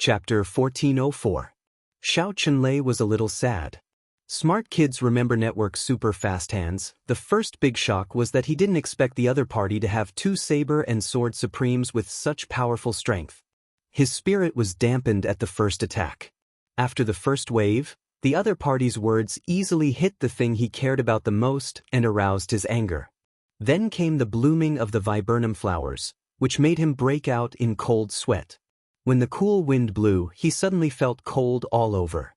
Chapter 1404. Xiao Chunlei was a little sad. Smart kids remember Network super fast hands. The first big shock was that he didn't expect the other party to have two saber and sword supremes with such powerful strength. His spirit was dampened at the first attack. After the first wave, the other party's words easily hit the thing he cared about the most and aroused his anger. Then came the blooming of the viburnum flowers, which made him break out in cold sweat. When the cool wind blew, he suddenly felt cold all over.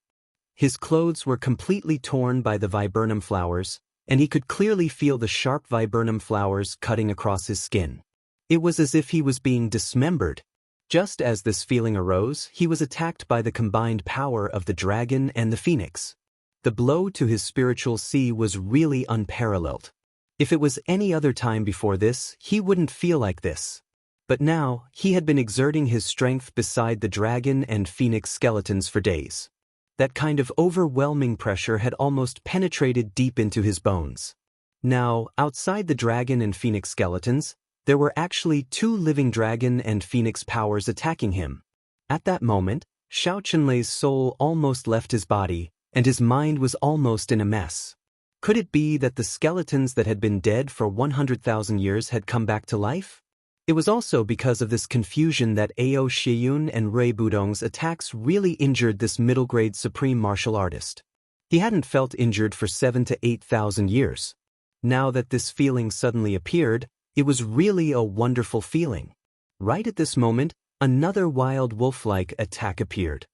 His clothes were completely torn by the viburnum flowers, and he could clearly feel the sharp viburnum flowers cutting across his skin. It was as if he was being dismembered. Just as this feeling arose, he was attacked by the combined power of the dragon and the phoenix. The blow to his spiritual sea was really unparalleled. If it was any other time before this, he wouldn't feel like this. But now, he had been exerting his strength beside the dragon and phoenix skeletons for days. That kind of overwhelming pressure had almost penetrated deep into his bones. Now, outside the dragon and phoenix skeletons, there were actually two living dragon and phoenix powers attacking him. At that moment, Xiao Chunlei's soul almost left his body, and his mind was almost in a mess. Could it be that the skeletons that had been dead for 100,000 years had come back to life? It was also because of this confusion that Ao Shiyun and Rui Budong's attacks really injured this middle-grade supreme martial artist. He hadn't felt injured for 7,000 to 8,000 years. Now that this feeling suddenly appeared, it was really a wonderful feeling. Right at this moment, another wild wolf-like attack appeared.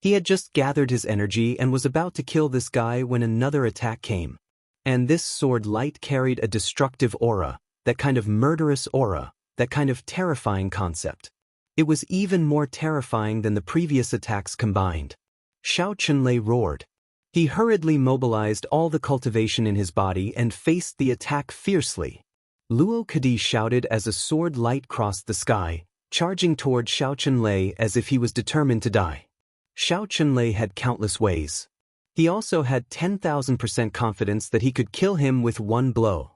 He had just gathered his energy and was about to kill this guy when another attack came. And this sword light carried a destructive aura, that kind of murderous aura, that kind of terrifying concept. It was even more terrifying than the previous attacks combined. Xiao Chunlei roared. He hurriedly mobilized all the cultivation in his body and faced the attack fiercely. Luo Kadi shouted as a sword light crossed the sky, charging toward Xiao Chunlei as if he was determined to die. Xiao Chunlei had countless ways. He also had 10,000% confidence that he could kill him with one blow.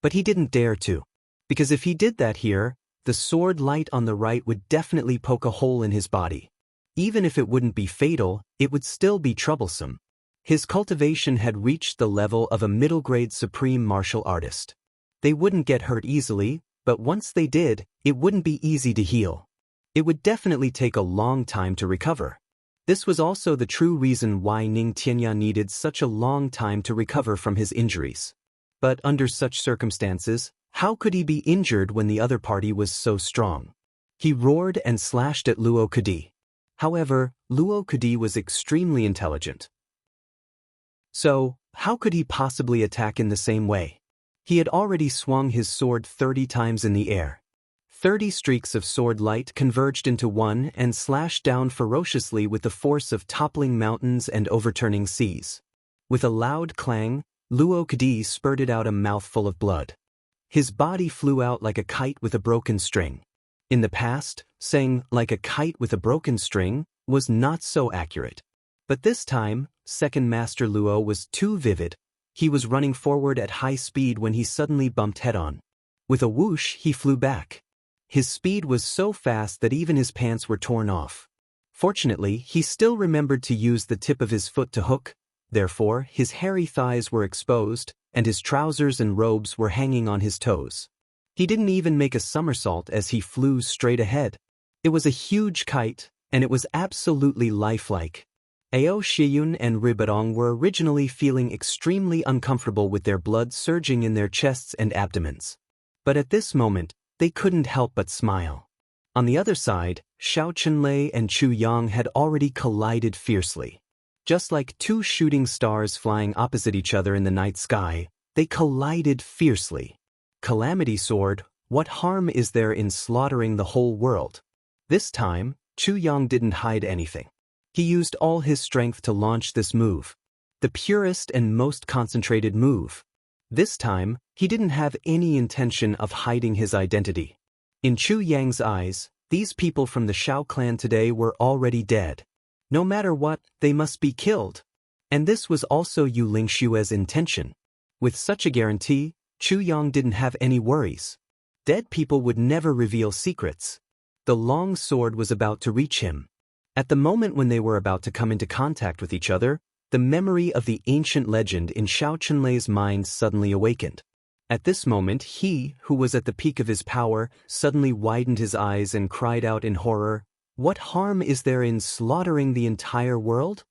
But he didn't dare to. Because if he did that here, the sword light on the right would definitely poke a hole in his body. Even if it wouldn't be fatal, it would still be troublesome. His cultivation had reached the level of a middle-grade supreme martial artist. They wouldn't get hurt easily, but once they did, it wouldn't be easy to heal. It would definitely take a long time to recover. This was also the true reason why Ning Tianya needed such a long time to recover from his injuries. But under such circumstances, how could he be injured when the other party was so strong? He roared and slashed at Luo Kadi. However, Luo Kadi was extremely intelligent. So, how could he possibly attack in the same way? He had already swung his sword 30 times in the air. 30 streaks of sword light converged into one and slashed down ferociously with the force of toppling mountains and overturning seas. With a loud clang, Luo Kadi spurted out a mouthful of blood. His body flew out like a kite with a broken string. In the past, saying like a kite with a broken string was not so accurate. But this time, Second Master Luo was too vivid. He was running forward at high speed when he suddenly bumped head-on. With a whoosh, he flew back. His speed was so fast that even his pants were torn off. Fortunately, he still remembered to use the tip of his foot to hook. Therefore, his hairy thighs were exposed, and his trousers and robes were hanging on his toes. He didn't even make a somersault as he flew straight ahead. It was a huge kite, and it was absolutely lifelike. Ao Shiyun and Ribadong were originally feeling extremely uncomfortable with their blood surging in their chests and abdomens. But at this moment, they couldn't help but smile. On the other side, Xiao Chunlei and Chu Yang had already collided fiercely. Just like two shooting stars flying opposite each other in the night sky, they collided fiercely. Calamity sword, what harm is there in slaughtering the whole world? This time, Chu Yang didn't hide anything. He used all his strength to launch this move. The purest and most concentrated move. This time, he didn't have any intention of hiding his identity. In Chu Yang's eyes, these people from the Shao clan today were already dead. No matter what, they must be killed. And this was also Yu Lingshue's intention. With such a guarantee, Chu Yang didn't have any worries. Dead people would never reveal secrets. The long sword was about to reach him. At the moment when they were about to come into contact with each other, the memory of the ancient legend in Xiao Chunlei's mind suddenly awakened. At this moment he, who was at the peak of his power, suddenly widened his eyes and cried out in horror, "What harm is there in slaughtering the entire world?"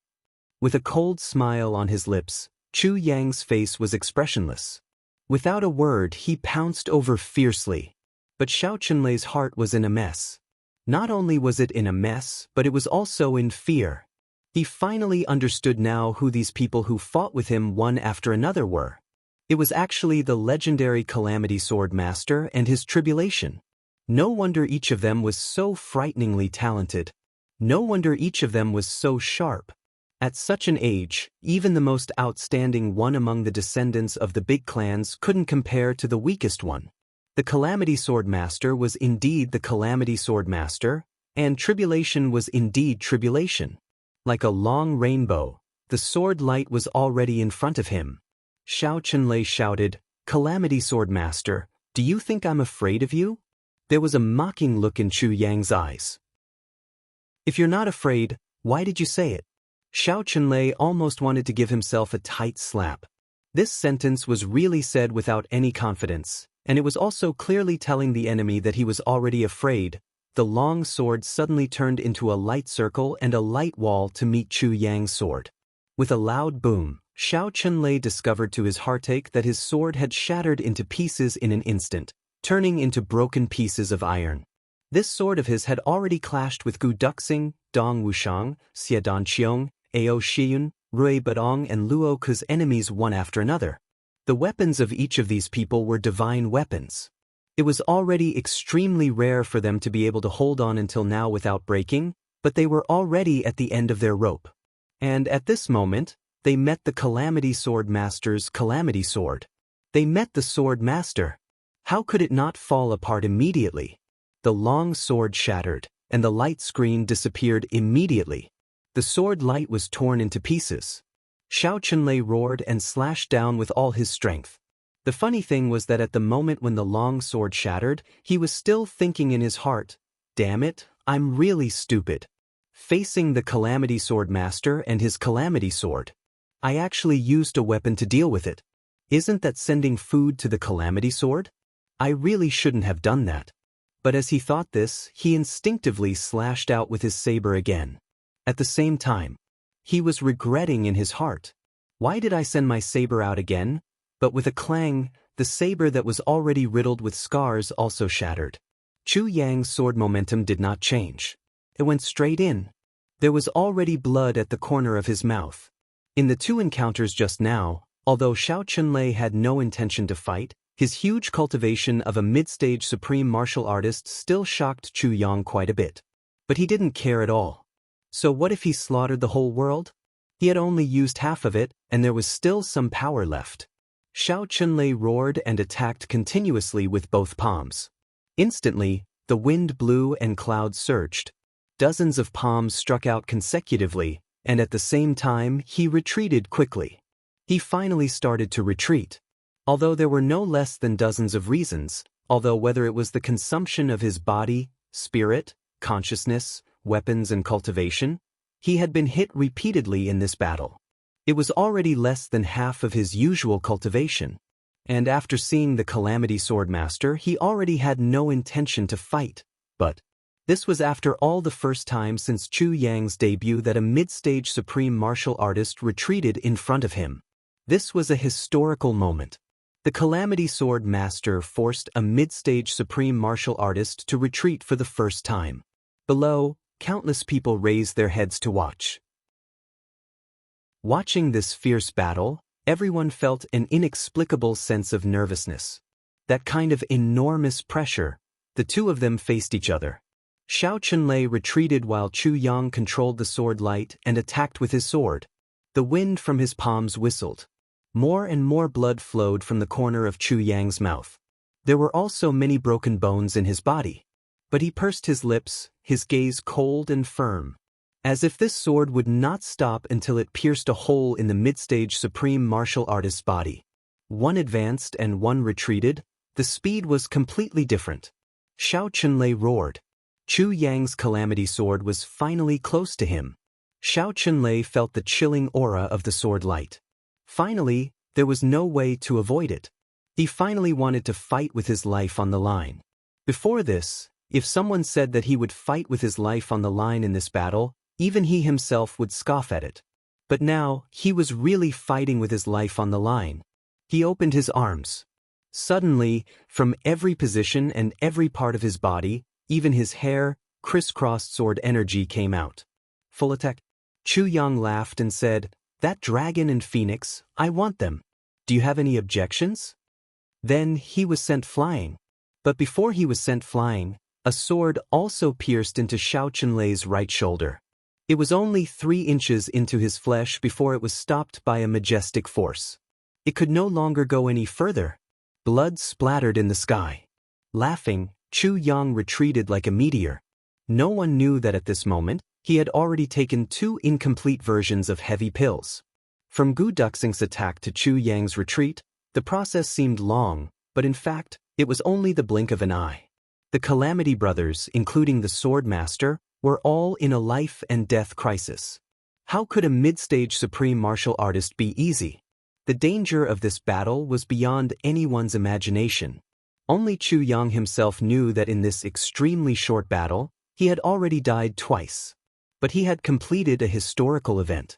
With a cold smile on his lips, Chu Yang's face was expressionless. Without a word he pounced over fiercely. But Xiao Chunlei's heart was in a mess. Not only was it in a mess, but it was also in fear. He finally understood now who these people who fought with him one after another were. It was actually the legendary Calamity Sword Master and his tribulation. No wonder each of them was so frighteningly talented. No wonder each of them was so sharp. At such an age, even the most outstanding one among the descendants of the big clans couldn't compare to the weakest one. The Calamity Sword Master was indeed the Calamity Sword Master, and tribulation was indeed tribulation. Like a long rainbow, the sword light was already in front of him. Xiao Chunlei shouted, "Calamity Sword Master, do you think I'm afraid of you?" There was a mocking look in Chu Yang's eyes. "If you're not afraid, why did you say it?" Xiao Chunlei almost wanted to give himself a tight slap. This sentence was really said without any confidence, and it was also clearly telling the enemy that he was already afraid. The long sword suddenly turned into a light circle and a light wall to meet Chu Yang's sword. With a loud boom, Xiao Chunlei discovered to his heartache that his sword had shattered into pieces in an instant, turning into broken pieces of iron. This sword of his had already clashed with Gu Duxing, Dong Wushang, Xie Danqiong, Ao Shiyun, Rui Badong and Luo Ke's enemies one after another. The weapons of each of these people were divine weapons. It was already extremely rare for them to be able to hold on until now without breaking, but they were already at the end of their rope. And at this moment, they met the Calamity Sword Master's Calamity Sword. They met the Sword Master. How could it not fall apart immediately? The long sword shattered, and the light screen disappeared immediately. The sword light was torn into pieces. Xiao Chunlei roared and slashed down with all his strength. The funny thing was that at the moment when the long sword shattered, he was still thinking in his heart, "Damn it, I'm really stupid. Facing the Calamity Sword Master and his Calamity Sword. I actually used a weapon to deal with it. Isn't that sending food to the Calamity Sword? I really shouldn't have done that." But as he thought this, he instinctively slashed out with his saber again. At the same time, he was regretting in his heart. Why did I send my saber out again? But with a clang, the saber that was already riddled with scars also shattered. Chu Yang's sword momentum did not change. It went straight in. There was already blood at the corner of his mouth. In the two encounters just now, although Xiao Chunlei had no intention to fight, his huge cultivation of a mid-stage supreme martial artist still shocked Chu Yang quite a bit. But he didn't care at all. So what if he slaughtered the whole world? He had only used half of it, and there was still some power left. Xiao Chunlei roared and attacked continuously with both palms. Instantly, the wind blew and clouds surged. Dozens of palms struck out consecutively, and at the same time he retreated quickly. He finally started to retreat. Although there were no less than dozens of reasons, although whether it was the consumption of his body, spirit, consciousness, weapons and cultivation, he had been hit repeatedly in this battle. It was already less than half of his usual cultivation, and after seeing the Calamity Sword Master he already had no intention to fight. But this was after all the first time since Chu Yang's debut that a mid-stage supreme martial artist retreated in front of him. This was a historical moment. The Calamity Sword Master forced a mid-stage supreme martial artist to retreat for the first time. Below, countless people raised their heads to watch. Watching this fierce battle, everyone felt an inexplicable sense of nervousness. That kind of enormous pressure. The two of them faced each other. Xiao Chunlei retreated while Chu Yang controlled the sword light and attacked with his sword. The wind from his palms whistled. More and more blood flowed from the corner of Chu Yang's mouth. There were also many broken bones in his body. But he pursed his lips, his gaze cold and firm. As if this sword would not stop until it pierced a hole in the mid-stage supreme martial artist's body. One advanced and one retreated. The speed was completely different. Xiao Chunlei roared. Chu Yang's calamity sword was finally close to him. Xiao Chunlei felt the chilling aura of the sword light. Finally, there was no way to avoid it. He finally wanted to fight with his life on the line. Before this, if someone said that he would fight with his life on the line in this battle, even he himself would scoff at it. But now, he was really fighting with his life on the line. He opened his arms. Suddenly, from every position and every part of his body, even his hair, crisscrossed sword energy came out. Full attack. Chu Yang laughed and said, "That dragon and phoenix, I want them. Do you have any objections?" Then he was sent flying. But before he was sent flying, a sword also pierced into Xiao Chunlei's right shoulder. It was only 3 inches into his flesh before it was stopped by a majestic force. It could no longer go any further. Blood splattered in the sky. Laughing, Chu Yang retreated like a meteor. No one knew that at this moment, he had already taken 2 incomplete versions of heavy pills. From Gu Duxing's attack to Chu Yang's retreat, the process seemed long, but in fact, it was only the blink of an eye. The Calamity Brothers, including the Sword Master, were all in a life-and-death crisis. How could a mid-stage supreme martial artist be easy? The danger of this battle was beyond anyone's imagination. Only Chu Yang himself knew that in this extremely short battle, he had already died twice. But he had completed a historical event.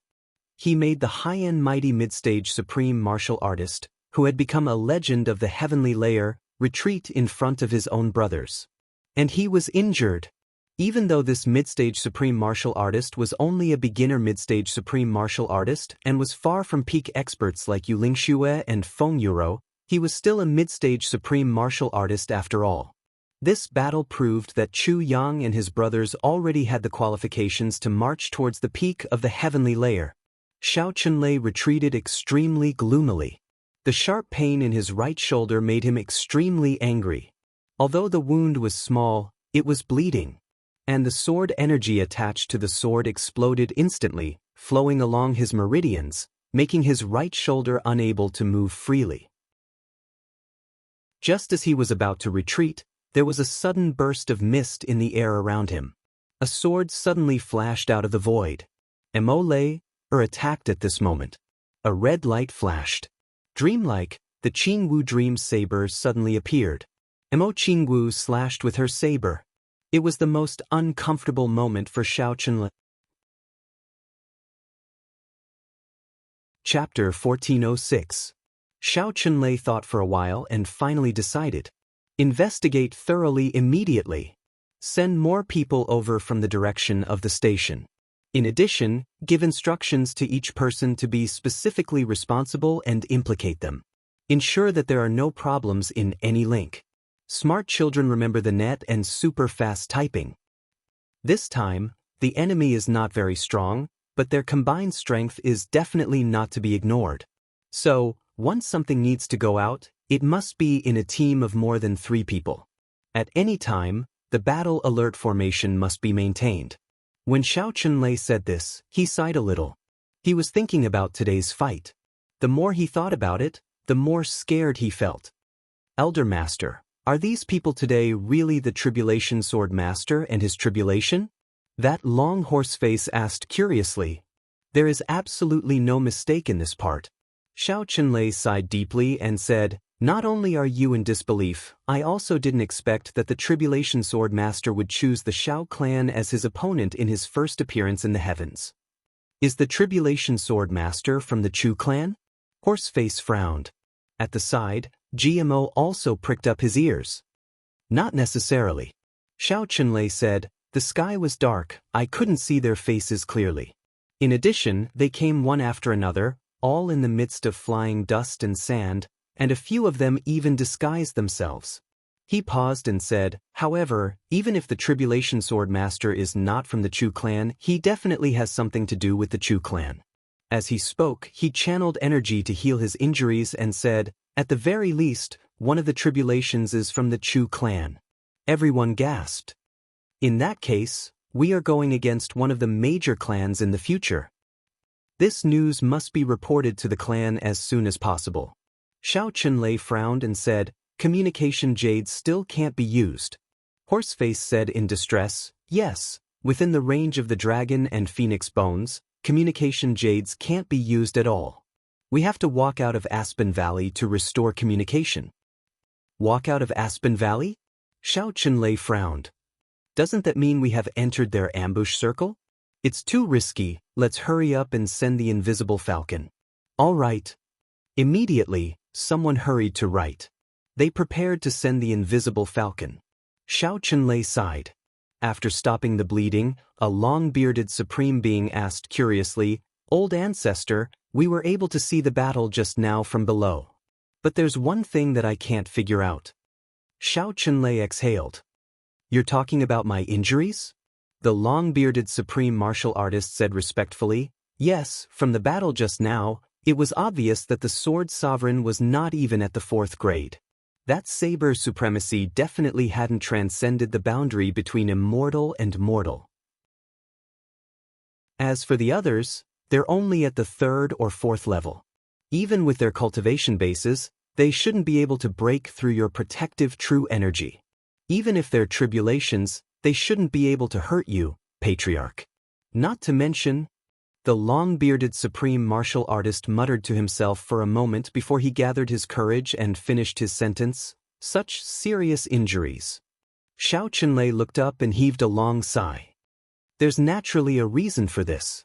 He made the high-end mighty mid-stage supreme martial artist, who had become a legend of the heavenly layer, retreat in front of his own brothers. And he was injured. Even though this mid-stage supreme martial artist was only a beginner mid-stage supreme martial artist and was far from peak experts like Yu Lingxue and Feng Yuro, he was still a mid-stage supreme martial artist after all. This battle proved that Chu Yang and his brothers already had the qualifications to march towards the peak of the heavenly layer. Xiao Chunlei retreated extremely gloomily. The sharp pain in his right shoulder made him extremely angry. Although the wound was small, it was bleeding. And the sword energy attached to the sword exploded instantly, flowing along his meridians, making his right shoulder unable to move freely. Just as he was about to retreat, there was a sudden burst of mist in the air around him. A sword suddenly flashed out of the void. Emole attacked at this moment. A red light flashed. Dreamlike, the Qingwu Dream Saber suddenly appeared. Mo Qingwu slashed with her saber. It was the most uncomfortable moment for Xiao Chunlei. Chapter 1406. Xiao Chunlei thought for a while and finally decided. Investigate thoroughly immediately. Send more people over from the direction of the station. In addition, give instructions to each person to be specifically responsible and implicate them. Ensure that there are no problems in any link. Smart children remember the net and super fast typing. This time, the enemy is not very strong, but their combined strength is definitely not to be ignored. So, once something needs to go out, it must be in a team of more than 3 people. At any time, the battle alert formation must be maintained. When Xiao Chunlei said this, he sighed a little. He was thinking about today's fight. The more he thought about it, the more scared he felt. Elder Master, are these people today really the Tribulation Sword Master and his tribulation? That long horseface asked curiously. There is absolutely no mistake in this part. Xiao Chunlei sighed deeply and said, "Not only are you in disbelief, I also didn't expect that the Tribulation Sword Master would choose the Xiao clan as his opponent in his first appearance in the heavens. Is the Tribulation Sword Master from the Chu clan?" Horseface frowned. At the side, GMO also pricked up his ears. "Not necessarily." Xiao Chunlei said, "The sky was dark, I couldn't see their faces clearly. In addition, they came one after another, all in the midst of flying dust and sand, and a few of them even disguised themselves." He paused and said, "However, even if the Tribulation Sword Master is not from the Chu clan, he definitely has something to do with the Chu clan." As he spoke, he channeled energy to heal his injuries and said, "At the very least, one of the tribulations is from the Chu clan." Everyone gasped. "In that case, we are going against one of the major clans in the future. This news must be reported to the clan as soon as possible." Xiao Chunlei frowned and said, "Communication jade still can't be used." Horseface said in distress, "Yes, within the range of the dragon and phoenix bones, communication jades can't be used at all. We have to walk out of Aspen Valley to restore communication." Walk out of Aspen Valley? Xiao Chunlei frowned. Doesn't that mean we have entered their ambush circle? It's too risky, let's hurry up and send the invisible falcon. All right. Immediately, someone hurried to write. They prepared to send the invisible falcon. Xiao Chunlei sighed. After stopping the bleeding, a long-bearded supreme being asked curiously, "Old ancestor, we were able to see the battle just now from below. But there's one thing that I can't figure out." Xiao Chunlei exhaled. "You're talking about my injuries?" The long-bearded supreme martial artist said respectfully, "Yes, from the battle just now, it was obvious that the sword sovereign was not even at the 4th grade. That saber supremacy definitely hadn't transcended the boundary between immortal and mortal. As for the others, they're only at the 3rd or 4th level. Even with their cultivation bases, they shouldn't be able to break through your protective true energy. Even if they're tribulations, they shouldn't be able to hurt you, Patriarch. Not to mention..." The long-bearded supreme martial artist muttered to himself for a moment before he gathered his courage and finished his sentence, "Such serious injuries." Xiao Chunlei looked up and heaved a long sigh. "There's naturally a reason for this."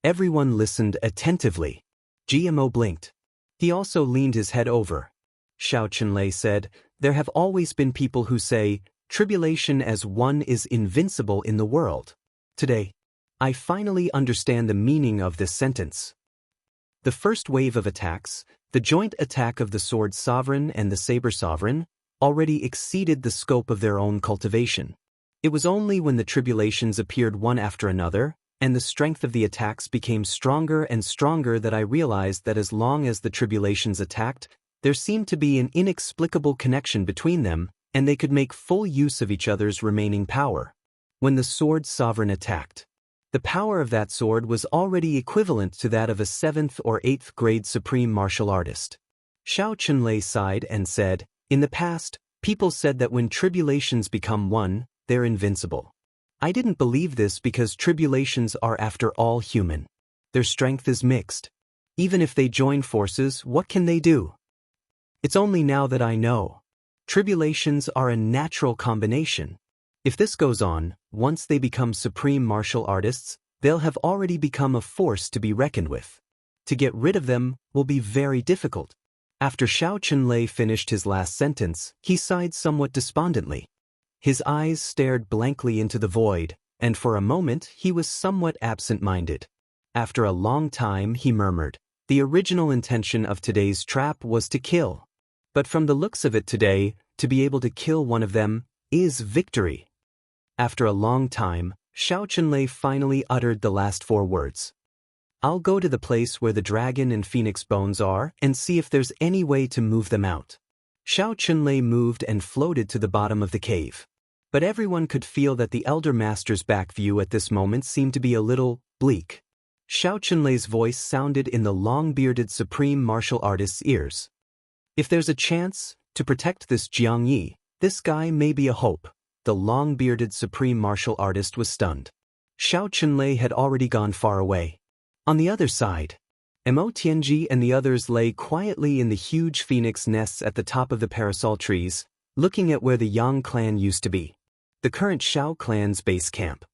Everyone listened attentively. GMO blinked. He also leaned his head over. Xiao Chunlei said, "There have always been people who say, tribulation as one is invincible in the world. Today, I finally understand the meaning of this sentence." The first wave of attacks, the joint attack of the Sword Sovereign and the Saber Sovereign, already exceeded the scope of their own cultivation. It was only when the tribulations appeared one after another, and the strength of the attacks became stronger and stronger that I realized that as long as the tribulations attacked, there seemed to be an inexplicable connection between them, and they could make full use of each other's remaining power. When the Sword Sovereign attacked, the power of that sword was already equivalent to that of a 7th or 8th grade supreme martial artist. Xiao Chunlei sighed and said, "In the past, people said that when tribulations become one, they're invincible. I didn't believe this because tribulations are after all human. Their strength is mixed. Even if they join forces, what can they do? It's only now that I know. Tribulations are a natural combination. If this goes on, once they become supreme martial artists, they'll have already become a force to be reckoned with. To get rid of them will be very difficult." After Xiao Chunlei finished his last sentence, he sighed somewhat despondently. His eyes stared blankly into the void, and for a moment he was somewhat absent-minded. After a long time he murmured, "The original intention of today's trap was to kill. But from the looks of it today, to be able to kill one of them is victory." After a long time, Xiao Chunlei finally uttered the last 4 words. "I'll go to the place where the dragon and phoenix bones are and see if there's any way to move them out." Xiao Chunlei moved and floated to the bottom of the cave. But everyone could feel that the Elder Master's back view at this moment seemed to be a little bleak. Xiao Chunlei's voice sounded in the long-bearded supreme martial artist's ears. "If there's a chance to protect this Jianghu, this guy may be a hope." The long-bearded supreme martial artist was stunned. Xiao Chunlei had already gone far away. On the other side, Tianji and the others lay quietly in the huge phoenix nests at the top of the parasol trees, looking at where the Yang clan used to be, the current Xiao clan's base camp.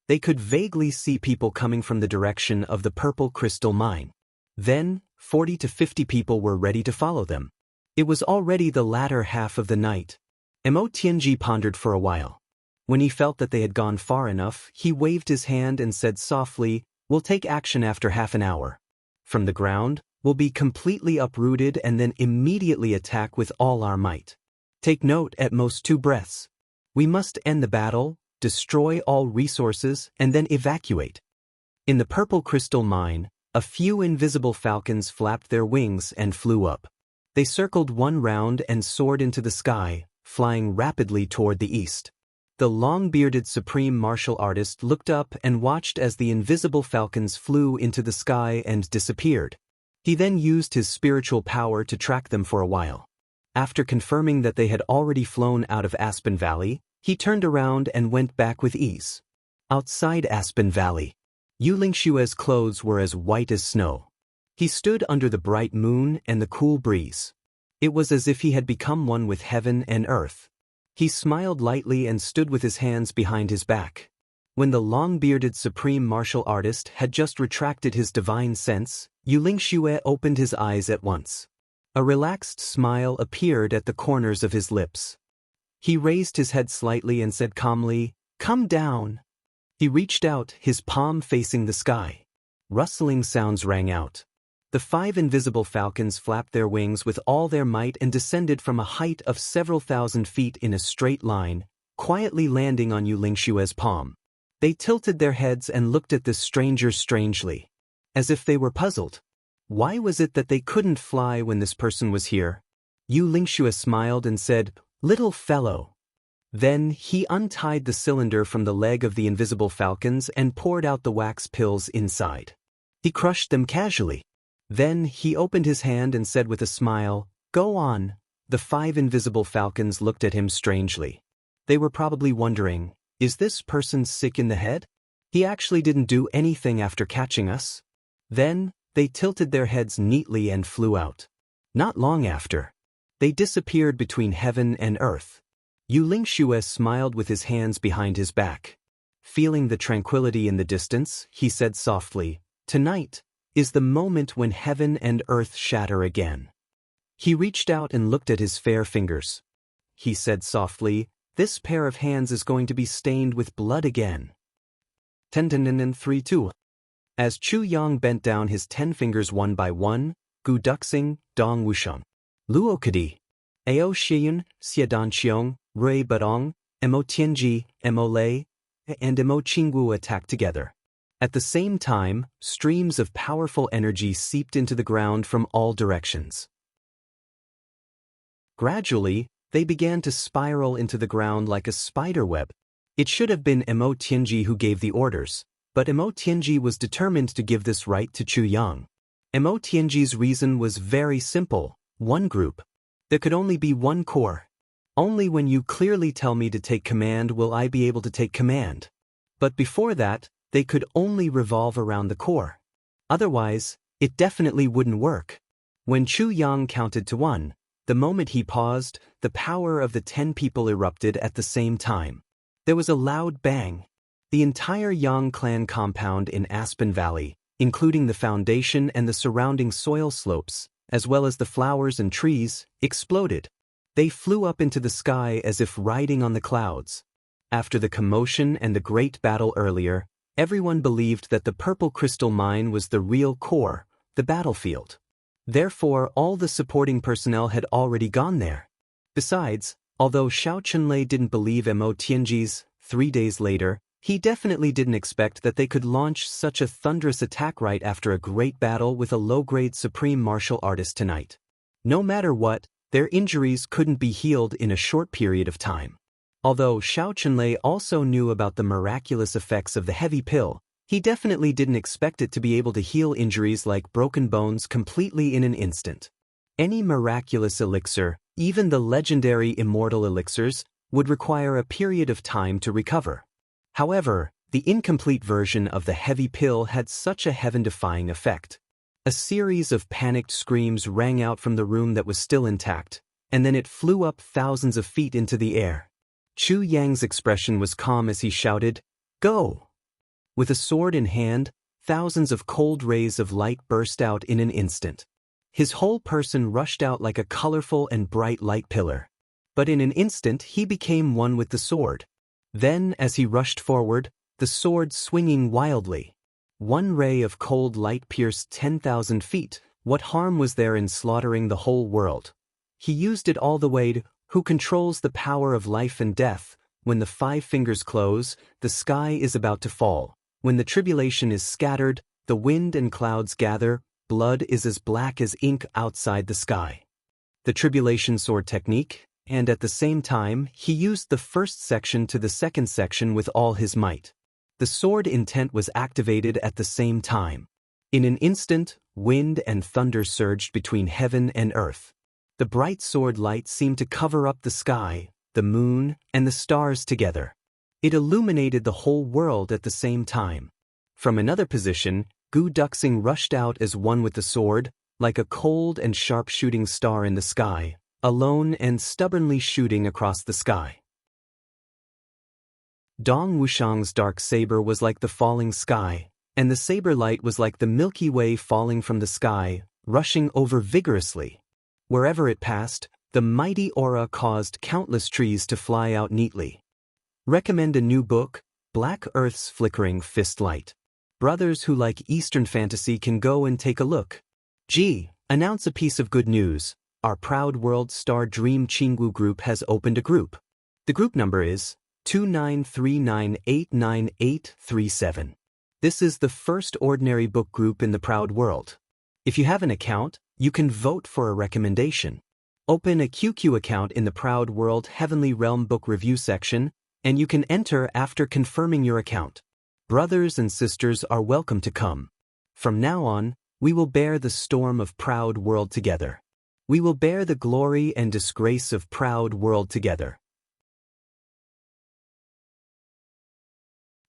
They could vaguely see people coming from the direction of the purple crystal mine. Then, 40 to 50 people were ready to follow them. It was already the latter half of the night. Tianji pondered for a while. When he felt that they had gone far enough, he waved his hand and said softly, "We'll take action after half an hour. From the ground, we'll be completely uprooted and then immediately attack with all our might. Take note at most 2 breaths. We must end the battle, destroy all resources, and then evacuate." In the purple crystal mine, a few invisible falcons flapped their wings and flew up. They circled one round and soared into the sky, flying rapidly toward the east. The long-bearded supreme martial artist looked up and watched as the invisible falcons flew into the sky and disappeared. He then used his spiritual power to track them for a while. After confirming that they had already flown out of Aspen Valley, he turned around and went back with ease. Outside Aspen Valley, Yu Lingshue's clothes were as white as snow. He stood under the bright moon and the cool breeze. It was as if he had become one with heaven and earth. He smiled lightly and stood with his hands behind his back. When the long-bearded supreme martial artist had just retracted his divine sense, Yu Lingxue opened his eyes at once. A relaxed smile appeared at the corners of his lips. He raised his head slightly and said calmly, "Come down." He reached out, his palm facing the sky. Rustling sounds rang out. The 5 invisible falcons flapped their wings with all their might and descended from a height of several thousand feet in a straight line, quietly landing on Yu Lingshue's palm. They tilted their heads and looked at this stranger strangely, as if they were puzzled. Why was it that they couldn't fly when this person was here? Yu Lingxue smiled and said, "Little fellow." Then he untied the cylinder from the leg of the invisible falcons and poured out the wax pills inside. He crushed them casually. Then he opened his hand and said with a smile, "Go on." The 5 invisible falcons looked at him strangely. They were probably wondering, is this person sick in the head? He actually didn't do anything after catching us. Then, they tilted their heads neatly and flew out. Not long after, they disappeared between heaven and earth. Yu Lingxue smiled with his hands behind his back. Feeling the tranquility in the distance, he said softly, "Tonight is the moment when heaven and earth shatter again." He reached out and looked at his fair fingers. He said softly, "This pair of hands is going to be stained with blood again." 10-3-2. As Chu Yang bent down his 10 fingers one by one, Gu Duxing, Dong Wusheng, Luo Kadi, Ao Shiyun, Xie Danqiong, Rui Badong, Mo Tianji, Mo Lei, and Mo Qingwu attacked together. At the same time, streams of powerful energy seeped into the ground from all directions. Gradually, they began to spiral into the ground like a spider web. It should have been Mo Tianji who gave the orders, but Mo Tianji was determined to give this right to Chu Yang. Mo Tianji's reason was very simple: one group. There could only be one core. Only when you clearly tell me to take command will I be able to take command. But before that, they could only revolve around the core. Otherwise, it definitely wouldn't work. When Chu Yang counted to 1, the moment he paused, the power of the 10 people erupted at the same time. There was a loud bang. The entire Yang clan compound in Aspen Valley, including the foundation and the surrounding soil slopes, as well as the flowers and trees, exploded. They flew up into the sky as if riding on the clouds. After the commotion and the great battle earlier, everyone believed that the purple crystal mine was the real core, the battlefield. Therefore, all the supporting personnel had already gone there. Besides, although Xiao Chunlei didn't believe Mo Tianji's, 3 days later, he definitely didn't expect that they could launch such a thunderous attack right after a great battle with a low-grade supreme martial artist tonight. No matter what, their injuries couldn't be healed in a short period of time. Although Xiao Chunlei also knew about the miraculous effects of the heavy pill, he definitely didn't expect it to be able to heal injuries like broken bones completely in an instant. Any miraculous elixir, even the legendary Immortal elixirs, would require a period of time to recover. However, the incomplete version of the heavy pill had such a heaven-defying effect. A series of panicked screams rang out from the room that was still intact, and then it flew up thousands of feet into the air. Chu Yang's expression was calm as he shouted, "Go!" With a sword in hand, thousands of cold rays of light burst out in an instant. His whole person rushed out like a colorful and bright light pillar. But in an instant he became one with the sword. Then, as he rushed forward, the sword swinging wildly. One ray of cold light pierced 10,000 feet. What harm was there in slaughtering the whole world? He used it all the way to who controls the power of life and death. When the 5 fingers close, the sky is about to fall. When the tribulation is scattered, the wind and clouds gather, blood is as black as ink outside the sky. The tribulation sword technique, and at the same time, he used the first section to the second section with all his might. The sword intent was activated at the same time. In an instant, wind and thunder surged between heaven and earth. The bright sword light seemed to cover up the sky, the moon, and the stars together. It illuminated the whole world at the same time. From another position, Gu Duxing rushed out as one with the sword, like a cold and sharp shooting star in the sky, alone and stubbornly shooting across the sky. Dong Wuxiang's dark saber was like the falling sky, and the saber light was like the Milky Way falling from the sky, rushing over vigorously. Wherever it passed, the mighty aura caused countless trees to fly out neatly. Recommend a new book, Black Earth's Flickering Fist Light. Brothers who like Eastern fantasy can go and take a look. Announce a piece of good news. Our Proud World Star Dream Jianghu group has opened a group. The group number is 2939898837. This is the first ordinary book group in the Proud World. If you have an account, you can vote for a recommendation. Open a QQ account in the Proud World Heavenly Realm Book Review section, and you can enter after confirming your account. Brothers and sisters are welcome to come. From now on, we will bear the storm of Proud World together. We will bear the glory and disgrace of Proud World together.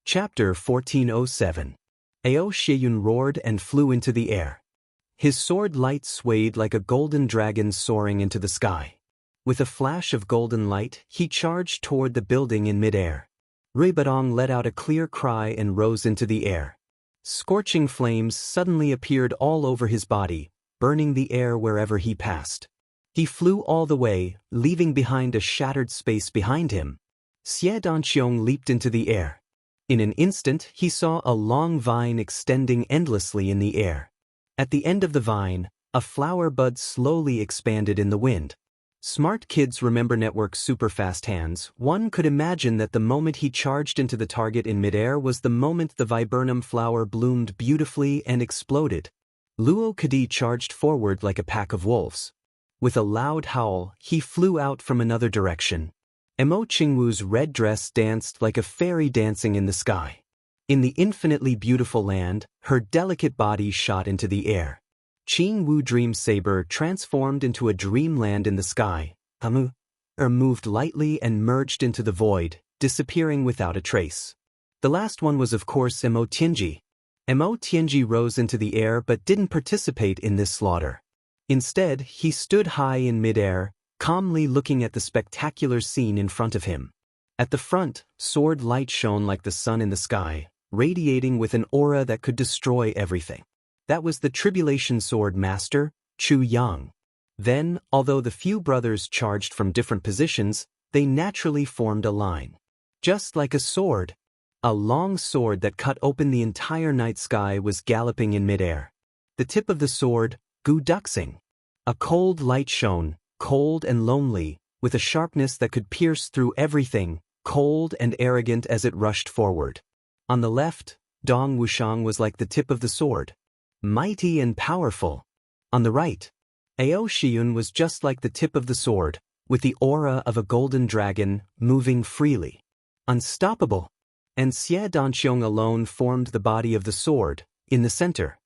Chapter 1407. Ao Shiyun roared and flew into the air. His sword light swayed like a golden dragon soaring into the sky. With a flash of golden light, he charged toward the building in midair. Rui Badong let out a clear cry and rose into the air. Scorching flames suddenly appeared all over his body, burning the air wherever he passed. He flew all the way, leaving behind a shattered space behind him. Xie Danqiong leaped into the air. In an instant, he saw a long vine extending endlessly in the air. At the end of the vine, a flower bud slowly expanded in the wind. Smart kids remember Network's super fast hands. One could imagine that the moment he charged into the target in midair was the moment the viburnum flower bloomed beautifully and exploded. Luo Kadi charged forward like a pack of wolves. With a loud howl, he flew out from another direction. Mo Qingwu's red dress danced like a fairy dancing in the sky. In the infinitely beautiful land, her delicate body shot into the air. Qingwu Dream Saber transformed into a dreamland in the sky. Moved lightly and merged into the void, disappearing without a trace. The last one was of course Mo Tianji. Mo Tianji rose into the air but didn't participate in this slaughter. Instead, he stood high in midair, calmly looking at the spectacular scene in front of him. At the front, sword light shone like the sun in the sky, radiating with an aura that could destroy everything. That was the Tribulation Sword Master, Chu Yang. Then, although the few brothers charged from different positions, they naturally formed a line. Just like a sword. A long sword that cut open the entire night sky was galloping in midair. The tip of the sword, Gu Duxing. A cold light shone, cold and lonely, with a sharpness that could pierce through everything, cold and arrogant as it rushed forward. On the left, Dong Wuxiang was like the tip of the sword. Mighty and powerful. On the right, Ao Shiyun was just like the tip of the sword, with the aura of a golden dragon, moving freely. Unstoppable. And Xie Danqiong alone formed the body of the sword, in the center.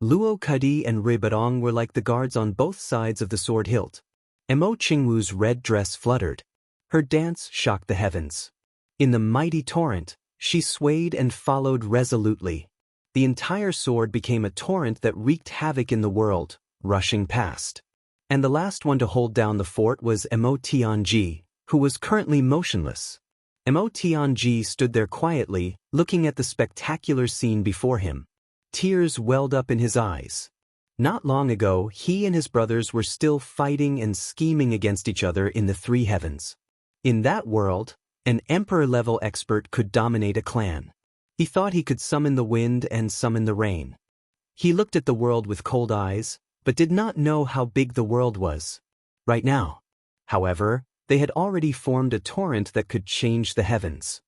Luo Kadi and Rui Badong were like the guards on both sides of the sword hilt. Mo Qingwu's red dress fluttered. Her dance shocked the heavens. In the mighty torrent, she swayed and followed resolutely. The entire sword became a torrent that wreaked havoc in the world, rushing past. And the last one to hold down the fort was Mo Tianji, who was currently motionless. Mo Tianji stood there quietly, looking at the spectacular scene before him. Tears welled up in his eyes. Not long ago, he and his brothers were still fighting and scheming against each other in the three heavens. In that world, an emperor-level expert could dominate a clan. He thought he could summon the wind and summon the rain. He looked at the world with cold eyes, but did not know how big the world was. Right now, however, they had already formed a torrent that could change the heavens.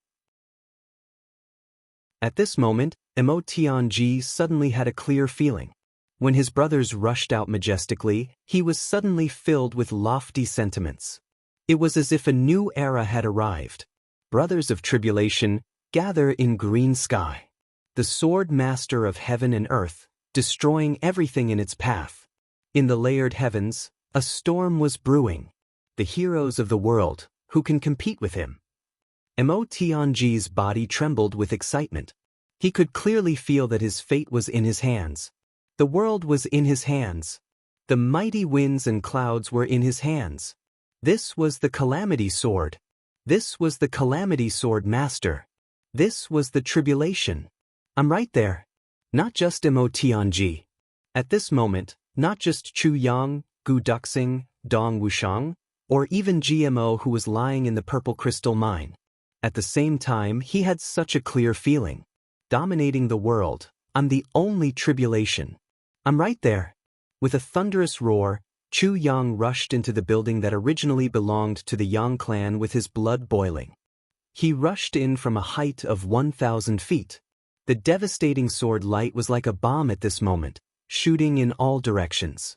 At this moment, Mo Tianji suddenly had a clear feeling. When his brothers rushed out majestically, he was suddenly filled with lofty sentiments. It was as if a new era had arrived. Brothers of tribulation, gather in green sky. The sword master of heaven and earth, destroying everything in its path. In the layered heavens, A storm was brewing. The heroes of the world, who can compete with him? Mo Tianji's body trembled with excitement. He could clearly feel that his fate was in his hands. The world was in his hands. The mighty winds and clouds were in his hands. This was the Calamity Sword. This was the Calamity Sword Master. This was the tribulation. I'm right there. Not just Mo Tianji. At this moment, not just Chu Yang, Gu Duxing, Dong Wushang, or even GMO who was lying in the purple crystal mine. At the same time, he had such a clear feeling. Dominating the world, I'm the only tribulation. I'm right there. With a thunderous roar, Chu Yang rushed into the building that originally belonged to the Yang clan with his blood boiling. He rushed in from a height of 1,000 feet. The devastating sword light was like a bomb at this moment, shooting in all directions.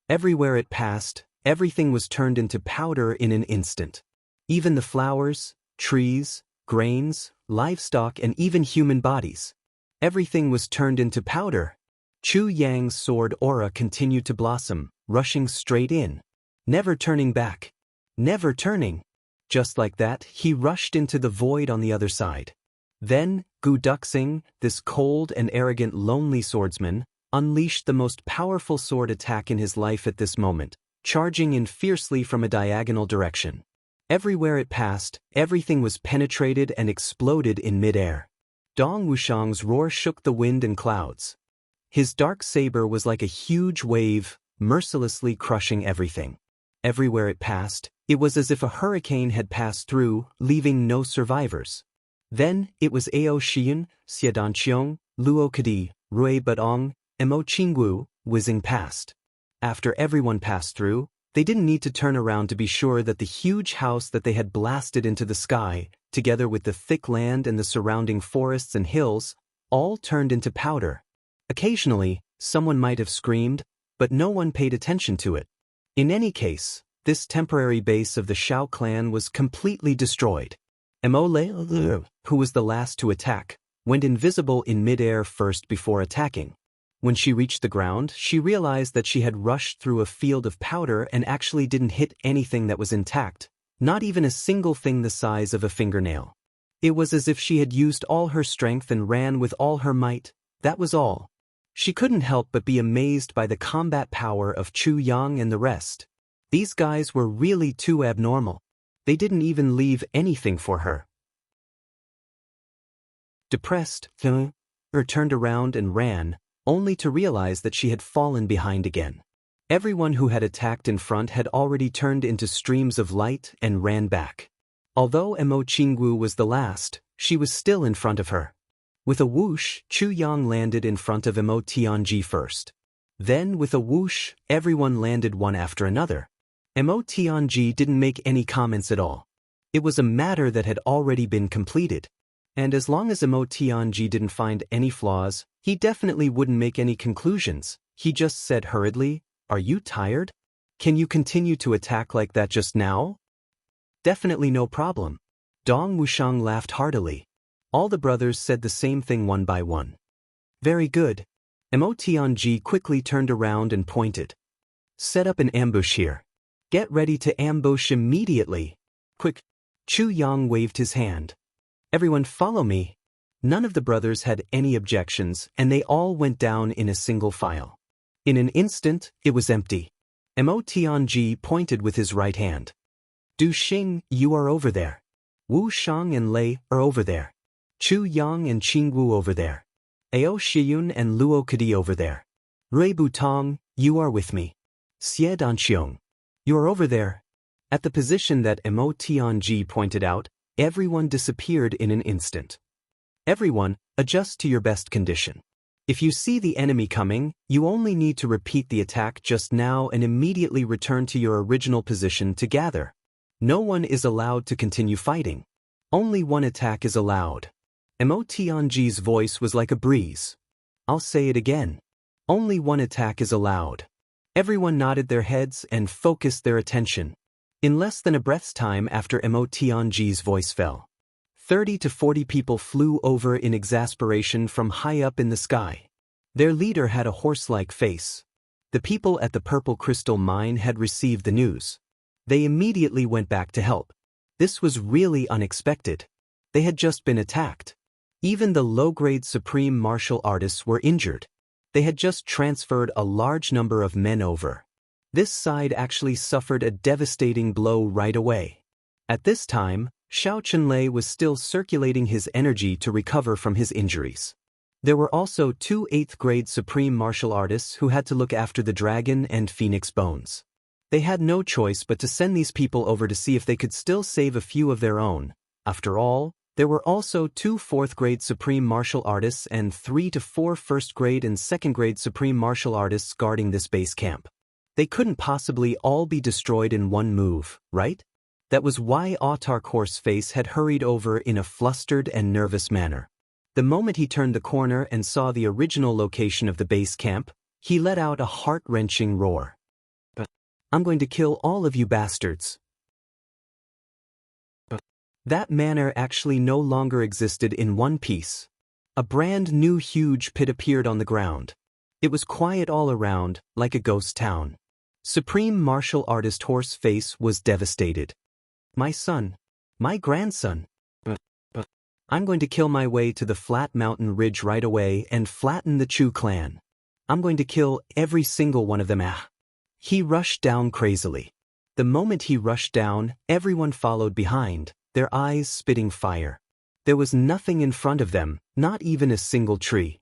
Everywhere it passed, everything was turned into powder in an instant. Even the flowers, trees, grains, livestock, and even human bodies. Everything was turned into powder. Chu Yang's sword aura continued to blossom, rushing straight in. Never turning back. Never turning. Just like that, he rushed into the void on the other side. Then, Gu Duxing, this cold and arrogant lonely swordsman, unleashed the most powerful sword attack in his life at this moment, charging in fiercely from a diagonal direction. Everywhere it passed, everything was penetrated and exploded in midair. Dong Wushang's roar shook the wind and clouds. His dark saber was like a huge wave, mercilessly crushing everything. Everywhere it passed, it was as if a hurricane had passed through, leaving no survivors. Then, it was Ao Xian, Xiedanqiong, Luo Kadi, Rui Batong, Mo Qingwu, whizzing past. After everyone passed through, they didn't need to turn around to be sure that the huge house that they had blasted into the sky, together with the thick land and the surrounding forests and hills, all turned into powder. Occasionally, someone might have screamed, but no one paid attention to it. In any case, this temporary base of the Shao clan was completely destroyed. Mo Lei, who was the last to attack, went invisible in midair first before attacking. When she reached the ground, she realized that she had rushed through a field of powder and actually didn't hit anything that was intact, not even a single thing the size of a fingernail. It was as if she had used all her strength and ran with all her might, that was all. She couldn't help but be amazed by the combat power of Chu Yang and the rest. These guys were really too abnormal. They didn't even leave anything for her. Depressed, turned around and ran, only to realize that she had fallen behind again. Everyone who had attacked in front had already turned into streams of light and ran back. Although Mo Qingwu was the last, she was still in front of her. With a whoosh, Chu Yang landed in front of Mo Tianji first. Then, with a whoosh, everyone landed one after another. Mo Tianji didn't make any comments at all. It was a matter that had already been completed. And as long as Mo Tianji didn't find any flaws, he definitely wouldn't make any conclusions. He just said hurriedly, "Are you tired? Can you continue to attack like that just now?" "Definitely no problem." Dong Wushang laughed heartily. All the brothers said the same thing one by one. "Very good." Mo Tianji quickly turned around and pointed. "Set up an ambush here. Get ready to ambush immediately. Quick." Chu Yang waved his hand. "Everyone follow me." None of the brothers had any objections, and they all went down in a single file. In an instant, it was empty. Mo Tianji pointed with his right hand. "Du Xing, you are over there. Wu Shang and Lei are over there. Chu Yang and Qingwu over there. Ao Shiyun and Luo Kadi over there. Rui Butong, you are with me. Xie Danqiong, you are over there." At the position that Mo Tianji pointed out, everyone disappeared in an instant. Everyone, adjust to your best condition. If you see the enemy coming, you only need to repeat the attack just now and immediately return to your original position to gather. No one is allowed to continue fighting. Only one attack is allowed. Mo Tianji's voice was like a breeze. "I'll say it again. Only one attack is allowed." Everyone nodded their heads and focused their attention. In less than a breath's time after Mo Tianji's voice fell, 30 to 40 people flew over in exasperation from high up in the sky. Their leader had a horse-like face. The people at the Purple Crystal Mine had received the news. They immediately went back to help. This was really unexpected. They had just been attacked. Even the low-grade supreme martial artists were injured. They had just transferred a large number of men over. This side actually suffered a devastating blow right away. At this time, Xiao Chunlei was still circulating his energy to recover from his injuries. There were also 2 8th-grade supreme martial artists who had to look after the dragon and phoenix bones. They had no choice but to send these people over to see if they could still save a few of their own. After all, there were also 2 4th-grade supreme martial artists and 3 to 4 1st-grade and 2nd-grade supreme martial artists guarding this base camp. They couldn't possibly all be destroyed in one move, right? That was why Autark Horseface had hurried over in a flustered and nervous manner. The moment he turned the corner and saw the original location of the base camp, he let out a heart-wrenching roar. "I'm going to kill all of you bastards." That manor actually no longer existed in one piece. A brand new huge pit appeared on the ground. It was quiet all around, like a ghost town. Supreme martial artist Horseface was devastated. "My son. My grandson. But I'm going to kill my way to the flat mountain ridge right away and flatten the Chu clan. I'm going to kill every single one of them." He rushed down crazily. The moment he rushed down, everyone followed behind, their eyes spitting fire. There was nothing in front of them, not even a single tree.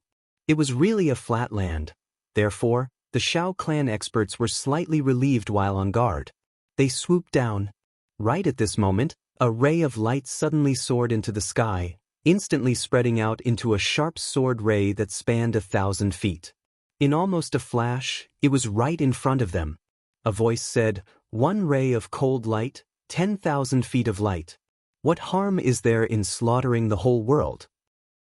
It was really a flat land. Therefore, the Xiao clan experts were slightly relieved while on guard. They swooped down. Right at this moment, a ray of light suddenly soared into the sky, instantly spreading out into a sharp sword ray that spanned 1,000 feet. In almost a flash, it was right in front of them. A voice said, "One ray of cold light, 10,000 feet of light. What harm is there in slaughtering the whole world?"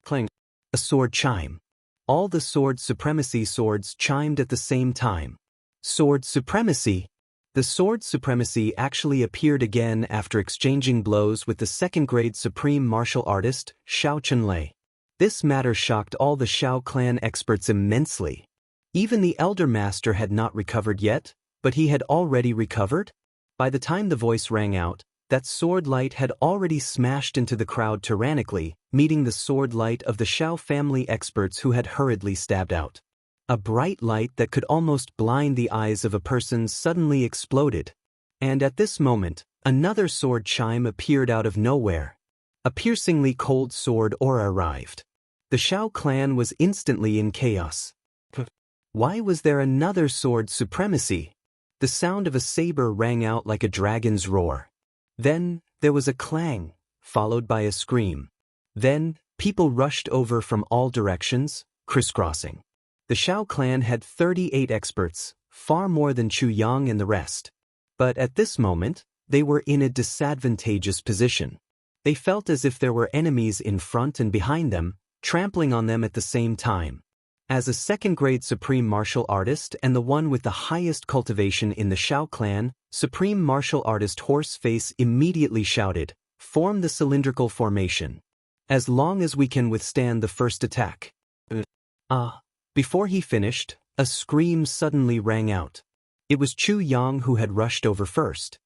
Clang. A sword chime. All the sword supremacy swords chimed at the same time. Sword supremacy. The sword supremacy actually appeared again after exchanging blows with the 2nd-grade supreme martial artist, Xiao Chunlei. This matter shocked all the Xiao clan experts immensely. Even the Elder Master had not recovered yet, but he had already recovered? By the time the voice rang out, that sword light had already smashed into the crowd tyrannically, meeting the sword light of the Xiao family experts who had hurriedly stabbed out. A bright light that could almost blind the eyes of a person suddenly exploded. And at this moment, another sword chime appeared out of nowhere. A piercingly cold sword aura arrived. The Xiao clan was instantly in chaos. Why was there another sword supremacy? The sound of a saber rang out like a dragon's roar. Then, there was a clang, followed by a scream. Then, people rushed over from all directions, crisscrossing. The Xiao clan had 38 experts, far more than Chu Yang and the rest. But at this moment, they were in a disadvantageous position. They felt as if there were enemies in front and behind them, trampling on them at the same time. As a 2nd-grade supreme martial artist and the one with the highest cultivation in the Xiao clan, supreme martial artist Horseface immediately shouted, "Form the cylindrical formation. As long as we can withstand the first attack." Before he finished, a scream suddenly rang out. It was Chu Yang who had rushed over first.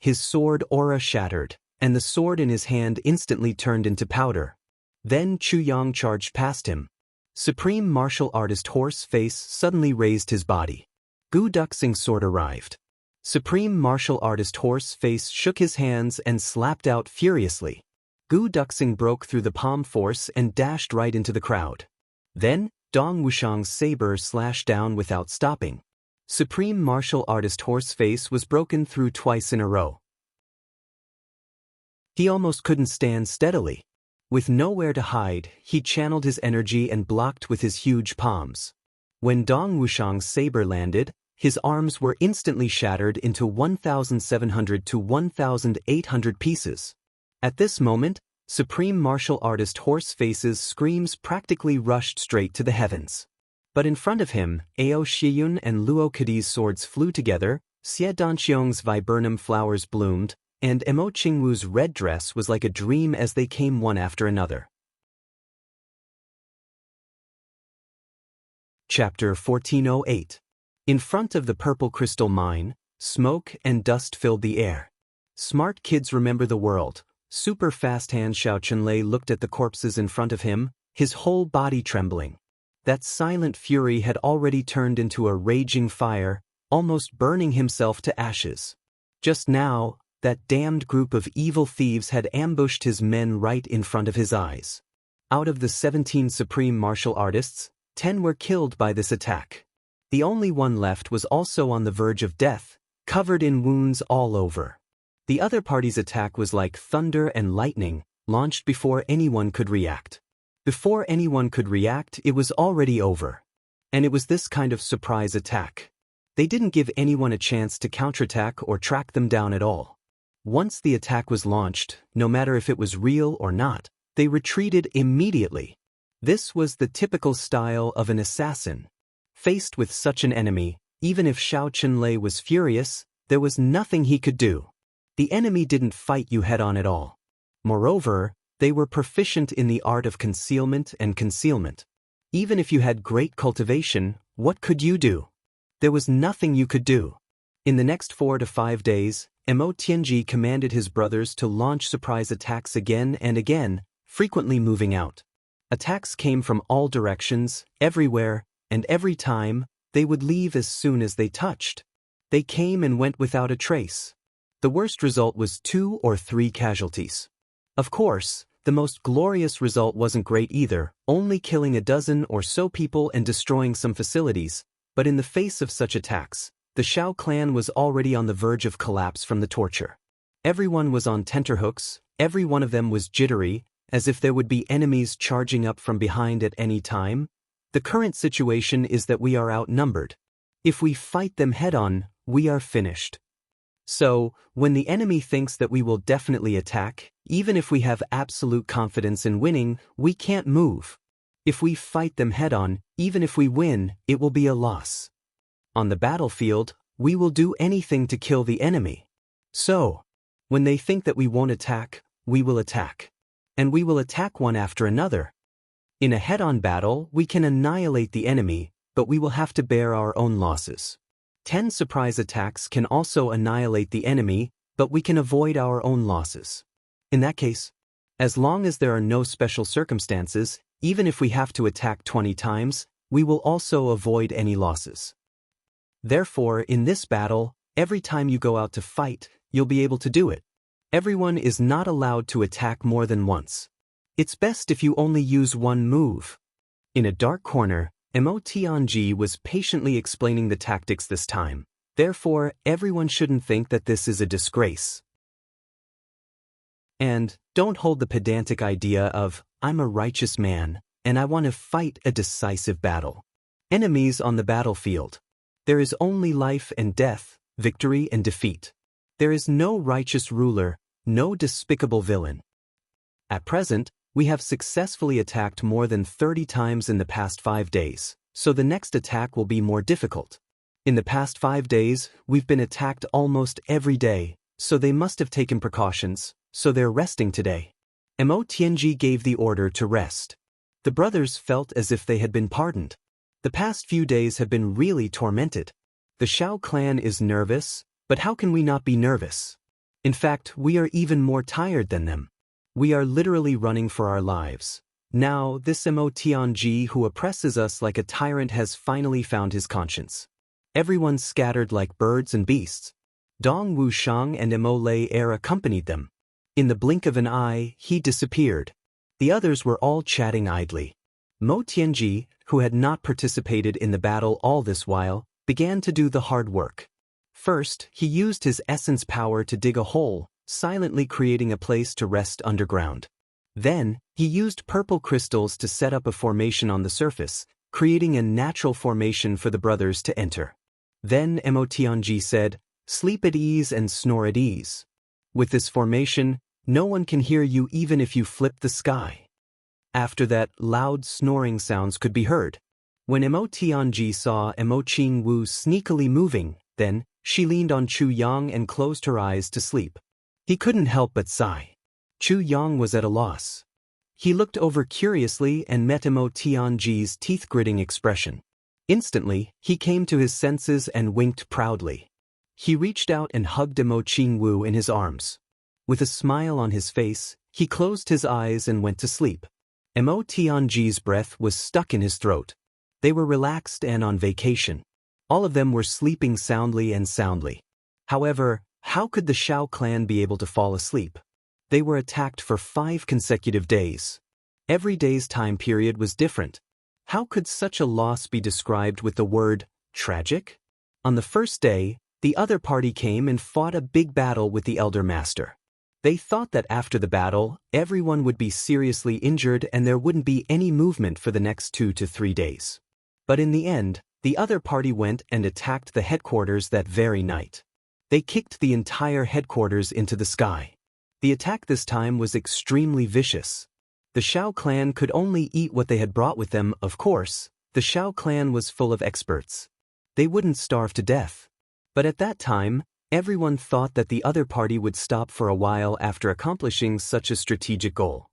His sword aura shattered, and the sword in his hand instantly turned into powder. Then Chu Yang charged past him. Supreme martial artist Horseface suddenly raised his body. Gu Duxing's sword arrived. Supreme martial artist Horseface shook his hands and slapped out furiously. Gu Duxing broke through the palm force and dashed right into the crowd. Then, Dong Wuxiang's saber slashed down without stopping. Supreme martial artist Horseface was broken through twice in a row. He almost couldn't stand steadily. With nowhere to hide, he channeled his energy and blocked with his huge palms. When Dong Wuxiang's saber landed, his arms were instantly shattered into 1,700 to 1,800 pieces. At this moment, Supreme martial artist Horseface's screams practically rushed straight to the heavens. But in front of him, Ao Shiyun and Luo Kadi's swords flew together, Xie Danqiong's viburnum flowers bloomed, and Emo Qingwu's red dress was like a dream as they came one after another. Chapter 1408. In front of the purple crystal mine, smoke and dust filled the air. Smart kids remember the world. Super fast hand Xiao Chunlei looked at the corpses in front of him, his whole body trembling. That silent fury had already turned into a raging fire, almost burning himself to ashes. Just now, that damned group of evil thieves had ambushed his men right in front of his eyes. Out of the 17 supreme martial artists, 10 were killed by this attack. The only one left was also on the verge of death, covered in wounds all over. The other party's attack was like thunder and lightning, launched before anyone could react. Before anyone could react, it was already over. And it was this kind of surprise attack. They didn't give anyone a chance to counterattack or track them down at all. Once the attack was launched, no matter if it was real or not, they retreated immediately. This was the typical style of an assassin. Faced with such an enemy, even if Xiao Chunlei was furious, there was nothing he could do. The enemy didn't fight you head-on at all. Moreover, they were proficient in the art of concealment and concealment. Even if you had great cultivation, what could you do? There was nothing you could do. In the next 4 to 5 days, Mo Tianji commanded his brothers to launch surprise attacks again and again, frequently moving out. Attacks came from all directions, everywhere, and every time, they would leave as soon as they touched. They came and went without a trace. The worst result was 2 or 3 casualties. Of course, the most glorious result wasn't great either, only killing a dozen or so people and destroying some facilities, but in the face of such attacks, the Xiao clan was already on the verge of collapse from the torture. Everyone was on tenterhooks, every one of them was jittery, as if there would be enemies charging up from behind at any time. The current situation is that we are outnumbered. If we fight them head-on, we are finished. So, when the enemy thinks that we will definitely attack, even if we have absolute confidence in winning, we can't move. If we fight them head-on, even if we win, it will be a loss. On the battlefield, we will do anything to kill the enemy. So, when they think that we won't attack, we will attack. And we will attack one after another. In a head-on battle, we can annihilate the enemy, but we will have to bear our own losses. 10 surprise attacks can also annihilate the enemy, but we can avoid our own losses. In that case, as long as there are no special circumstances, even if we have to attack 20 times, we will also avoid any losses. Therefore, in this battle, every time you go out to fight, you'll be able to do it. Everyone is not allowed to attack more than once. It's best if you only use one move. In a dark corner, Mo Tianji was patiently explaining the tactics this time. Therefore, everyone shouldn't think that this is a disgrace. And don't hold the pedantic idea of, I'm a righteous man, and I want to fight a decisive battle. Enemies on the battlefield. There is only life and death, victory and defeat. There is no righteous ruler, no despicable villain. At present, we have successfully attacked more than 30 times in the past 5 days, so the next attack will be more difficult. In the past 5 days, we've been attacked almost every day, so they must have taken precautions, so they're resting today. Mo Tianji gave the order to rest. The brothers felt as if they had been pardoned. The past few days have been really tormented. The Xiao clan is nervous, but how can we not be nervous? In fact, we are even more tired than them. We are literally running for our lives. Now, this Mo Tianji who oppresses us like a tyrant has finally found his conscience. Everyone scattered like birds and beasts. Dong Wushang and Mo Lei Er accompanied them. In the blink of an eye, he disappeared. The others were all chatting idly. Mo Tianji, who had not participated in the battle all this while, began to do the hard work. First, he used his essence power to dig a hole, silently creating a place to rest underground. Then, he used purple crystals to set up a formation on the surface, creating a natural formation for the brothers to enter. Then Mo Tianji said, "Sleep at ease and snore at ease. With this formation, no one can hear you even if you flip the sky." After that, loud snoring sounds could be heard. When Mo Tianji saw Mo Qingwu sneakily moving, then, she leaned on Chu Yang and closed her eyes to sleep. He couldn't help but sigh. Chu Yang was at a loss. He looked over curiously and met Mo Tianji's teeth-gritting expression. Instantly, he came to his senses and winked proudly. He reached out and hugged Mo Qingwu in his arms. With a smile on his face, he closed his eyes and went to sleep. Mo Tianji's breath was stuck in his throat. They were relaxed and on vacation. All of them were sleeping soundly and soundly. However, how could the Shao clan be able to fall asleep? They were attacked for 5 consecutive days. Every day's time period was different. How could such a loss be described with the word tragic? On the first day, the other party came and fought a big battle with the Elder Master. They thought that after the battle, everyone would be seriously injured and there wouldn't be any movement for the next 2 to 3 days. But in the end, the other party went and attacked the headquarters that very night. They kicked the entire headquarters into the sky. The attack this time was extremely vicious. The Shao clan could only eat what they had brought with them, of course. The Shao clan was full of experts. They wouldn't starve to death. But at that time, everyone thought that the other party would stop for a while after accomplishing such a strategic goal.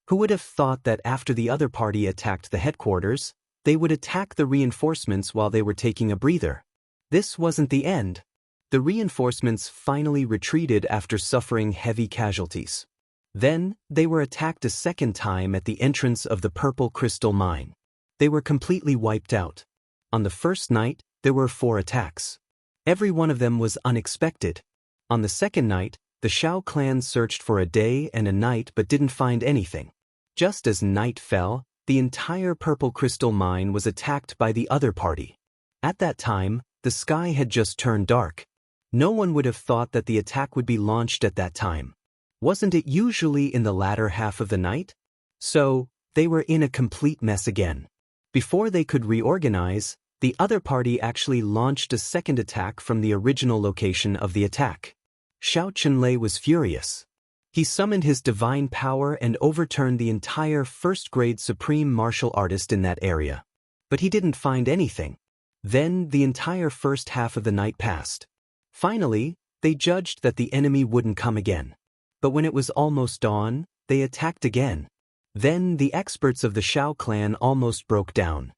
Who would have thought that after the other party attacked the headquarters, they would attack the reinforcements while they were taking a breather? This wasn't the end. The reinforcements finally retreated after suffering heavy casualties. Then, they were attacked a second time at the entrance of the Purple Crystal Mine. They were completely wiped out. On the first night, there were 4 attacks. Every one of them was unexpected. On the second night, the Shao clan searched for a day and a night but didn't find anything. Just as night fell, the entire Purple Crystal Mine was attacked by the other party. At that time, the sky had just turned dark. No one would have thought that the attack would be launched at that time. Wasn't it usually in the latter half of the night? So, they were in a complete mess again. Before they could reorganize, the other party actually launched a second attack from the original location of the attack. Shao Chunlei was furious. He summoned his divine power and overturned the entire first-grade supreme martial artist in that area. But he didn't find anything. Then the entire first half of the night passed. Finally, they judged that the enemy wouldn't come again. But when it was almost dawn, they attacked again. Then the experts of the Shao clan almost broke down.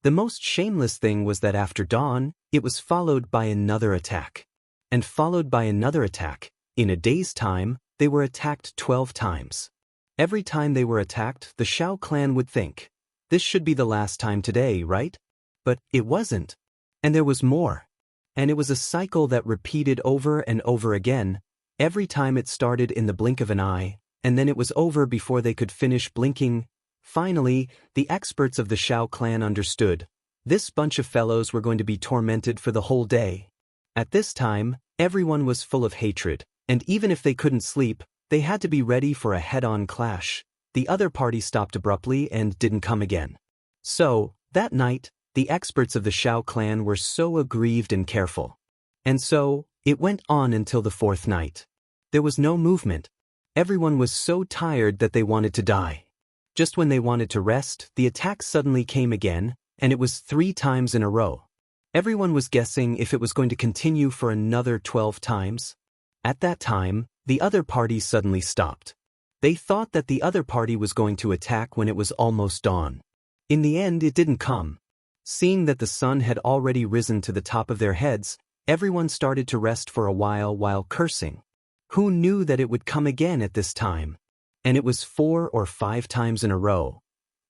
The most shameless thing was that after dawn, it was followed by another attack. And followed by another attack. In a day's time, they were attacked 12 times. Every time they were attacked, the Shao clan would think, this should be the last time today, right? But it wasn't. And there was more. And it was a cycle that repeated over and over again. Every time it started in the blink of an eye, and then it was over before they could finish blinking. Finally, the experts of the Shao clan understood. This bunch of fellows were going to be tormented for the whole day. At this time, everyone was full of hatred, and even if they couldn't sleep, they had to be ready for a head-on clash. The other party stopped abruptly and didn't come again. So, that night, the experts of the Shao clan were so aggrieved and careful. And so, it went on until the 4th night. There was no movement. Everyone was so tired that they wanted to die. Just when they wanted to rest, the attack suddenly came again, and it was 3 times in a row. Everyone was guessing if it was going to continue for another 12 times. At that time, the other party suddenly stopped. They thought that the other party was going to attack when it was almost dawn. In the end, it didn't come. Seeing that the sun had already risen to the top of their heads, everyone started to rest for a while cursing. Who knew that it would come again at this time? And it was 4 or 5 times in a row.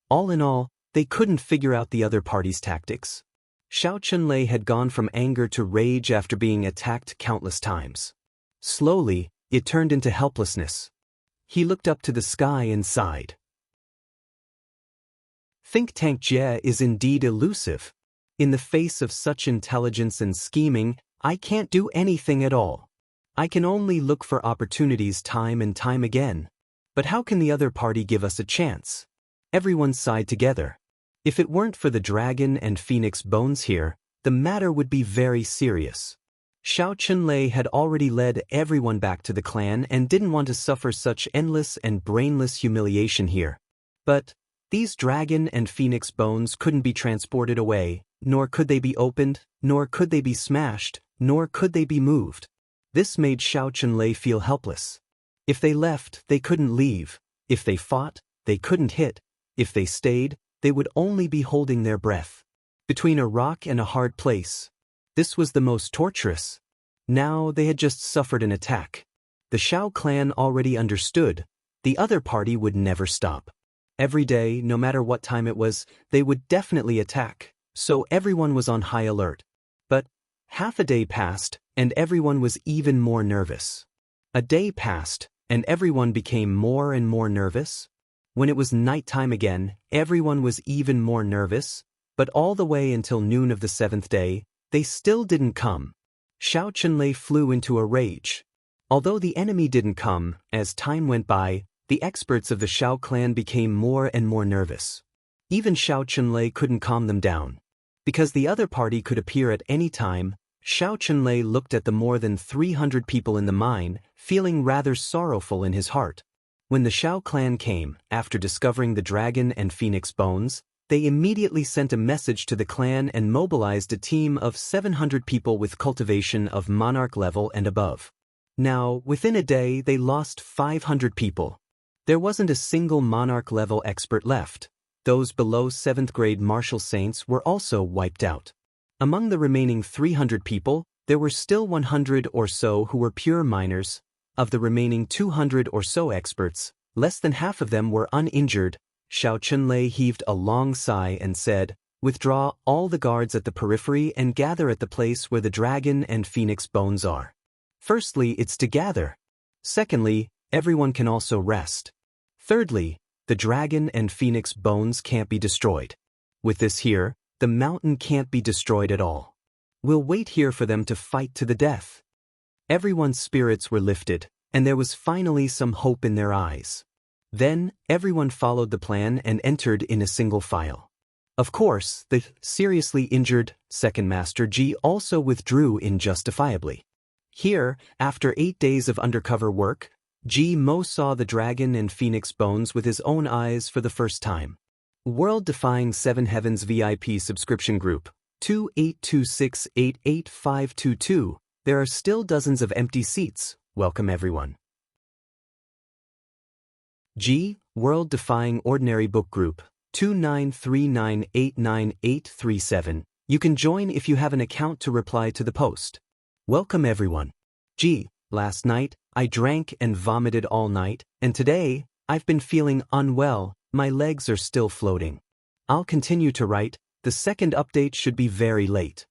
All in all, they couldn't figure out the other party's tactics. Shao Chunlei had gone from anger to rage after being attacked countless times. Slowly, it turned into helplessness. He looked up to the sky and sighed. Think Tank Jie is indeed elusive. In the face of such intelligence and scheming, I can't do anything at all. I can only look for opportunities time and time again. But how can the other party give us a chance? Everyone sighed together. If it weren't for the dragon and phoenix bones here, the matter would be very serious. Shao Chunlei had already led everyone back to the clan and didn't want to suffer such endless and brainless humiliation here. But these dragon and phoenix bones couldn't be transported away, nor could they be opened, nor could they be smashed, nor could they be moved. This made Shao Chunlei feel helpless. If they left, they couldn't leave. If they fought, they couldn't hit. If they stayed, they they would only be holding their breath. Between a rock and a hard place. This was the most torturous. Now they had just suffered an attack. The Shao clan already understood. The other party would never stop. Every day, no matter what time it was, they would definitely attack, so everyone was on high alert. But half a day passed, and everyone was even more nervous. A day passed, and everyone became more and more nervous. When it was nighttime again, everyone was even more nervous, but all the way until noon of the 7th day, they still didn't come. Shao Chunlei flew into a rage. Although the enemy didn't come, as time went by, the experts of the Shao clan became more and more nervous. Even Shao Chunlei couldn't calm them down. Because the other party could appear at any time, Shao Chunlei looked at the more than 300 people in the mine, feeling rather sorrowful in his heart. When the Shao clan came, after discovering the dragon and phoenix bones, they immediately sent a message to the clan and mobilized a team of 700 people with cultivation of monarch level and above. Now, within a day, they lost 500 people. There wasn't a single monarch-level expert left. Those below 7th grade martial saints were also wiped out. Among the remaining 300 people, there were still 100 or so who were pure minors. Of the remaining 200 or so experts, less than half of them were uninjured. Shao Chunlei heaved a long sigh and said, "Withdraw all the guards at the periphery and gather at the place where the dragon and phoenix bones are. Firstly, it's to gather. Secondly, everyone can also rest. Thirdly, the dragon and phoenix bones can't be destroyed. With this here, the mountain can't be destroyed at all. We'll wait here for them to fight to the death." Everyone's spirits were lifted, and there was finally some hope in their eyes. Then, everyone followed the plan and entered in a single file. Of course, the seriously injured second master Ji also withdrew injustifiably. Here, after 8 days of undercover work, Ji Mo saw the dragon and phoenix bones with his own eyes for the first time. World-defying 7 Heavens VIP subscription group, 2826888522. There are still dozens of empty seats. Welcome everyone. G. World-defying ordinary book group, 2939898837. You can join if you have an account to reply to the post. Welcome everyone. G. Last night, I drank and vomited all night, and today, I've been feeling unwell, my legs are still floating. I'll continue to write, the second update should be very late.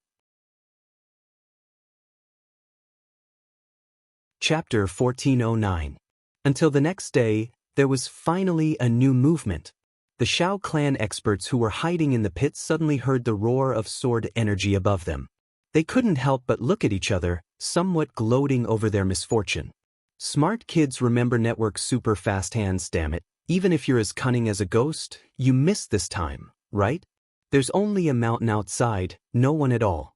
Chapter 1409. Until the next day, there was finally a new movement. The Shao clan experts who were hiding in the pit suddenly heard the roar of sword energy above them. They couldn't help but look at each other, somewhat gloating over their misfortune. Smart kids remember network super fast hands, damn it. Even if you're as cunning as a ghost, you missed this time, right? There's only a mountain outside, no one at all.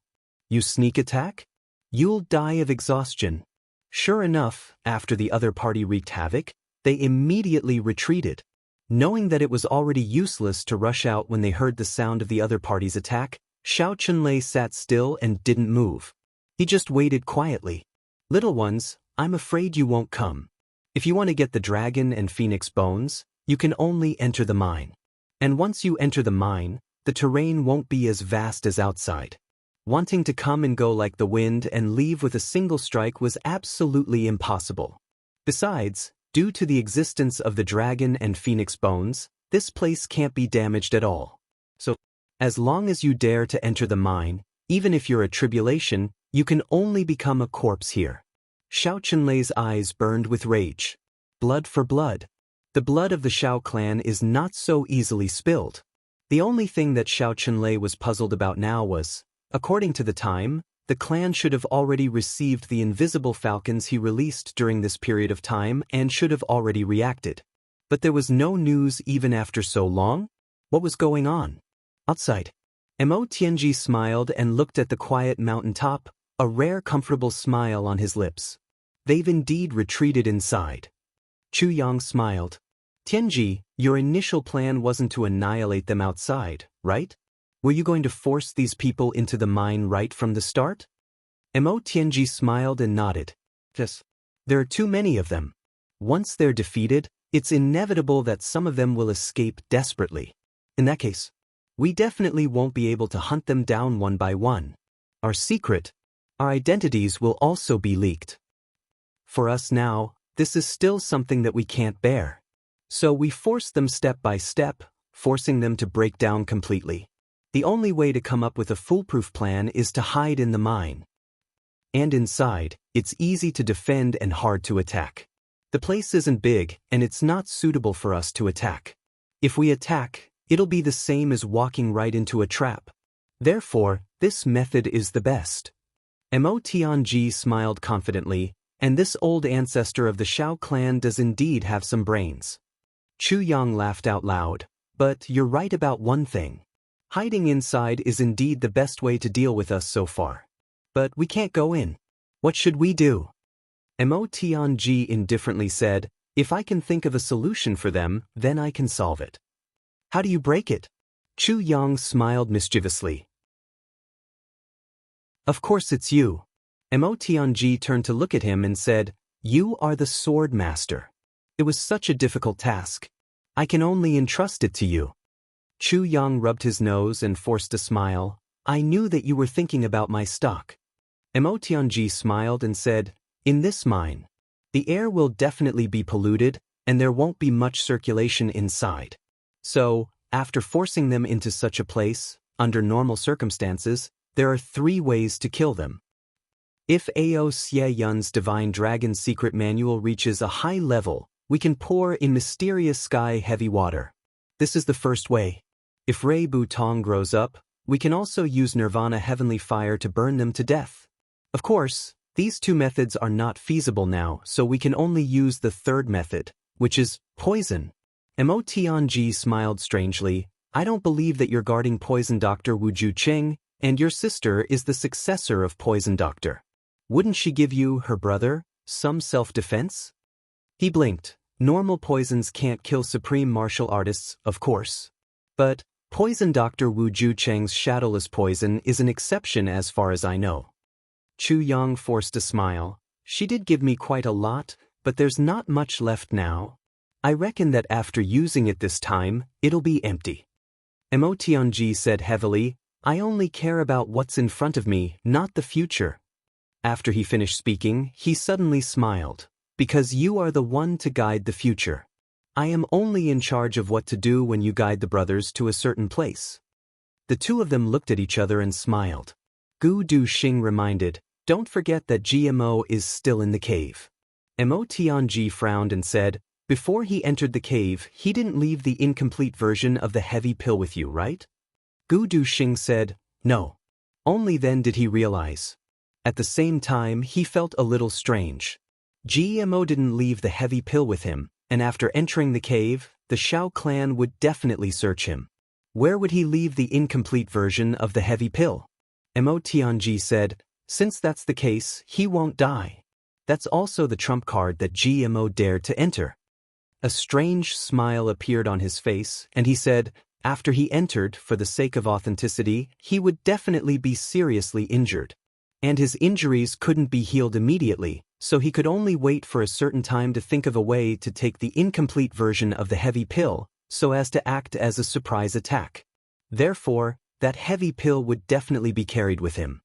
You sneak attack? You'll die of exhaustion. Sure enough, after the other party wreaked havoc, they immediately retreated. Knowing that it was already useless to rush out when they heard the sound of the other party's attack, Shao Chunlei sat still and didn't move. He just waited quietly. Little ones, I'm afraid you won't come. If you want to get the dragon and phoenix bones, you can only enter the mine. And once you enter the mine, the terrain won't be as vast as outside. Wanting to come and go like the wind and leave with a single strike was absolutely impossible. Besides, due to the existence of the dragon and phoenix bones, this place can't be damaged at all. So, as long as you dare to enter the mine, even if you're a tribulation, you can only become a corpse here. Shao Chunlei's eyes burned with rage. Blood for blood. The blood of the Shao clan is not so easily spilled. The only thing that Shao Chunlei was puzzled about now was, according to the time, the clan should have already received the invisible falcons he released during this period of time and should have already reacted. But there was no news even after so long? What was going on? Outside. Mo Tianji smiled and looked at the quiet mountaintop, a rare comfortable smile on his lips. They've indeed retreated inside. Chu Yang smiled. Tianji, your initial plan wasn't to annihilate them outside, right? Were you going to force these people into the mine right from the start? Mo Tianji smiled and nodded. Yes. There are too many of them. Once they're defeated, it's inevitable that some of them will escape desperately. In that case, we definitely won't be able to hunt them down one by one. Our secret, our identities will also be leaked. For us now, this is still something that we can't bear. So we force them step by step, forcing them to break down completely. The only way to come up with a foolproof plan is to hide in the mine. And inside, it's easy to defend and hard to attack. The place isn't big, and it's not suitable for us to attack. If we attack, it'll be the same as walking right into a trap. Therefore, this method is the best. Emotianji smiled confidently, and this old ancestor of the Shao clan does indeed have some brains. Chu Yang laughed out loud, but you're right about one thing. Hiding inside is indeed the best way to deal with us so far. But we can't go in. What should we do? Emotianji indifferently said, if I can think of a solution for them, then I can solve it. How do you break it? Chu Yang smiled mischievously. Of course it's you. Emotianji turned to look at him and said, you are the sword master. It was such a difficult task. I can only entrust it to you. Chu Yang rubbed his nose and forced a smile. I knew that you were thinking about my stock. Emotianji smiled and said, in this mine, the air will definitely be polluted, and there won't be much circulation inside. So, after forcing them into such a place, under normal circumstances, there are 3 ways to kill them. If Ao Xie Yun's Divine Dragon Secret Manual reaches a high level, we can pour in mysterious sky-heavy water. This is the first way. If Rei Bu Tong grows up, we can also use Nirvana Heavenly Fire to burn them to death. Of course, these 2 methods are not feasible now, so we can only use the 3rd method, which is poison. Emotianji smiled strangely. I don't believe that you're guarding Poison Dr. Wu Jucheng, and your sister is the successor of Poison Doctor. Wouldn't she give you, her brother, some self-defense? He blinked. Normal poisons can't kill supreme martial artists, of course. But Poison Dr. Wu Jucheng's shadowless poison is an exception as far as I know. Chu Yang forced a smile. She did give me quite a lot, but there's not much left now. I reckon that after using it this time, it'll be empty. Emotianji said heavily, I only care about what's in front of me, not the future. After he finished speaking, he suddenly smiled. Because you are the one to guide the future. I am only in charge of what to do when you guide the brothers to a certain place. The 2 of them looked at each other and smiled. Gu Du-Xing reminded, don't forget that GMO is still in the cave. Emotianji frowned and said, before he entered the cave, he didn't leave the incomplete version of the heavy pill with you, right? Gu Du-Xing said, no. Only then did he realize. At the same time, he felt a little strange. GMO didn't leave the heavy pill with him, and after entering the cave, the Shao clan would definitely search him. Where would he leave the incomplete version of the heavy pill? Emotianji said, since that's the case, he won't die. That's also the trump card that GMO dared to enter. A strange smile appeared on his face, and he said, after he entered, for the sake of authenticity, he would definitely be seriously injured. And his injuries couldn't be healed immediately, so he could only wait for a certain time to think of a way to take the incomplete version of the heavy pill, so as to act as a surprise attack. Therefore, that heavy pill would definitely be carried with him.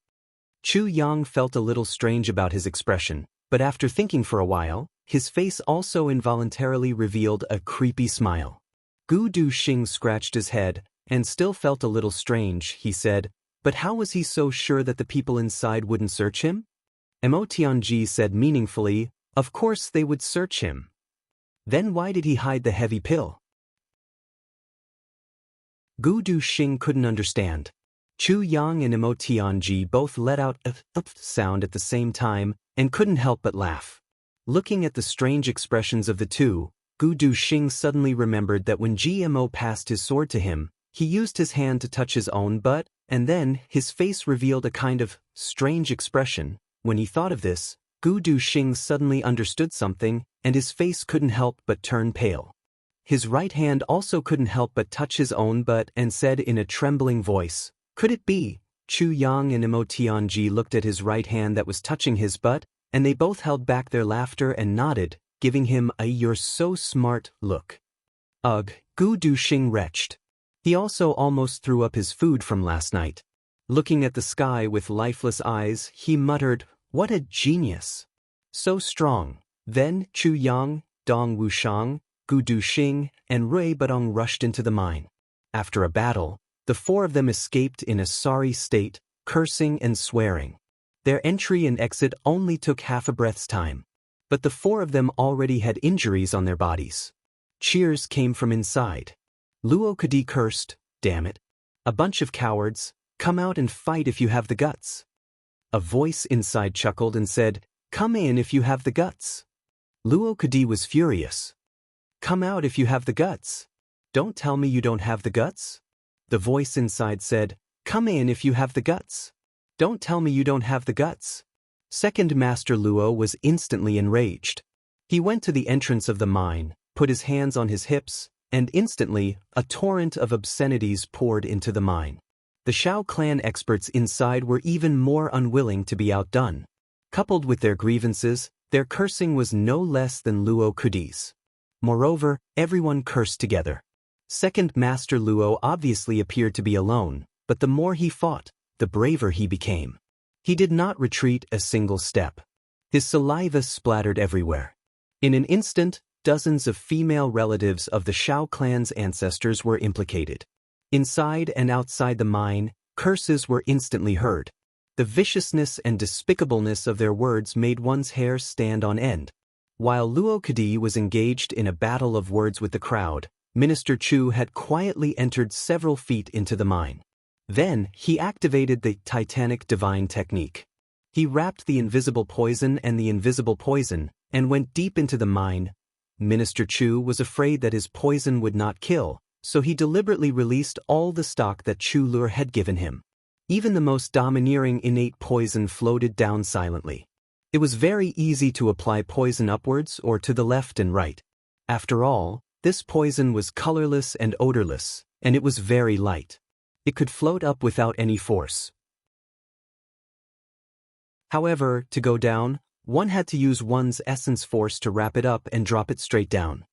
Chu Yang felt a little strange about his expression, but after thinking for a while, his face also involuntarily revealed a creepy smile. Gu Du-Xing scratched his head, and still felt a little strange, he said, but how was he so sure that the people inside wouldn't search him? Emotianji said meaningfully, of course they would search him. Then why did he hide the heavy pill? Gu Du-Xing couldn't understand. Chu Yang and Emotianji both let out a sound at the same time and couldn't help but laugh. Looking at the strange expressions of the 2, Gu Du-Xing suddenly remembered that when GMO passed his sword to him, he used his hand to touch his own butt, and then his face revealed a kind of strange expression. When he thought of this, Gu Du-Xing suddenly understood something, and his face couldn't help but turn pale. His right hand also couldn't help but touch his own butt and said in a trembling voice, could it be? Chu Yang and Emotianji looked at his right hand that was touching his butt, and they both held back their laughter and nodded, giving him a "you're so smart" look. Ugh, Gu Du-Xing retched. He also almost threw up his food from last night. Looking at the sky with lifeless eyes, he muttered, "What a genius! So strong." Then Chu Yang, Dong Wushang, Gu Duxing, and Rui Badong rushed into the mine. After a battle, the four of them escaped in a sorry state, cursing and swearing. Their entry and exit only took half a breath's time. But the four of them already had injuries on their bodies. Cheers came from inside. Luo Kadi cursed, "Damn it. A bunch of cowards, come out and fight if you have the guts." A voice inside chuckled and said, "Come in if you have the guts." Luo Kadi was furious. "Come out if you have the guts. Don't tell me you don't have the guts." The voice inside said, "Come in if you have the guts. Don't tell me you don't have the guts." Second Master Luo was instantly enraged. He went to the entrance of the mine, put his hands on his hips, and instantly, a torrent of obscenities poured into the mine. The Shao clan experts inside were even more unwilling to be outdone. Coupled with their grievances, their cursing was no less than Luo Kudi's. Moreover, everyone cursed together. Second Master Luo obviously appeared to be alone, but the more he fought, the braver he became. He did not retreat a single step. His saliva splattered everywhere. In an instant, dozens of female relatives of the Shao clan's ancestors were implicated. Inside and outside the mine, curses were instantly heard. The viciousness and despicableness of their words made one's hair stand on end. While Luo Kadi was engaged in a battle of words with the crowd, Minister Chu had quietly entered several feet into the mine. Then, he activated the Titanic Divine Technique. He wrapped the invisible poison and the invisible poison, and went deep into the mine. Minister Chu was afraid that his poison would not kill, so he deliberately released all the stock that Chu Lur had given him. Even the most domineering innate poison floated down silently. It was very easy to apply poison upwards or to the left and right. After all, this poison was colorless and odorless, and it was very light. It could float up without any force. However, to go down, one had to use one's essence force to wrap it up and drop it straight down.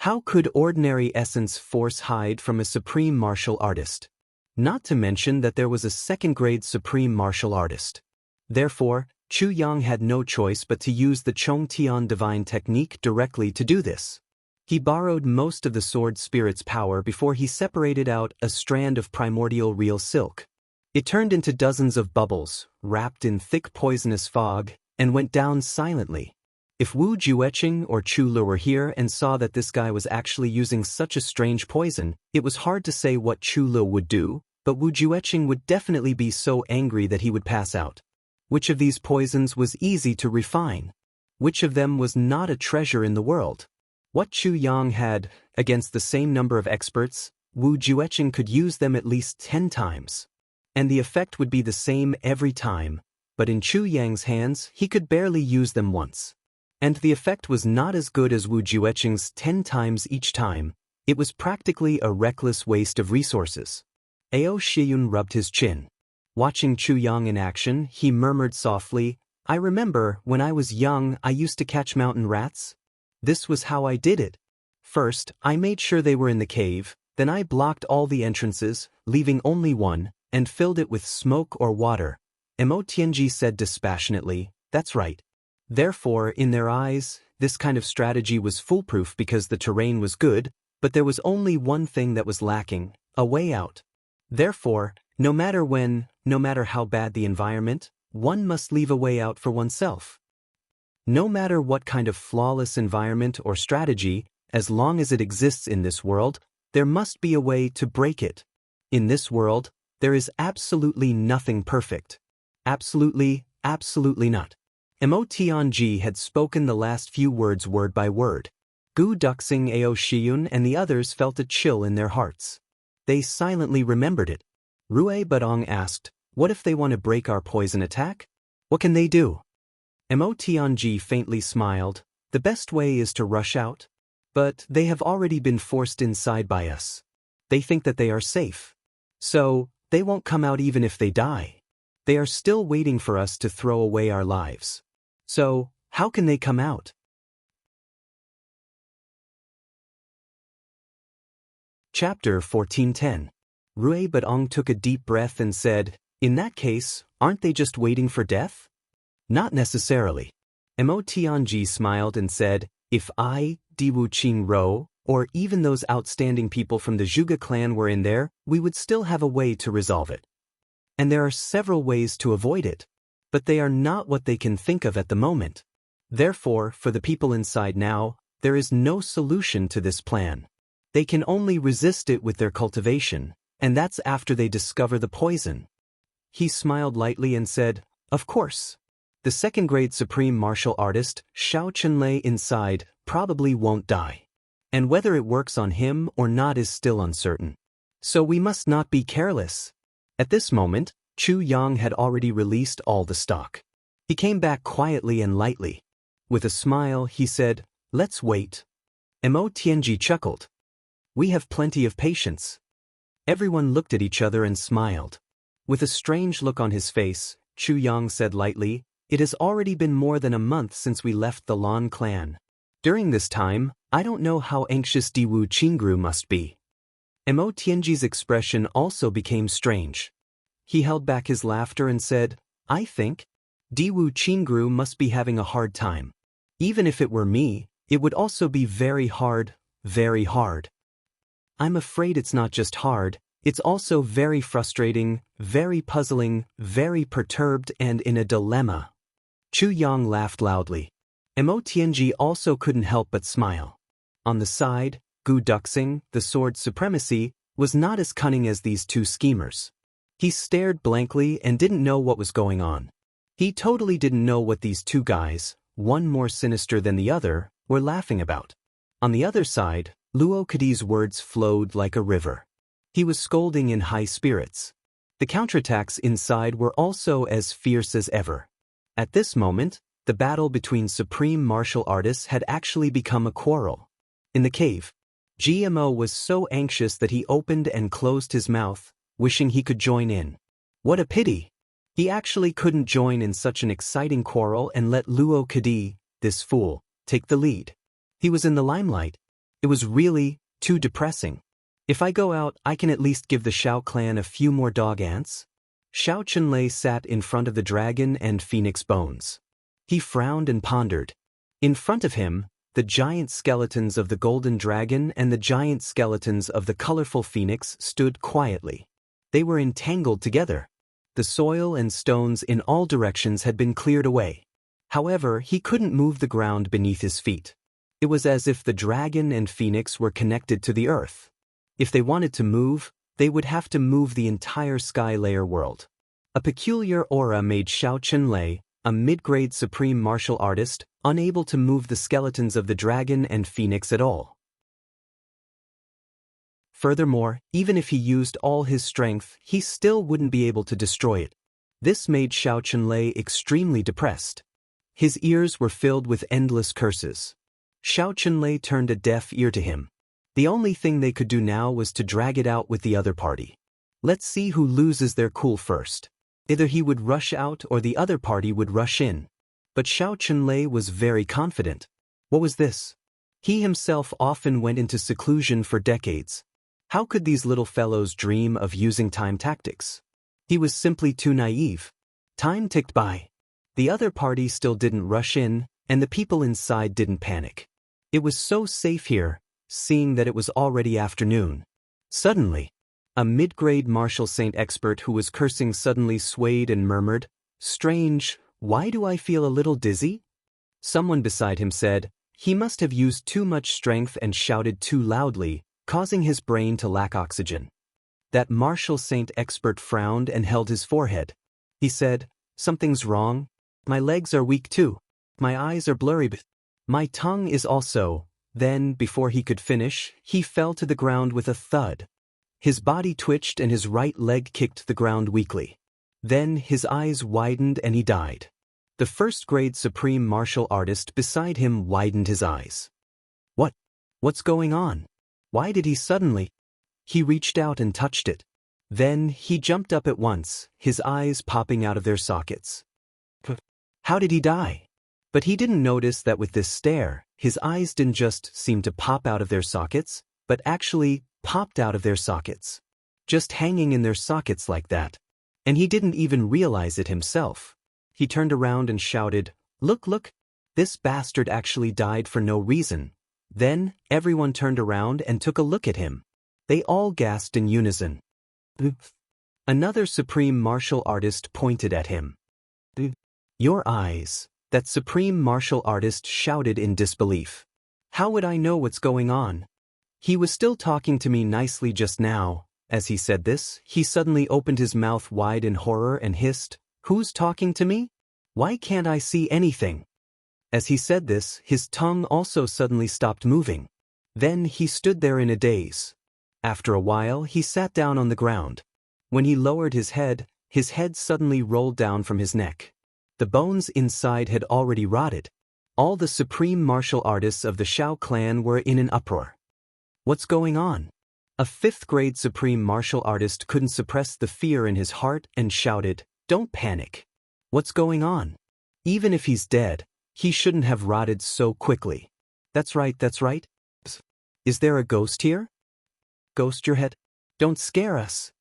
How could ordinary essence force hide from a supreme martial artist? Not to mention that there was a second-grade supreme martial artist. Therefore, Chu Yang had no choice but to use the Chongtian divine technique directly to do this. He borrowed most of the sword spirit's power before he separated out a strand of primordial real silk. It turned into dozens of bubbles, wrapped in thick poisonous fog, and went down silently. If Wu Jueqing or Chu Lur were here and saw that this guy was actually using such a strange poison, it was hard to say what Chu Lur would do, but Wu Jueqing would definitely be so angry that he would pass out. Which of these poisons was easy to refine? Which of them was not a treasure in the world? What Chu Yang had, against the same number of experts, Wu Jueqing could use them at least 10 times. And the effect would be the same every time, but in Chu Yang's hands he could barely use them once. And the effect was not as good as Wu Jueqing's 10 times each time. It was practically a reckless waste of resources. Ao Shiyun rubbed his chin. Watching Chu Yang in action, he murmured softly, "I remember, when I was young I used to catch mountain rats. This was how I did it. First, I made sure they were in the cave, then I blocked all the entrances, leaving only one, and filled it with smoke or water." Mo Tianji said dispassionately, "That's right." Therefore, in their eyes, this kind of strategy was foolproof because the terrain was good, but there was only one thing that was lacking, a way out. Therefore, no matter when, no matter how bad the environment, one must leave a way out for oneself. No matter what kind of flawless environment or strategy, as long as it exists in this world, there must be a way to break it. In this world, there is absolutely nothing perfect. Absolutely, absolutely not. Mo Tianji had spoken the last few words word by word. Gu Duxing, Ao Shiyun, and the others felt a chill in their hearts. They silently remembered it. Rui Badong asked, "What if they want to break our poison attack? What can they do?" Mo Tianji faintly smiled, "The best way is to rush out. But they have already been forced inside by us. They think that they are safe. So, they won't come out even if they die. They are still waiting for us to throw away our lives. So, how can they come out?" Chapter 1410. Rui Batong took a deep breath and said, "In that case, aren't they just waiting for death?" "Not necessarily." Mo Tianji smiled and said, "If I, Diwu Qing Ro, or even those outstanding people from the Zhuge clan were in there, we would still have a way to resolve it. And there are several ways to avoid it. But they are not what they can think of at the moment. Therefore, for the people inside now, there is no solution to this plan. They can only resist it with their cultivation, and that's after they discover the poison." He smiled lightly and said, "Of course. The second-grade supreme martial artist, Xiao Chunlei inside, probably won't die. And whether it works on him or not is still uncertain. So we must not be careless." At this moment, Chu Yang had already released all the stock. He came back quietly and lightly. With a smile, he said, "Let's wait." Mo Tianji chuckled. "We have plenty of patience." Everyone looked at each other and smiled. With a strange look on his face, Chu Yang said lightly, "It has already been more than a month since we left the Lan clan. During this time, I don't know how anxious Diwu Qingru must be." Mo Tianji's expression also became strange. He held back his laughter and said, "I think Diwu Qingru must be having a hard time. Even if it were me, it would also be very hard, very hard. I'm afraid it's not just hard, it's also very frustrating, very puzzling, very perturbed and in a dilemma." Chu Yang laughed loudly. Mo Tianji also couldn't help but smile. On the side, Gu Duxing, the sword supremacy, was not as cunning as these two schemers. He stared blankly and didn't know what was going on. He totally didn't know what these two guys, one more sinister than the other, were laughing about. On the other side, Luo Kadi's words flowed like a river. He was scolding in high spirits. The counterattacks inside were also as fierce as ever. At this moment, the battle between supreme martial artists had actually become a quarrel. In the cave, GMO was so anxious that he opened and closed his mouth, wishing he could join in. What a pity! He actually couldn't join in such an exciting quarrel and let Luo Kadi, this fool, take the lead. He was in the limelight. It was really too depressing. If I go out, I can at least give the Xiao clan a few more dog ants. Xiao Chunlei sat in front of the dragon and phoenix bones. He frowned and pondered. In front of him, the giant skeletons of the golden dragon and the giant skeletons of the colorful phoenix stood quietly. They were entangled together. The soil and stones in all directions had been cleared away. However, he couldn't move the ground beneath his feet. It was as if the dragon and phoenix were connected to the earth. If they wanted to move, they would have to move the entire sky layer world. A peculiar aura made Xiao Chunlei, a mid-grade supreme martial artist, unable to move the skeletons of the dragon and phoenix at all. Furthermore, even if he used all his strength, he still wouldn't be able to destroy it. This made Xiao Chunlei extremely depressed. His ears were filled with endless curses. Xiao Chunlei turned a deaf ear to him. The only thing they could do now was to drag it out with the other party. Let's see who loses their cool first. Either he would rush out or the other party would rush in. But Xiao Chunlei was very confident. What was this? He himself often went into seclusion for decades. How could these little fellows dream of using time tactics? He was simply too naive. Time ticked by. The other party still didn't rush in, and the people inside didn't panic. It was so safe here, seeing that it was already afternoon. Suddenly, a mid-grade martial saint expert who was cursing suddenly swayed and murmured, "Strange, why do I feel a little dizzy?" Someone beside him said, "He must have used too much strength and shouted too loudly, causing his brain to lack oxygen." That martial saint expert frowned and held his forehead. He said, "Something's wrong. My legs are weak too. My eyes are blurry. My tongue is also." Then, before he could finish, he fell to the ground with a thud. His body twitched and his right leg kicked the ground weakly. Then his eyes widened and he died. The first-grade supreme martial artist beside him widened his eyes. What's going on? Why did he suddenly? He reached out and touched it. Then he jumped up at once, his eyes popping out of their sockets. How did he die? But he didn't notice that with this stare, his eyes didn't just seem to pop out of their sockets, but actually popped out of their sockets. just hanging in their sockets like that. And he didn't even realize it himself. He turned around and shouted, "Look, look! This bastard actually died for no reason." Then, everyone turned around and took a look at him. They all gasped in unison. Another supreme martial artist pointed at him. "Your eyes," that supreme martial artist shouted in disbelief. "How would I know what's going on? He was still talking to me nicely just now." As he said this, he suddenly opened his mouth wide in horror and hissed, "Who's talking to me? Why can't I see anything?" As he said this, his tongue also suddenly stopped moving. Then he stood there in a daze. After a while, he sat down on the ground. When he lowered his head suddenly rolled down from his neck. The bones inside had already rotted. All the supreme martial artists of the Shao clan were in an uproar. What's going on? A 5th grade supreme martial artist couldn't suppress the fear in his heart and shouted, "Don't panic. What's going on? Even if he's dead, he shouldn't have rotted so quickly." That's right, that's right. Is there a ghost here? Ghost your head? Don't scare us.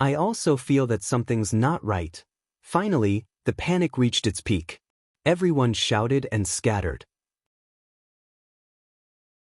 I also feel that something's not right. Finally, the panic reached its peak. Everyone shouted and scattered.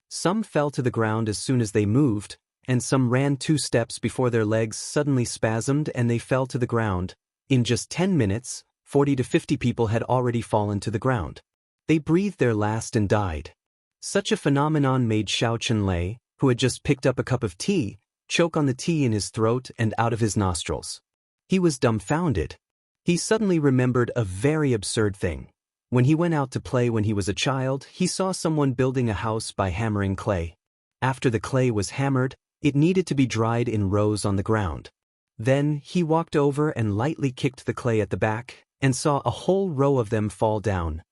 Some fell to the ground as soon as they moved, and some ran 2 steps before their legs suddenly spasmed and they fell to the ground. In just 10 minutes, 40 to 50 people had already fallen to the ground. They breathed their last and died. Such a phenomenon made Xiao Chunlei, who had just picked up a cup of tea, choke on the tea in his throat and out of his nostrils. He was dumbfounded. He suddenly remembered a very absurd thing. When he went out to play when he was a child, he saw someone building a house by hammering clay. After the clay was hammered, it needed to be dried in rows on the ground. Then he walked over and lightly kicked the clay at the back, and saw a whole row of them fall down.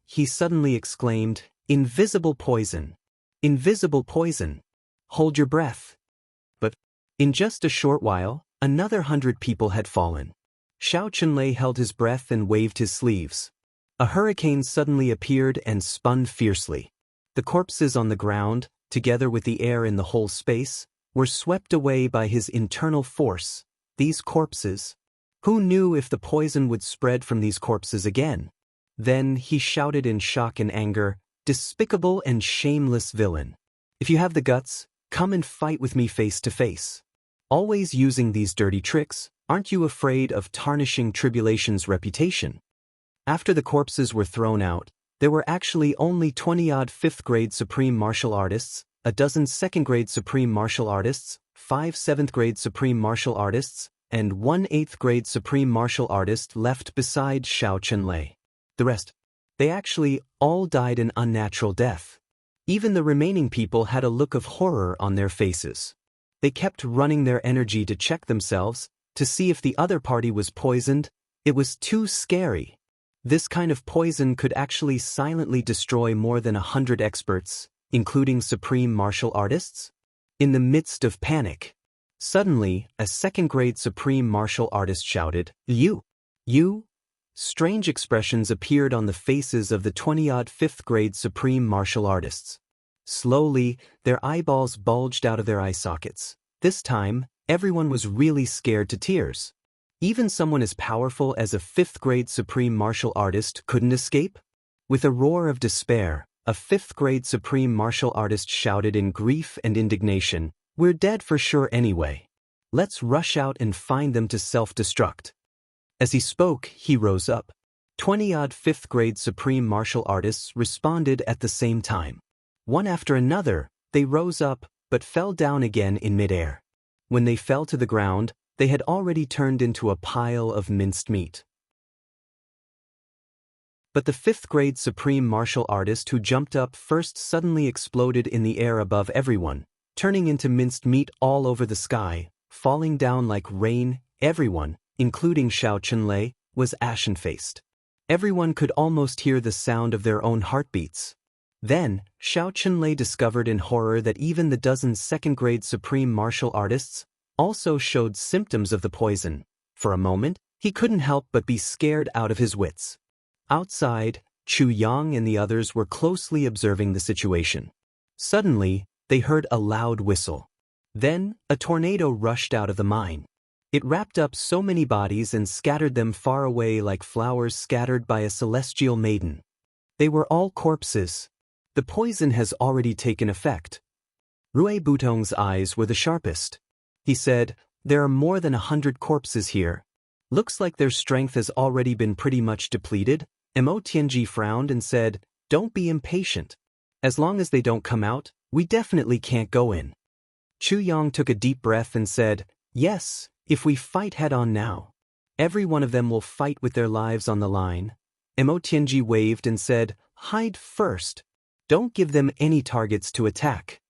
He suddenly exclaimed, "Invisible poison! Invisible poison! Hold your breath!" But, in just a short while, another 100 people had fallen. Xiao Chunlei held his breath and waved his sleeves. A hurricane suddenly appeared and spun fiercely. The corpses on the ground, together with the air in the whole space, were swept away by his internal force. These corpses. Who knew if the poison would spread from these corpses again? Then he shouted in shock and anger, "Despicable and shameless villain! If you have the guts, come and fight with me face to face. Always using these dirty tricks, aren't you afraid of tarnishing Tribulation's reputation?" After the corpses were thrown out, there were actually only 20-odd 5th grade supreme martial artists, a dozen 2nd grade supreme martial artists, 5 7th grade supreme martial artists, and 1 8th grade supreme martial artist left beside Xiao Chunlei. The rest, they actually all died an unnatural death. Even the remaining people had a look of horror on their faces. They kept running their energy to check themselves, to see if the other party was poisoned. It was too scary. This kind of poison could actually silently destroy more than 100 experts, including supreme martial artists. In the midst of panic, suddenly, a 2nd grade supreme martial artist shouted, You! Strange expressions appeared on the faces of the 20-odd 5th grade supreme martial artists. Slowly, their eyeballs bulged out of their eye sockets. This time, everyone was really scared to tears. Even someone as powerful as a 5th grade supreme martial artist couldn't escape? With a roar of despair, a 5th grade supreme martial artist shouted in grief and indignation, "We're dead for sure anyway. Let's rush out and find them to self-destruct." As he spoke, he rose up. 20-odd 5th grade supreme martial artists responded at the same time. One after another, they rose up, but fell down again in midair. When they fell to the ground, they had already turned into a pile of minced meat. But the 5th grade supreme martial artist who jumped up first suddenly exploded in the air above everyone, turning into minced meat all over the sky, falling down like rain. Everyone, including Xiao Chunlei, was ashen-faced. Everyone could almost hear the sound of their own heartbeats. Then, Xiao Chunlei discovered in horror that even the dozen 2nd grade supreme martial artists also showed symptoms of the poison. For a moment, he couldn't help but be scared out of his wits. Outside, Chu Yang and the others were closely observing the situation. Suddenly, they heard a loud whistle. Then, a tornado rushed out of the mine. It wrapped up so many bodies and scattered them far away like flowers scattered by a celestial maiden. They were all corpses. The poison has already taken effect. Rui Butong's eyes were the sharpest. He said, "There are more than 100 corpses here. Looks like their strength has already been pretty much depleted." Mo Tianji frowned and said, "Don't be impatient. As long as they don't come out, we definitely can't go in." Chu Yang took a deep breath and said, "Yes, if we fight head-on now. Every one of them will fight with their lives on the line." Mo Tianji waved and said, "Hide first. Don't give them any targets to attack."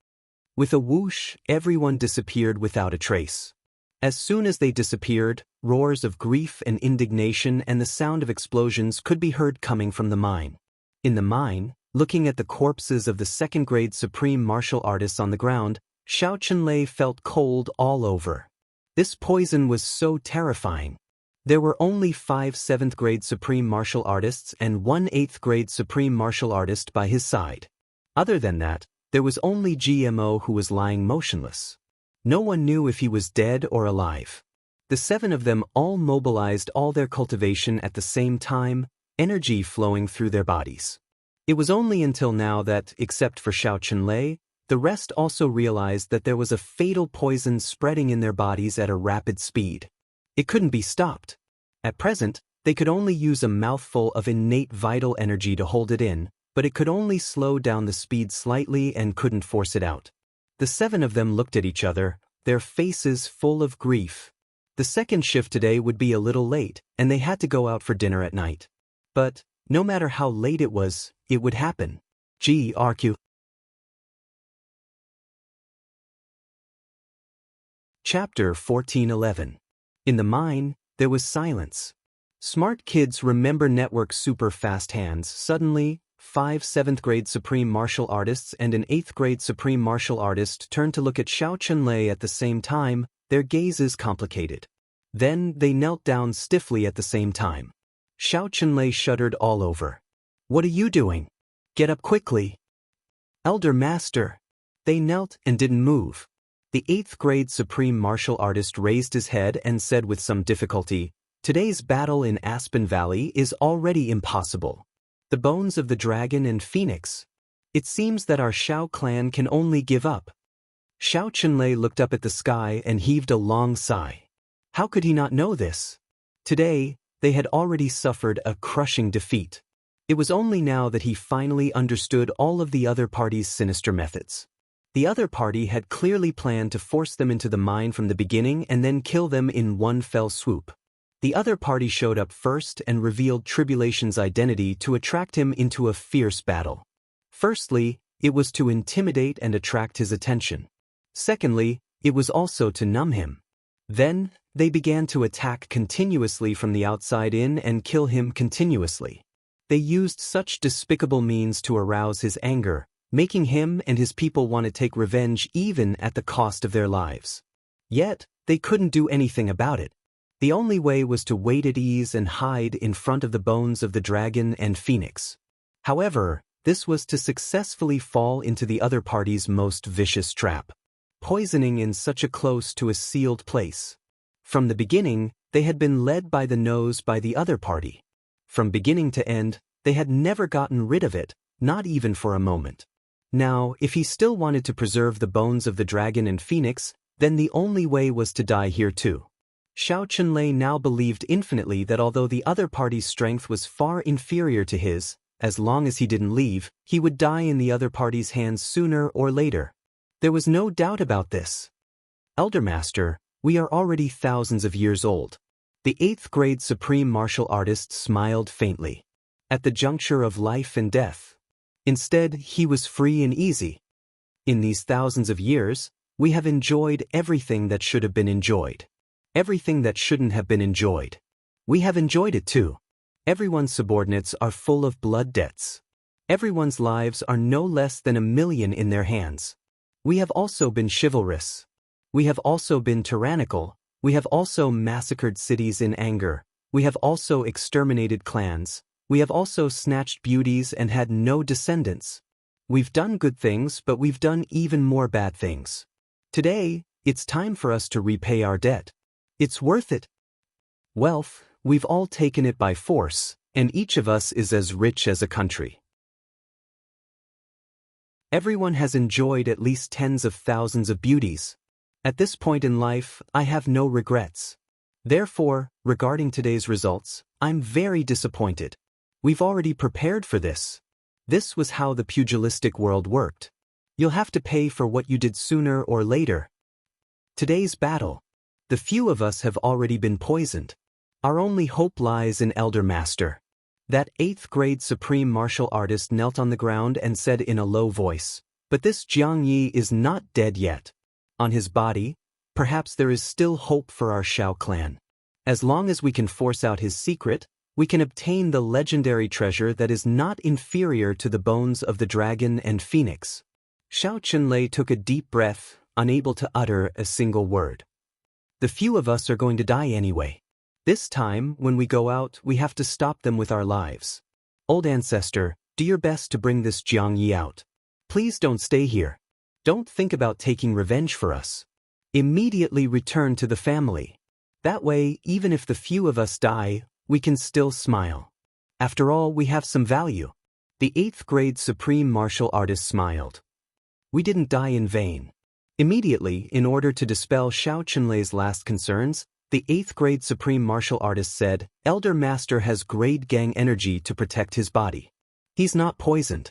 With a whoosh, everyone disappeared without a trace. As soon as they disappeared, roars of grief and indignation and the sound of explosions could be heard coming from the mine. In the mine, looking at the corpses of the second-grade supreme martial artists on the ground, Xiao Chunlei felt cold all over. This poison was so terrifying. There were only 5 7th-grade supreme martial artists and 1 8th-grade supreme martial artist by his side. Other than that, there was only GMO who was lying motionless. No one knew if he was dead or alive. The 7 of them all mobilized all their cultivation at the same time, energy flowing through their bodies. It was only until now that, except for Xiao Chunlei, the rest also realized that there was a fatal poison spreading in their bodies at a rapid speed. It couldn't be stopped. At present, they could only use a mouthful of innate vital energy to hold it in, but it could only slow down the speed slightly and couldn't force it out. The 7 of them looked at each other, their faces full of grief. The second shift today would be a little late, and they had to go out for dinner at night. But, no matter how late it was, it would happen. GRQ. Chapter 1411. In the mine, there was silence. Smart kids remember network super fast hands. Suddenly, 5 7th-grade supreme martial artists and an 8th-grade supreme martial artist turned to look at Xiao Chunlei at the same time, their gazes complicated. Then they knelt down stiffly at the same time. Xiao Chunlei shuddered all over. "What are you doing? Get up quickly." "Elder Master." They knelt and didn't move. The 8th-grade supreme martial artist raised his head and said with some difficulty, "Today's battle in Aspen Valley is already impossible. The bones of the dragon and phoenix. It seems that our Xiao clan can only give up." Xiao Chunlei looked up at the sky and heaved a long sigh. How could he not know this? Today, they had already suffered a crushing defeat. It was only now that he finally understood all of the other party's sinister methods. The other party had clearly planned to force them into the mine from the beginning and then kill them in one fell swoop. The other party showed up first and revealed Tribulation's identity to attract him into a fierce battle. Firstly, it was to intimidate and attract his attention. Secondly, it was also to numb him. Then, they began to attack continuously from the outside in and kill him continuously. They used such despicable means to arouse his anger, making him and his people want to take revenge even at the cost of their lives. Yet, they couldn't do anything about it. The only way was to wait at ease and hide in front of the bones of the dragon and phoenix. However, this was to successfully fall into the other party's most vicious trap. Poisoning in such a close to a sealed place. From the beginning, they had been led by the nose by the other party. From beginning to end, they had never gotten rid of it, not even for a moment. Now, if he still wanted to preserve the bones of the dragon and phoenix, then the only way was to die here too. Xiao Chunlei now believed infinitely that although the other party's strength was far inferior to his, as long as he didn't leave, he would die in the other party's hands sooner or later. There was no doubt about this. "Elder Master, we are already thousands of years old." The 8th-grade supreme martial artist smiled faintly. At the juncture of life and death. Instead, he was free and easy. "In these thousands of years, we have enjoyed everything that should have been enjoyed. Everything that shouldn't have been enjoyed. We have enjoyed it too. Everyone's subordinates are full of blood debts. Everyone's lives are no less than 1,000,000 in their hands. We have also been chivalrous. We have also been tyrannical. We have also massacred cities in anger. We have also exterminated clans. We have also snatched beauties and had no descendants. We've done good things, but we've done even more bad things. Today, It's time for us to repay our debt. It's worth it. Wealth, we've all taken it by force, and each of us is as rich as a country. Everyone has enjoyed at least tens of thousands of beauties. At this point in life, I have no regrets. Therefore, regarding today's results, I'm very disappointed. We've already prepared for this. This was how the pugilistic world worked. You'll have to pay for what you did sooner or later. Today's battle. The few of us have already been poisoned. Our only hope lies in Elder Master. That 8th grade supreme martial artist knelt on the ground and said in a low voice, "But this Jianghu is not dead yet. On his body, perhaps there is still hope for our Shao clan. As long as we can force out his secret, we can obtain the legendary treasure that is not inferior to the bones of the dragon and phoenix." Shao Qinlei took a deep breath, unable to utter a single word. The few of us are going to die anyway. This time, when we go out, we have to stop them with our lives. Old ancestor, do your best to bring this Jianghu out. Please don't stay here. Don't think about taking revenge for us. Immediately return to the family. That way, even if the few of us die, we can still smile. After all, we have some value. The 8th grade supreme martial artist smiled. We didn't die in vain. Immediately, in order to dispel Shao Qinlei's last concerns, the 8th grade supreme martial artist said, "Elder Master has grade gang energy to protect his body. He's not poisoned.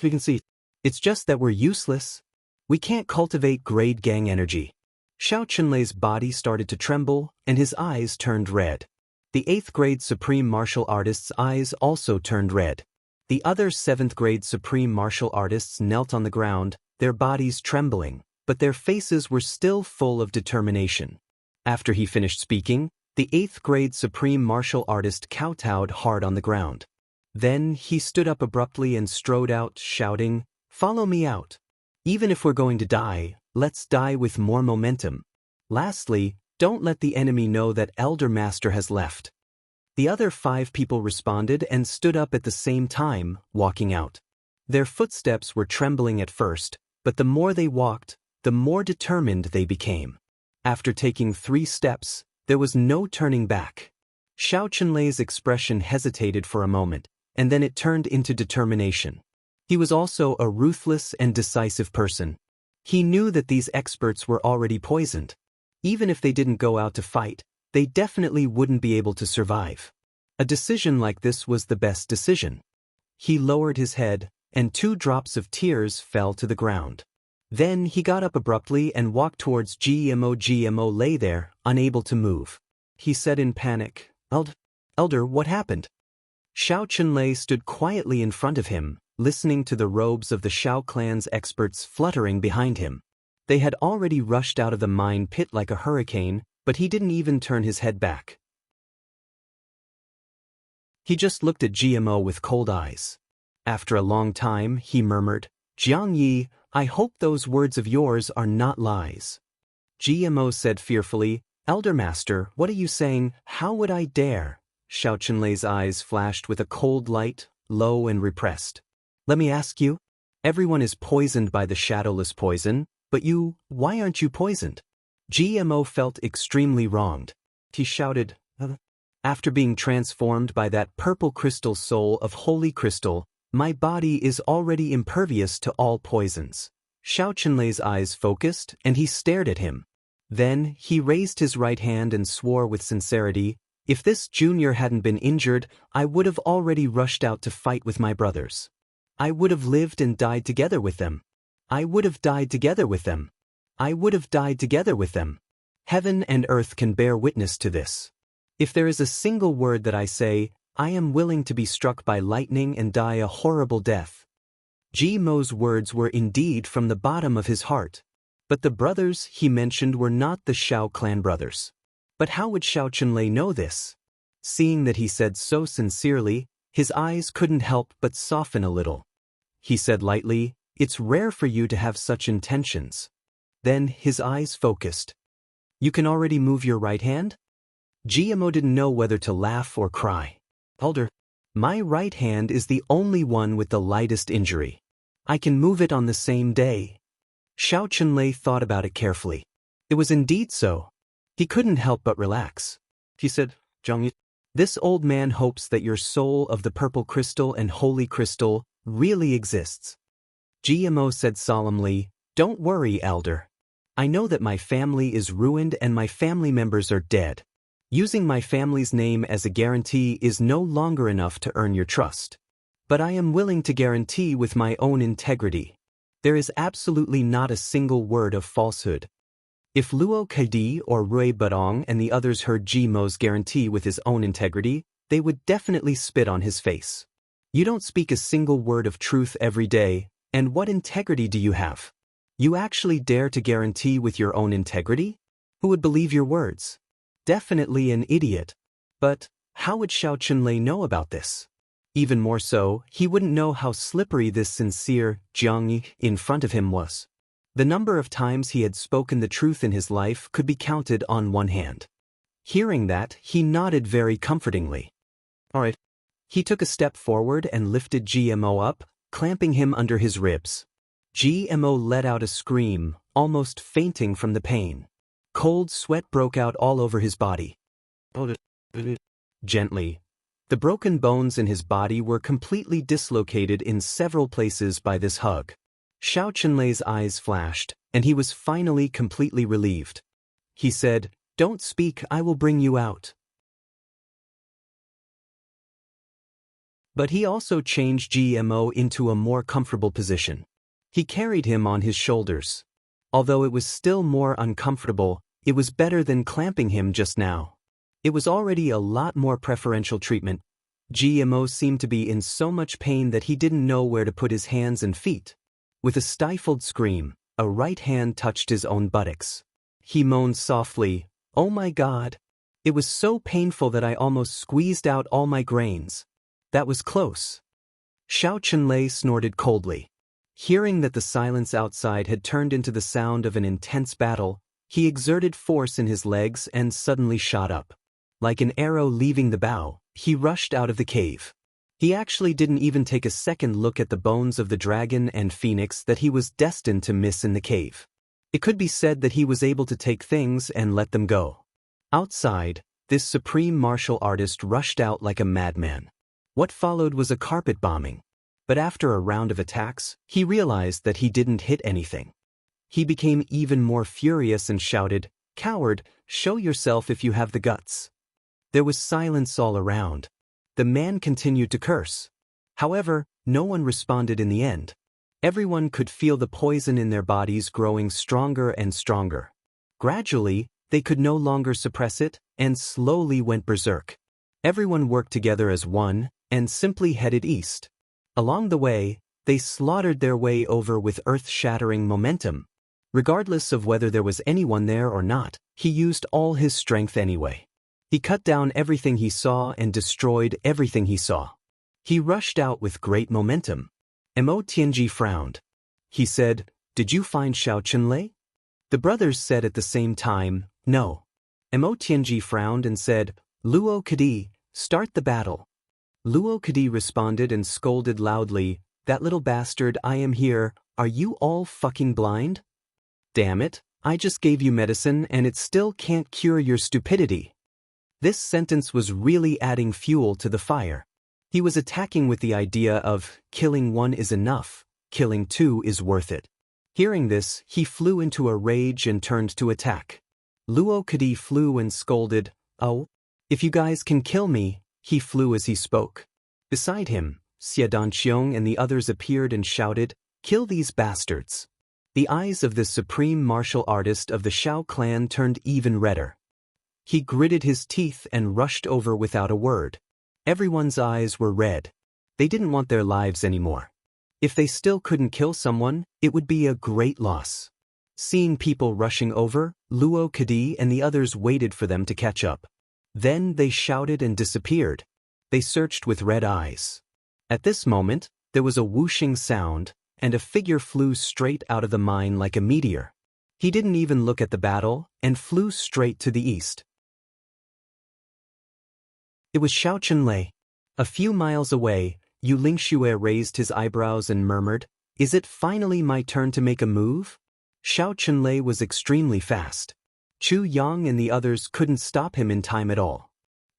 You can see, it's just that we're useless. We can't cultivate grade gang energy." Shao Qinlei's body started to tremble, and his eyes turned red. The 8th grade supreme martial artist's eyes also turned red. The other 7th grade supreme martial artists knelt on the ground, their bodies trembling, but their faces were still full of determination. After he finished speaking, the 8th grade supreme martial artist kowtowed hard on the ground. Then he stood up abruptly and strode out, shouting, "Follow me out. Even if we're going to die, let's die with more momentum. Lastly, don't let the enemy know that Elder Master has left." The other 5 people responded and stood up at the same time, walking out. Their footsteps were trembling at first, but the more they walked, the more determined they became. After taking 3 steps, there was no turning back. Shao Qinlei's expression hesitated for a moment, and then it turned into determination. He was also a ruthless and decisive person. He knew that these experts were already poisoned. Even if they didn't go out to fight, they definitely wouldn't be able to survive. A decision like this was the best decision. He lowered his head, and 2 drops of tears fell to the ground. Then he got up abruptly and walked towards GMO. GMO lay there, unable to move. He said in panic, Elder, what happened?" Shao Qinlei stood quietly in front of him, listening to the robes of the Shao clan's experts fluttering behind him. They had already rushed out of the mine pit like a hurricane, but he didn't even turn his head back. He just looked at GMO with cold eyes. After a long time, he murmured, "Jianghu, I hope those words of yours are not lies." GMO said fearfully, "Elder Master, what are you saying? How would I dare?" Shao Qinlei's eyes flashed with a cold light, low and repressed. "Let me ask you. Everyone is poisoned by the shadowless poison, but you, why aren't you poisoned?" GMO felt extremely wronged. He shouted, "After being transformed by that purple crystal soul of holy crystal, my body is already impervious to all poisons." Shao Qinlei's eyes focused, and he stared at him. Then he raised his right hand and swore with sincerity, "If this junior hadn't been injured, I would have already rushed out to fight with my brothers. I would have lived and died together with them. I would have died together with them. I would have died together with them. Heaven and earth can bear witness to this. If there is a single word that I say, I am willing to be struck by lightning and die a horrible death." GMO's words were indeed from the bottom of his heart. But the brothers he mentioned were not the Shao clan brothers. But how would Shao Qinlei know this? Seeing that he said so sincerely, his eyes couldn't help but soften a little. He said lightly, "It's rare for you to have such intentions." Then his eyes focused. "You can already move your right hand?" GMO didn't know whether to laugh or cry. "Elder, my right hand is the only one with the lightest injury. I can move it on the same day." Shao Qinlei thought about it carefully. It was indeed so. He couldn't help but relax. He said, Jianghu, this old man hopes that your soul of the purple crystal and holy crystal really exists. GMO said solemnly, don't worry, elder. I know that my family is ruined and my family members are dead. Using my family's name as a guarantee is no longer enough to earn your trust. But I am willing to guarantee with my own integrity. There is absolutely not a single word of falsehood. If Luo Kadi or Rui Badong and the others heard GMO's guarantee with his own integrity, they would definitely spit on his face. You don't speak a single word of truth every day, and what integrity do you have? You actually dare to guarantee with your own integrity? Who would believe your words? Definitely an idiot. But how would Xiao Chunlei know about this? Even more so, he wouldn't know how slippery this sincere Jianghu in front of him was. The number of times he had spoken the truth in his life could be counted on one hand. Hearing that, he nodded very comfortingly. All right. He took a step forward and lifted GMO up, clamping him under his ribs. GMO let out a scream, almost fainting from the pain. Cold sweat broke out all over his body. Gently. The broken bones in his body were completely dislocated in several places by this hug. Xiao Chunlei's eyes flashed, and he was finally completely relieved. He said, don't speak, I will bring you out. But he also changed GMO into a more comfortable position. He carried him on his shoulders. Although it was still more uncomfortable, it was better than clamping him just now. It was already a lot more preferential treatment. GMO seemed to be in so much pain that he didn't know where to put his hands and feet. With a stifled scream, a right hand touched his own buttocks. He moaned softly, oh my God. It was so painful that I almost squeezed out all my grains. That was close. Xiao Chunlei snorted coldly. Hearing that the silence outside had turned into the sound of an intense battle, he exerted force in his legs and suddenly shot up. Like an arrow leaving the bow, he rushed out of the cave. He actually didn't even take a second look at the bones of the dragon and phoenix that he was destined to miss in the cave. It could be said that he was able to take things and let them go. Outside, this supreme martial artist rushed out like a madman. What followed was a carpet bombing. But after a round of attacks, he realized that he didn't hit anything. He became even more furious and shouted, coward, show yourself if you have the guts. There was silence all around. The man continued to curse. However, no one responded in the end. Everyone could feel the poison in their bodies growing stronger and stronger. Gradually, they could no longer suppress it, and slowly went berserk. Everyone worked together as one, and simply headed east. Along the way, they slaughtered their way over with earth-shattering momentum. Regardless of whether there was anyone there or not, he used all his strength anyway. He cut down everything he saw and destroyed everything he saw. He rushed out with great momentum. Mo Tianji frowned. He said, did you find Xiao Chunlei? The brothers said at the same time, no. Mo Tianji frowned and said, Luo Kadi, start the battle. Luo Kadi responded and scolded loudly, that little bastard, I am here, are you all fucking blind? Damn it, I just gave you medicine and it still can't cure your stupidity. This sentence was really adding fuel to the fire. He was attacking with the idea of, killing one is enough, killing two is worth it. Hearing this, he flew into a rage and turned to attack. Luo Kadi flew and scolded, oh, if you guys can kill me, he flew as he spoke. Beside him, Xie Danqiong and the others appeared and shouted, kill these bastards. The eyes of the supreme martial artist of the Xiao clan turned even redder. He gritted his teeth and rushed over without a word. Everyone's eyes were red. They didn't want their lives anymore. If they still couldn't kill someone, it would be a great loss. Seeing people rushing over, Luo Kadi and the others waited for them to catch up. Then they shouted and disappeared. They searched with red eyes. At this moment, there was a whooshing sound, and a figure flew straight out of the mine like a meteor. He didn't even look at the battle, and flew straight to the east. It was Xiao Chunlei. A few miles away, Yu Lingxue raised his eyebrows and murmured, is it finally my turn to make a move? Xiao Chunlei was extremely fast. Chu Yang and the others couldn't stop him in time at all.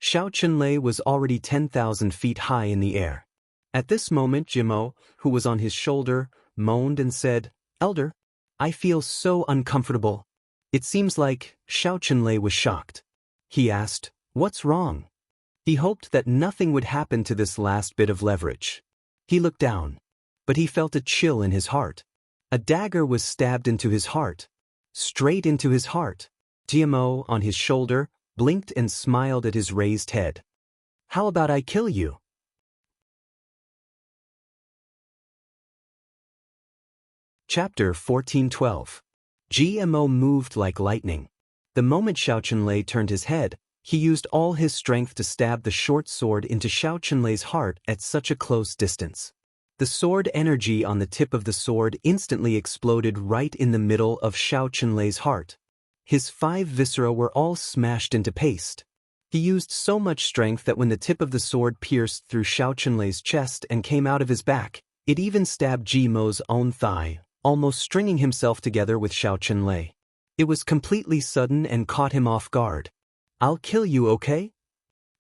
Xiao Chunlei was already 10,000 feet high in the air. At this moment Jianghu, who was on his shoulder, moaned and said, "Elder, I feel so uncomfortable." It seems like Xiao Chunlei was shocked. He asked, "What's wrong?" He hoped that nothing would happen to this last bit of leverage. He looked down, but he felt a chill in his heart. A dagger was stabbed into his heart. Straight into his heart. Jianghu, on his shoulder, blinked and smiled at his raised head. "How about I kill you?" Chapter 14:12. Jianghu moved like lightning. The moment Xiao Chunlei turned his head, he used all his strength to stab the short sword into Xiao Chunlei's heart at such a close distance. The sword energy on the tip of the sword instantly exploded right in the middle of Xiao Chunlei's heart. His 5 viscera were all smashed into paste. He used so much strength that when the tip of the sword pierced through Xiao Chunlei's chest and came out of his back, it even stabbed Jianghu's own thigh, almost stringing himself together with Xiao Chunlei. It was completely sudden and caught him off guard. "I'll kill you, okay?"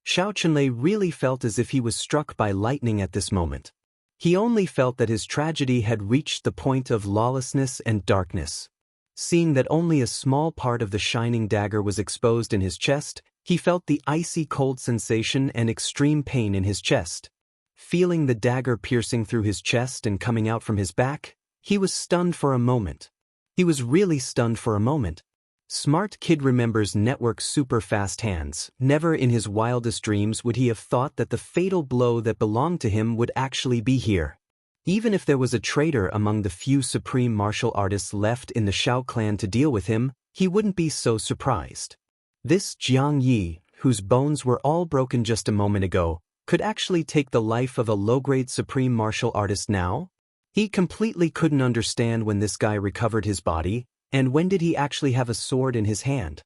Xiao Chunlei really felt as if he was struck by lightning at this moment. He only felt that his tragedy had reached the point of lawlessness and darkness. Seeing that only a small part of the shining dagger was exposed in his chest, he felt the icy cold sensation and extreme pain in his chest. Feeling the dagger piercing through his chest and coming out from his back, he was stunned for a moment. He was really stunned for a moment. Smart Kid remembers Network's super fast hands. Never in his wildest dreams would he have thought that the fatal blow that belonged to him would actually be here. Even if there was a traitor among the few supreme martial artists left in the Shao clan to deal with him, he wouldn't be so surprised. This Jianghu, whose bones were all broken just a moment ago, could actually take the life of a low-grade supreme martial artist now? He completely couldn't understand when this guy recovered his body, and when did he actually have a sword in his hand?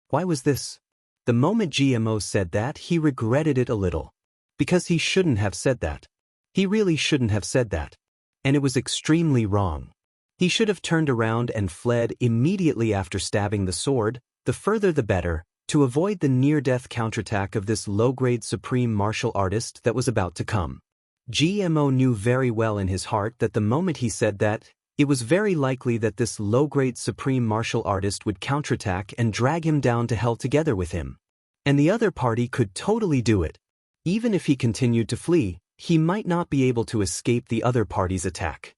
Why was this? The moment Jianghu said that, he regretted it a little. Because he shouldn't have said that. He really shouldn't have said that. And it was extremely wrong. He should have turned around and fled immediately after stabbing the sword, the further the better, to avoid the near-death counterattack of this low-grade supreme martial artist that was about to come. Jianghu knew very well in his heart that the moment he said that, it was very likely that this low-grade supreme martial artist would counterattack and drag him down to hell together with him. And the other party could totally do it. Even if he continued to flee, he might not be able to escape the other party's attack.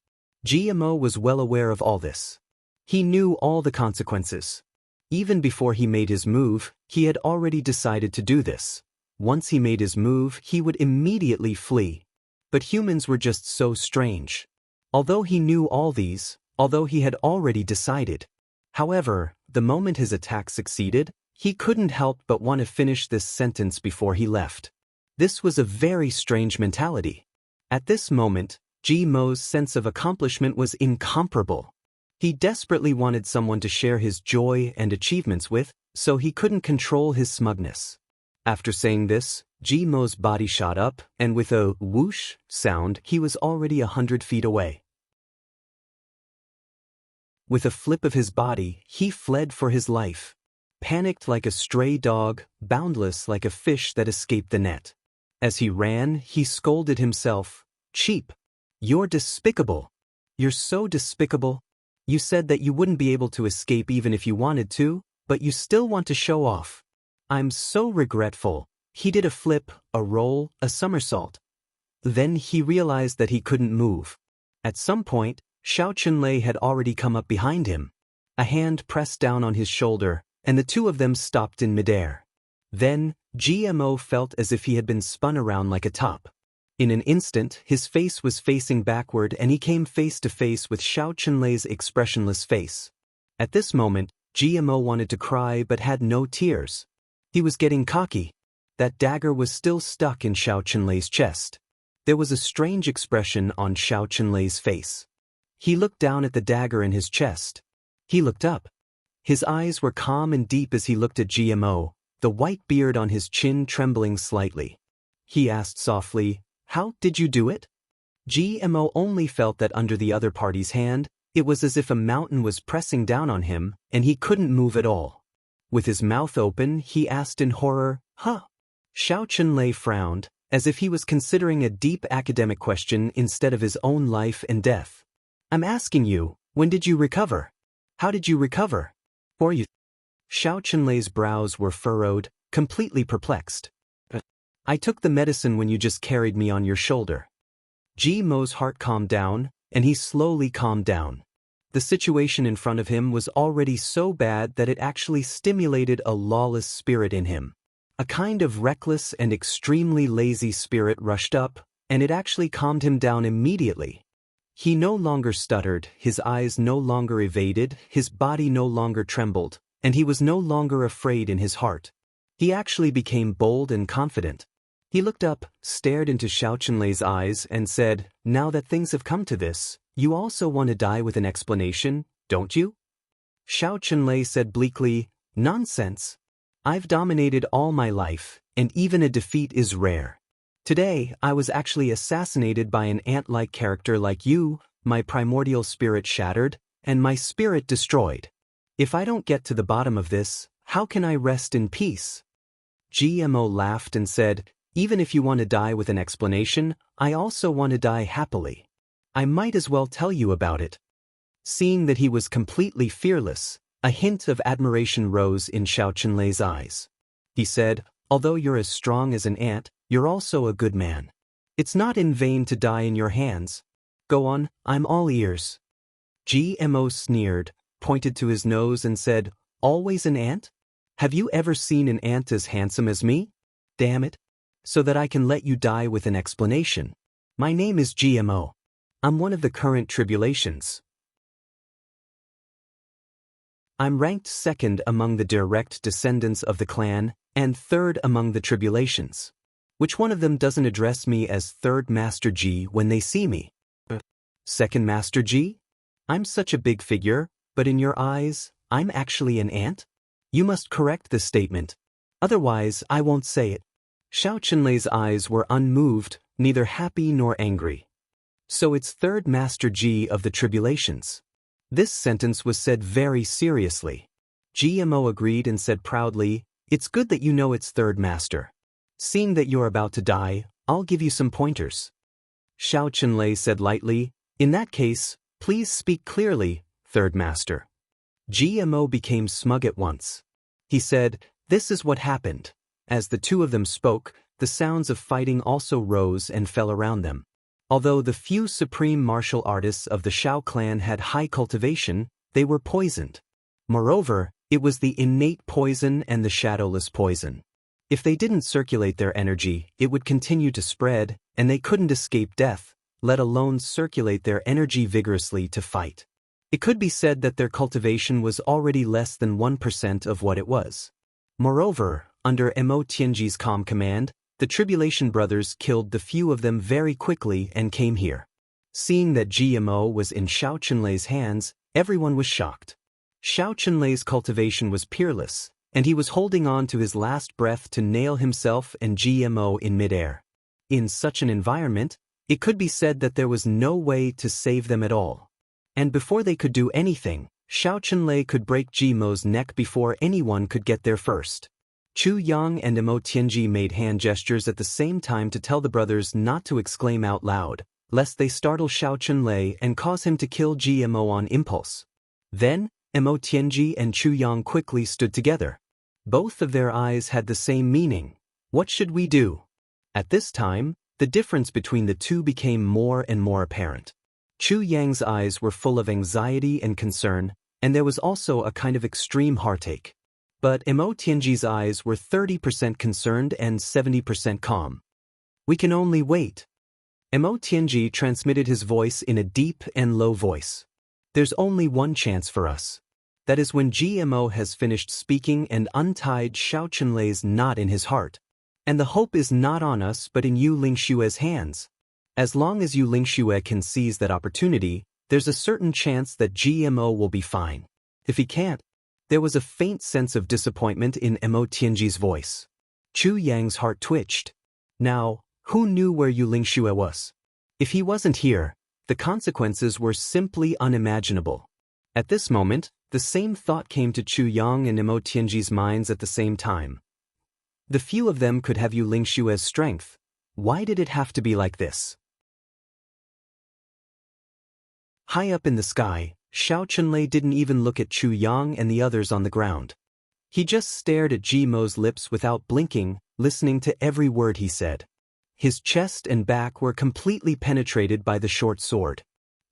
Jianghu was well aware of all this. He knew all the consequences. Even before he made his move, he had already decided to do this. Once he made his move, he would immediately flee. But humans were just so strange. Although he knew all these, although he had already decided. However, the moment his attack succeeded, he couldn't help but want to finish this sentence before he left. This was a very strange mentality. At this moment, Jianghu's sense of accomplishment was incomparable. He desperately wanted someone to share his joy and achievements with, so he couldn't control his smugness. After saying this, Jianghu's body shot up, and with a whoosh sound, he was already 100 feet away. With a flip of his body, he fled for his life. Panicked like a stray dog, boundless like a fish that escaped the net. As he ran, he scolded himself, "Cheap! You're despicable! You're so despicable! You said that you wouldn't be able to escape even if you wanted to, but you still want to show off. I'm so regretful." He did a flip, a roll, a somersault. Then he realized that he couldn't move. At some point, Xiao Chunlei had already come up behind him. A hand pressed down on his shoulder, and the two of them stopped in midair. Then, Jianghu felt as if he had been spun around like a top. In an instant, his face was facing backward and he came face to face with Xiao Chunlei's expressionless face. At this moment, Jianghu wanted to cry but had no tears. He was getting cocky. That dagger was still stuck in Xiao Chunlei's chest. There was a strange expression on Xiao Chunlei's face. He looked down at the dagger in his chest. He looked up. His eyes were calm and deep as he looked at Jianghu, the white beard on his chin trembling slightly. He asked softly, "How did you do it?" Jianghu only felt that under the other party's hand, It was as if a mountain was pressing down on him, and he couldn't move at all. With his mouth open, he asked in horror, "Huh?" Xiao Chunlei frowned, as if he was considering a deep academic question instead of his own life and death. "I'm asking you, when did you recover? How did you recover? Or you?" Xiao Chunlei's brows were furrowed, completely perplexed. "I took the medicine when you just carried me on your shoulder." Ji Mo's heart calmed down, and he slowly calmed down. The situation in front of him was already so bad that it actually stimulated a lawless spirit in him. A kind of reckless and extremely lazy spirit rushed up, and it actually calmed him down immediately. He no longer stuttered, his eyes no longer evaded, his body no longer trembled, and he was no longer afraid in his heart. He actually became bold and confident. He looked up, stared into Xiao Chunlei's eyes, and said, "Now that things have come to this, you also want to die with an explanation, don't you?" Xiao Chunlei said bleakly, "Nonsense. I've dominated all my life, and even a defeat is rare. Today, I was actually assassinated by an ant-like character like you, my primordial spirit shattered, and my spirit destroyed. If I don't get to the bottom of this, how can I rest in peace?" GMO laughed and said, "Even if you want to die with an explanation, I also want to die happily. I might as well tell you about it." Seeing that he was completely fearless, a hint of admiration rose in Xiao Chunlei's eyes. He said, "Although you're as strong as an ant, you're also a good man. It's not in vain to die in your hands. Go on, I'm all ears." GMO sneered, pointed to his nose and said, "Always an ant? Have you ever seen an ant as handsome as me? Damn it. So that I can let you die with an explanation. My name is GMO. I'm one of the current tribulations. I'm ranked second among the direct descendants of the clan, and third among the tribulations. Which one of them doesn't address me as Third Master G when they see me? Second Master G? I'm such a big figure, but in your eyes, I'm actually an ant? You must correct this statement. Otherwise, I won't say it." Xiao Chunlei's eyes were unmoved, neither happy nor angry. "So it's Third Master G of the tribulations." This sentence was said very seriously. GMO agreed and said proudly, "It's good that you know it's Third Master. Seeing that you're about to die, I'll give you some pointers." Xiao Chunlei said lightly, "In that case, please speak clearly, Third Master." GMO became smug at once. He said, "This is what happened." As the two of them spoke, the sounds of fighting also rose and fell around them. Although the few supreme martial artists of the Shao clan had high cultivation, they were poisoned. Moreover, it was the innate poison and the shadowless poison. If they didn't circulate their energy, it would continue to spread, and they couldn't escape death, let alone circulate their energy vigorously to fight. It could be said that their cultivation was already less than 1% of what it was. Moreover, under Mo Tianji's calm command, the Tribulation brothers killed the few of them very quickly and came here. Seeing that GMO was in Xiao Chunlei's hands, everyone was shocked. Xiao Chunlei's cultivation was peerless, and he was holding on to his last breath to nail himself and GMO in midair. In such an environment, it could be said that there was no way to save them at all. And before they could do anything, Xiao Chunlei could break GMO's neck before anyone could get there first. Chu Yang and Mo Tianji made hand gestures at the same time to tell the brothers not to exclaim out loud, lest they startle Xiao Chunlei and cause him to kill GMO on impulse. Then, Mo Tianji and Chu Yang quickly stood together. Both of their eyes had the same meaning. What should we do? At this time, the difference between the two became more and more apparent. Chu Yang's eyes were full of anxiety and concern, and there was also a kind of extreme heartache. But Mo Tianji's eyes were 30% concerned and 70% calm. "We can only wait." Mo Tianji transmitted his voice in a deep and low voice. "There's only one chance for us. That is when GMO has finished speaking and untied Xiao Chunlei's knot in his heart. And the hope is not on us but in you Lingshue's hands. As long as you Lingxue can seize that opportunity, there's a certain chance that GMO will be fine. If he can't..." There was a faint sense of disappointment in Mo Tianji's voice. Chu Yang's heart twitched. Now, who knew where Yu Lingxue was? If he wasn't here, The consequences were simply unimaginable. At this moment, the same thought came to Chu Yang and Imo Tianji's minds at the same time. The few of them could have Yu Lingshu as strength. Why did it have to be like this? High up in the sky, Xiao Chunlei didn't even look at Chu Yang and the others on the ground. He just stared at Ji Mo's lips without blinking, listening to every word he said. His chest and back were completely penetrated by the short sword.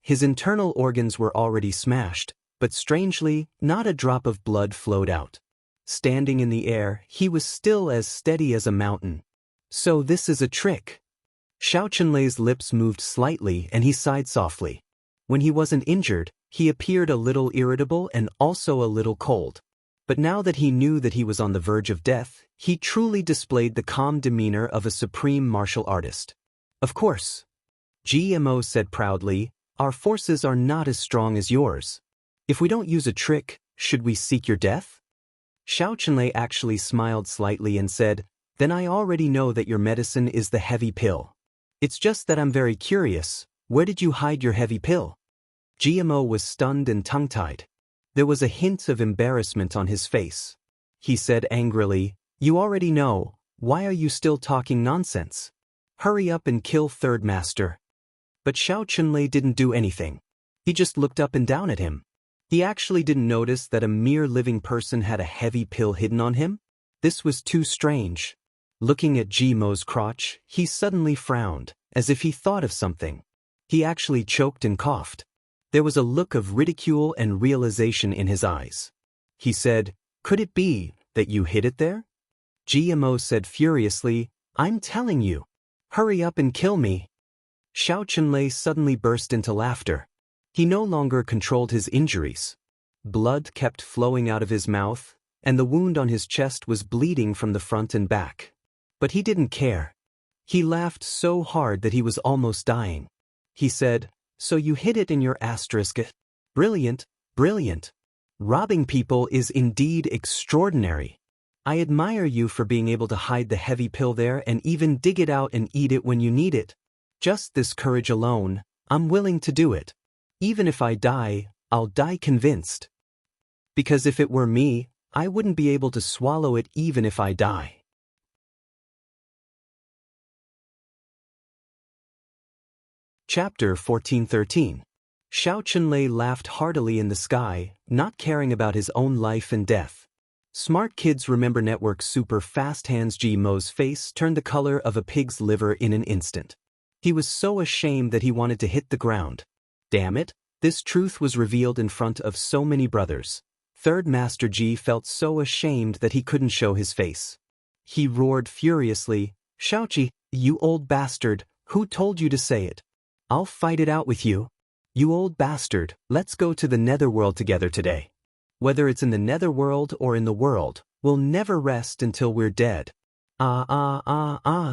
His internal organs were already smashed, but strangely, not a drop of blood flowed out. Standing in the air, he was still as steady as a mountain. So this is a trick. Xiao Chunlei's lips moved slightly and he sighed softly. When he wasn't injured, he appeared a little irritable and also a little cold. But now that he knew that he was on the verge of death, he truly displayed the calm demeanor of a supreme martial artist. Of course. GMO said proudly, our forces are not as strong as yours. If we don't use a trick, should we seek your death? Xiao Chunlei actually smiled slightly and said, then I already know that your medicine is the heavy pill. It's just that I'm very curious, where did you hide your heavy pill? GMO was stunned and tongue-tied. There was a hint of embarrassment on his face. He said angrily, you already know, why are you still talking nonsense? Hurry up and kill Third Master. But Xiao Chunlei didn't do anything. He just looked up and down at him. He actually didn't notice that a mere living person had a heavy pill hidden on him. This was too strange. Looking at GMO's crotch, he suddenly frowned, as if he thought of something. He actually choked and coughed. There was a look of ridicule and realization in his eyes. He said, could it be that you hid it there? GMO said furiously, I'm telling you. Hurry up and kill me. Xiao Chunlei suddenly burst into laughter. He no longer controlled his injuries. Blood kept flowing out of his mouth, and the wound on his chest was bleeding from the front and back. But he didn't care. He laughed so hard that he was almost dying. He said, so you hid it in your asterisk. Brilliant, brilliant. Robbing people is indeed extraordinary. I admire you for being able to hide the heavy pill there and even dig it out and eat it when you need it. Just this courage alone, I'm willing to do it. Even if I die, I'll die convinced. Because if it were me, I wouldn't be able to swallow it even if I die. Chapter 1413. Xiao Chunlei laughed heartily in the sky, not caring about his own life and death. Smart Kids Remember Network super fast hands GMO's face turned the color of a pig's liver in an instant. He was so ashamed that he wanted to hit the ground. Damn it, this truth was revealed in front of so many brothers. Third Master Ji felt so ashamed that he couldn't show his face. He roared furiously, Xiaoqi, you old bastard, who told you to say it? I'll fight it out with you. You old bastard, let's go to the netherworld together today. Whether it's in the netherworld or in the world, we'll never rest until we're dead.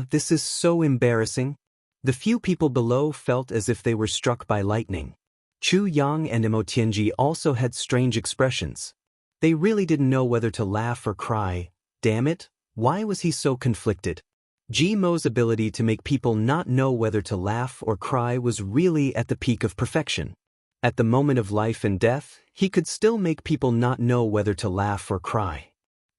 This is so embarrassing. The few people below felt as if they were struck by lightning. Chu Yang and Imo Tianji also had strange expressions. They really didn't know whether to laugh or cry. Damn it, why was he so conflicted? GMO's ability to make people not know whether to laugh or cry was really at the peak of perfection. At the moment of life and death, he could still make people not know whether to laugh or cry.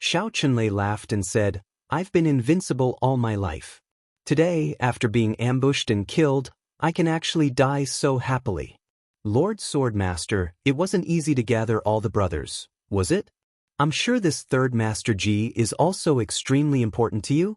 Xiao Chunlei laughed and said, I've been invincible all my life. Today, after being ambushed and killed, I can actually die so happily. Lord Swordmaster, it wasn't easy to gather all the brothers, was it? I'm sure this Third Master Ji is also extremely important to you?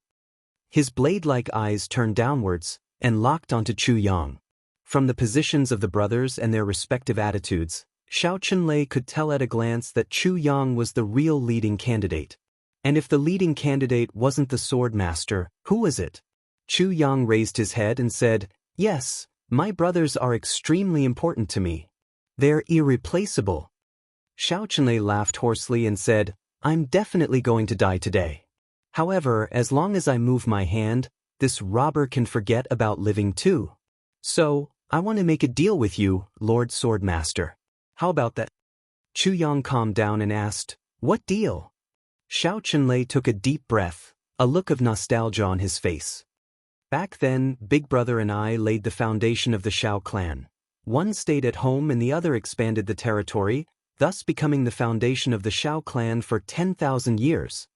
His blade-like eyes turned downwards and locked onto Chu Yang. From the positions of the brothers and their respective attitudes, Xiao Chunlei could tell at a glance that Chu Yang was the real leading candidate. And if the leading candidate wasn't the Sword Master, who was it? Chu Yang raised his head and said, yes, my brothers are extremely important to me. They're irreplaceable. Xiao Chunlei laughed hoarsely and said, I'm definitely going to die today. However, as long as I move my hand, this robber can forget about living too. So, I want to make a deal with you, Lord Swordmaster. How about that? Chu Yang calmed down and asked, what deal? Xiao Chunlei took a deep breath, a look of nostalgia on his face. Back then, Big Brother and I laid the foundation of the Xiao clan. One stayed at home and the other expanded the territory, thus becoming the foundation of the Shao clan for 10,000 years.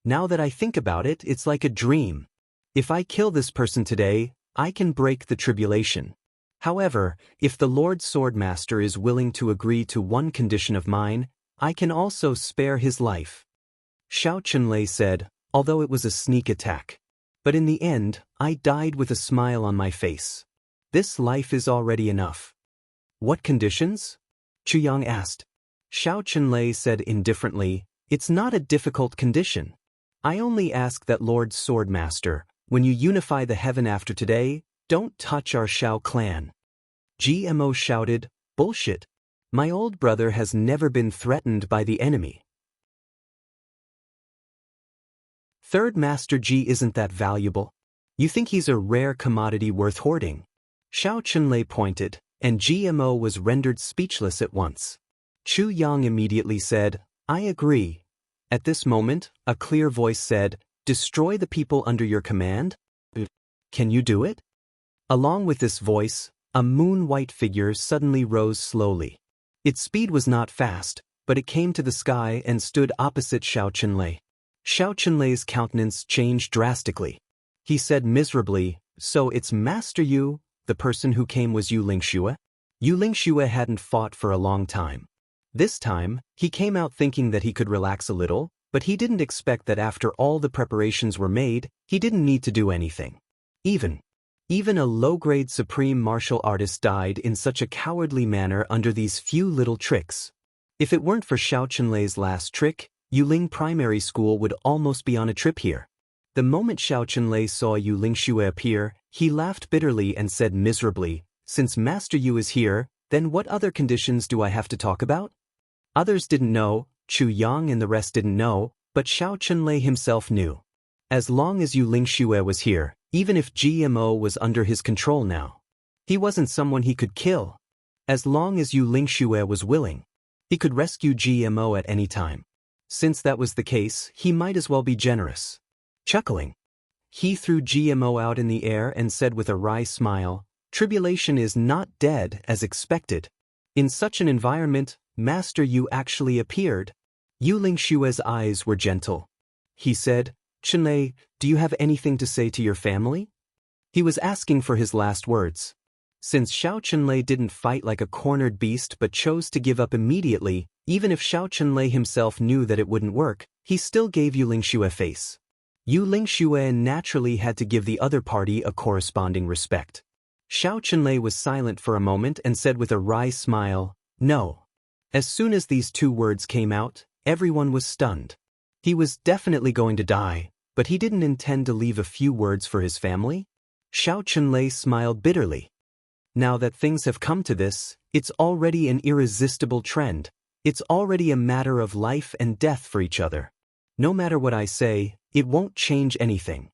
Now that I think about it, it's like a dream. If I kill this person today, I can break the tribulation. However, if the Lord Swordmaster is willing to agree to one condition of mine, I can also spare his life. Shao Chunlei said, although it was a sneak attack. But in the end, I died with a smile on my face. This life is already enough. What conditions? Chu Yang asked. Shao Chunlei said indifferently, it's not a difficult condition. I only ask that Lord Swordmaster, when you unify the heaven after today, don't touch our Shao clan. GMO shouted, bullshit. My old brother has never been threatened by the enemy. Third Master Ji isn't that valuable. You think he's a rare commodity worth hoarding? Shao Chunlei pointed, and GMO was rendered speechless at once. Chu Yang immediately said, I agree. At this moment, a clear voice said, destroy the people under your command? Can you do it? Along with this voice, a moon-white figure suddenly rose slowly. Its speed was not fast, but it came to the sky and stood opposite Shao Chunlei. Shao Chunlei's countenance changed drastically. He said miserably, so it's Master Yu, the person who came was Yu Lingxue? Yu Lingxue hadn't fought for a long time. This time, he came out thinking that he could relax a little, but he didn't expect that after all the preparations were made, he didn't need to do anything. Even a low-grade supreme martial artist died in such a cowardly manner under these few little tricks. If it weren't for Shao Chunlei's last trick, Yuling Primary School would almost be on a trip here. The moment Shao Chunlei saw Yu Lingxue appear, he laughed bitterly and said miserably, since Master Yu is here, then what other conditions do I have to talk about? Others didn't know, Chu Yang and the rest didn't know, but Shao Chunlei himself knew. As long as Yu Lingxue was here, even if GMO was under his control now, he wasn't someone he could kill. As long as Yu Lingxue was willing, he could rescue GMO at any time. Since that was the case, he might as well be generous. Chuckling, he threw GMO out in the air and said with a wry smile, tribulation is not dead as expected. In such an environment, Master Yu actually appeared. Yu Lingxue's eyes were gentle. He said, Chunlei, do you have anything to say to your family? He was asking for his last words. Since Shao Chunlei didn't fight like a cornered beast but chose to give up immediately, even if Shao Chunlei himself knew that it wouldn't work, he still gave Yu Lingxue face. Yu Lingxue naturally had to give the other party a corresponding respect. Shao Chunlei was silent for a moment and said with a wry smile, no. As soon as these two words came out, everyone was stunned. He was definitely going to die, but he didn't intend to leave a few words for his family. Shao Chunlei smiled bitterly. Now that things have come to this, it's already an irresistible trend. It's already a matter of life and death for each other. No matter what I say, it won't change anything.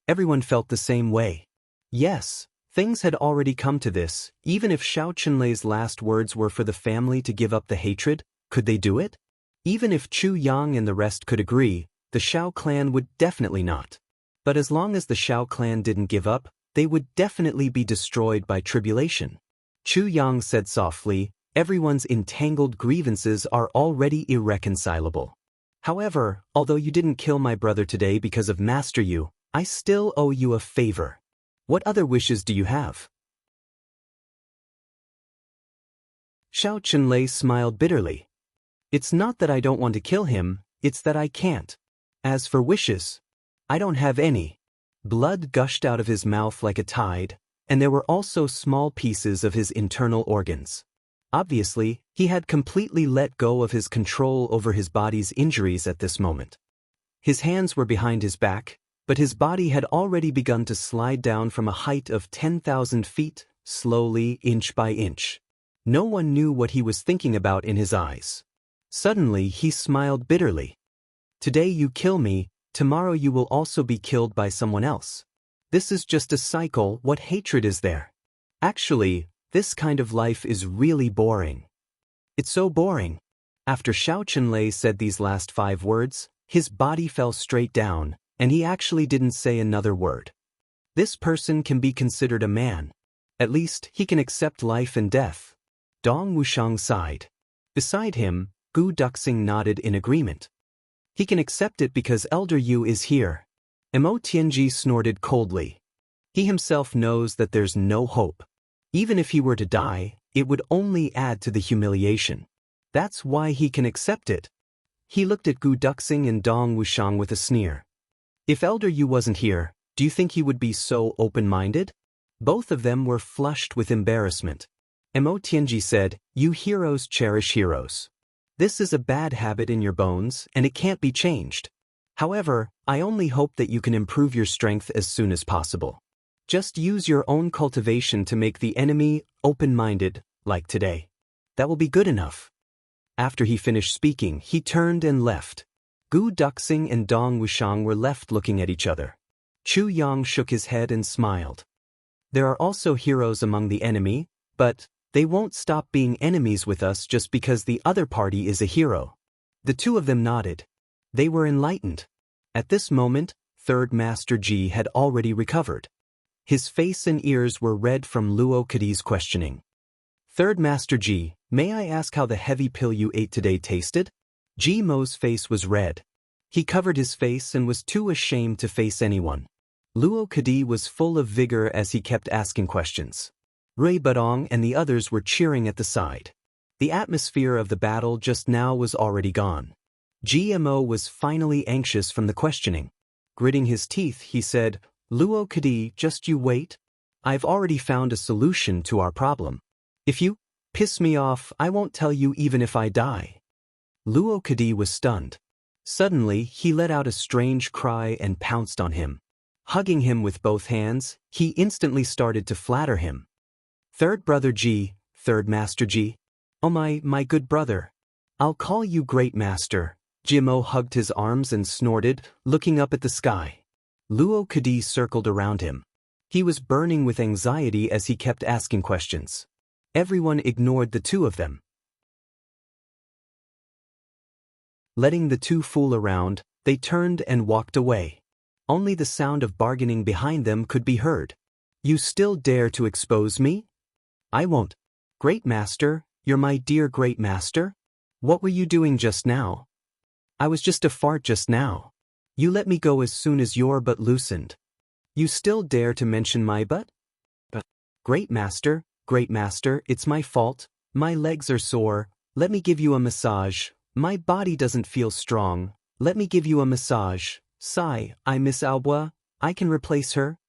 Everyone felt the same way. Yes, things had already come to this. Even if Shao Chunlei's last words were for the family to give up the hatred, could they do it? Even if Chu Yang and the rest could agree, the Shao clan would definitely not. But as long as the Shao clan didn't give up, they would definitely be destroyed by tribulation. Chu Yang said softly, everyone's entangled grievances are already irreconcilable. However, although you didn't kill my brother today because of Master Yu, I still owe you a favor. What other wishes do you have? Shao Chunlei smiled bitterly. It's not that I don't want to kill him, it's that I can't. As for wishes, I don't have any. Blood gushed out of his mouth like a tide, and there were also small pieces of his internal organs. Obviously, he had completely let go of his control over his body's injuries at this moment. His hands were behind his back, but his body had already begun to slide down from a height of 10,000 feet, slowly, inch by inch. No one knew what he was thinking about in his eyes. Suddenly, he smiled bitterly. Today you kill me, tomorrow you will also be killed by someone else. This is just a cycle. What hatred is there? Actually, this kind of life is really boring. It's so boring. After Shao Chunlei said these last 5 words, his body fell straight down, and he actually didn't say another word. This person can be considered a man. At least, he can accept life and death. Dong Wuxiang sighed. Beside him, Gu Duxing nodded in agreement. He can accept it because Elder Yu is here. Mo Tianji snorted coldly. He himself knows that there's no hope. Even if he were to die, it would only add to the humiliation. That's why he can accept it. He looked at Gu Duxing and Dong Wuxiang with a sneer. If Elder Yu wasn't here, do you think he would be so open-minded? Both of them were flushed with embarrassment. Mo Tianji said, "You heroes cherish heroes. This is a bad habit in your bones, and it can't be changed. However, I only hope that you can improve your strength as soon as possible. Just use your own cultivation to make the enemy open-minded, like today. That will be good enough." After he finished speaking, he turned and left. Gu Duxing and Dong Wuxiang were left looking at each other. Chu Yang shook his head and smiled. There are also heroes among the enemy, but they won't stop being enemies with us just because the other party is a hero. The two of them nodded. They were enlightened. At this moment, Third Master Ji had already recovered. His face and ears were red from Luo Kadi's questioning. "Third Master Ji, may I ask how the heavy pill you ate today tasted?" Ji Mo's face was red. He covered his face and was too ashamed to face anyone. Luo Kadi was full of vigor as he kept asking questions. Rui Badong and the others were cheering at the side. The atmosphere of the battle just now was already gone. GMO was finally anxious from the questioning. Gritting his teeth, he said, "Luo Kadi, just you wait. I've already found a solution to our problem. If you piss me off, I won't tell you even if I die." Luo Kadi was stunned. Suddenly, he let out a strange cry and pounced on him. Hugging him with both hands, he instantly started to flatter him. "Third brother Ji, third master Ji. Oh my good brother. I'll call you great master." Jimo hugged his arms and snorted, looking up at the sky. Luo Kadi circled around him. He was burning with anxiety as he kept asking questions. Everyone ignored the two of them. Letting the two fool around, they turned and walked away. Only the sound of bargaining behind them could be heard. "You still dare to expose me?" "I won't." "Great master, you're my dear great master? What were you doing just now?" "I was just a fart just now. You let me go as soon as your butt loosened." "You still dare to mention my butt?" "But, great master, it's my fault. My legs are sore. Let me give you a massage. My body doesn't feel strong. Let me give you a massage. Sigh, I miss Aobua. I can replace her."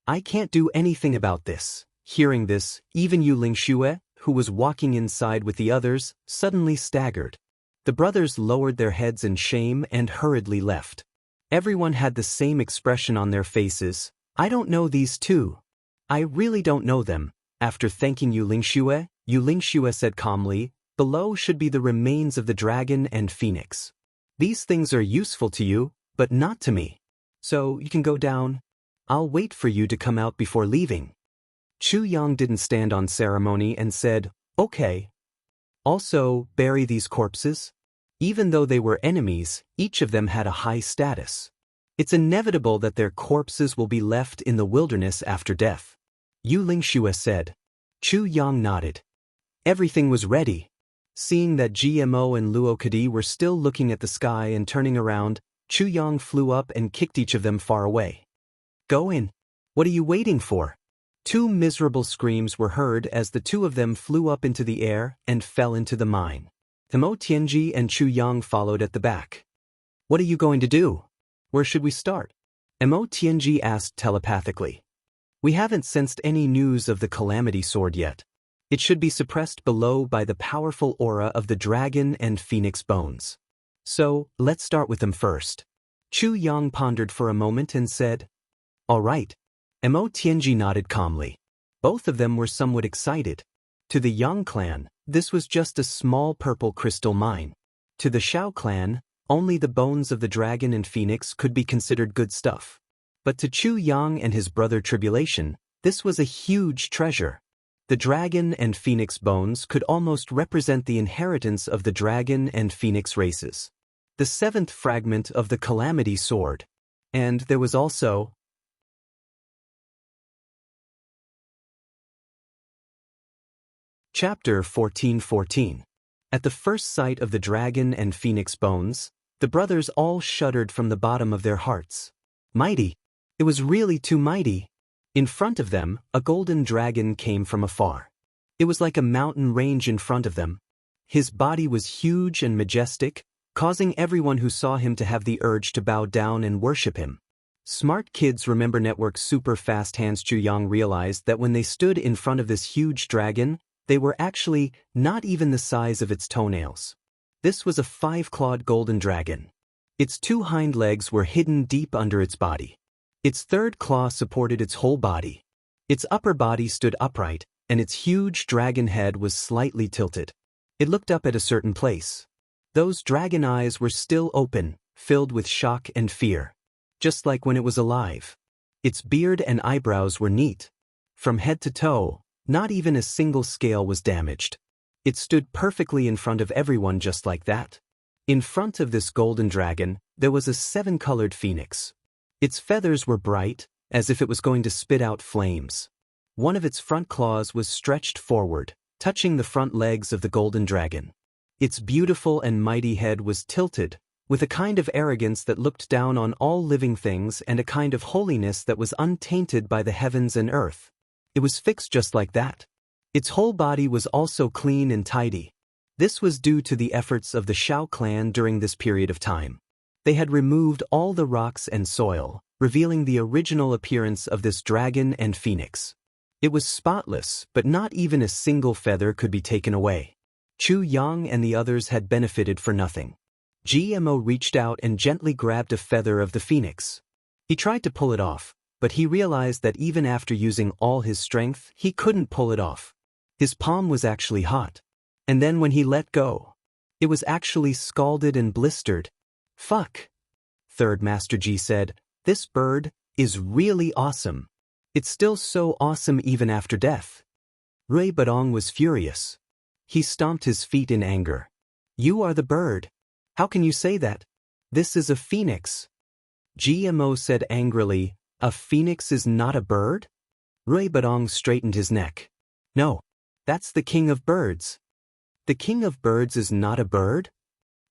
"I can't do anything about this." Hearing this, even Yu Lingxue, who was walking inside with the others, suddenly staggered. The brothers lowered their heads in shame and hurriedly left. Everyone had the same expression on their faces. "I don't know these two. I really don't know them." After thanking Yu Lingxue said calmly, "Below should be the remains of the dragon and phoenix. These things are useful to you, but not to me. So you can go down. I'll wait for you to come out before leaving." Chu Yang didn't stand on ceremony and said, "Okay. Also, bury these corpses." Even though they were enemies, each of them had a high status. It's inevitable that their corpses will be left in the wilderness after death. Yu Lingxue said. Chu Yang nodded. Everything was ready. Seeing that GMO and Luo Kadi were still looking at the sky and turning around, Chu Yang flew up and kicked each of them far away. "Go in. What are you waiting for?" Two miserable screams were heard as the two of them flew up into the air and fell into the mine. Mo Tianji and Chu Yang followed at the back. "What are you going to do? Where should we start?" Mo Tianji asked telepathically. "We haven't sensed any news of the Calamity Sword yet. It should be suppressed below by the powerful aura of the dragon and phoenix bones. So, let's start with them first." Chu Yang pondered for a moment and said, "All right." Mo Tianji nodded calmly. Both of them were somewhat excited. To the Yang clan, this was just a small purple crystal mine. To the Shao clan, only the bones of the dragon and phoenix could be considered good stuff. But to Chu Yang and his brother Tribulation, this was a huge treasure. The dragon and phoenix bones could almost represent the inheritance of the dragon and phoenix races. The seventh fragment of the Calamity Sword. And there was also Chapter 14:14. At the first sight of the dragon and phoenix bones, the brothers all shuddered from the bottom of their hearts. Mighty! It was really too mighty! In front of them, a golden dragon came from afar. It was like a mountain range in front of them. His body was huge and majestic, causing everyone who saw him to have the urge to bow down and worship him. Smart Kids Remember Network's super fast hands. Jianghu realized that when they stood in front of this huge dragon, they were actually not even the size of its toenails. This was a 5-clawed golden dragon. Its 2 hind legs were hidden deep under its body. Its 3rd claw supported its whole body. Its upper body stood upright, and its huge dragon head was slightly tilted. It looked up at a certain place. Those dragon eyes were still open, filled with shock and fear. Just like when it was alive. Its beard and eyebrows were neat. From head to toe, not even a single scale was damaged. It stood perfectly in front of everyone just like that. In front of this golden dragon, there was a 7-colored phoenix. Its feathers were bright, as if it was going to spit out flames. One of its front claws was stretched forward, touching the front legs of the golden dragon. Its beautiful and mighty head was tilted, with a kind of arrogance that looked down on all living things and a kind of holiness that was untainted by the heavens and earth. It was fixed just like that. Its whole body was also clean and tidy. This was due to the efforts of the Shao clan during this period of time. They had removed all the rocks and soil, revealing the original appearance of this dragon and phoenix. It was spotless, but not even a single feather could be taken away. Chu Yang and the others had benefited for nothing. GMO reached out and gently grabbed a feather of the phoenix. He tried to pull it off, but he realized that even after using all his strength, he couldn't pull it off. His palm was actually hot. And then when he let go, it was actually scalded and blistered. Fuck. Third Master Ji said, "This bird is really awesome. It's still so awesome even after death." Rui Badong was furious. He stomped his feet in anger. "You are the bird. How can you say that? This is a phoenix." GMO said angrily, "A phoenix is not a bird?" Rui Badong straightened his neck. "No, that's the king of birds." "The king of birds is not a bird?"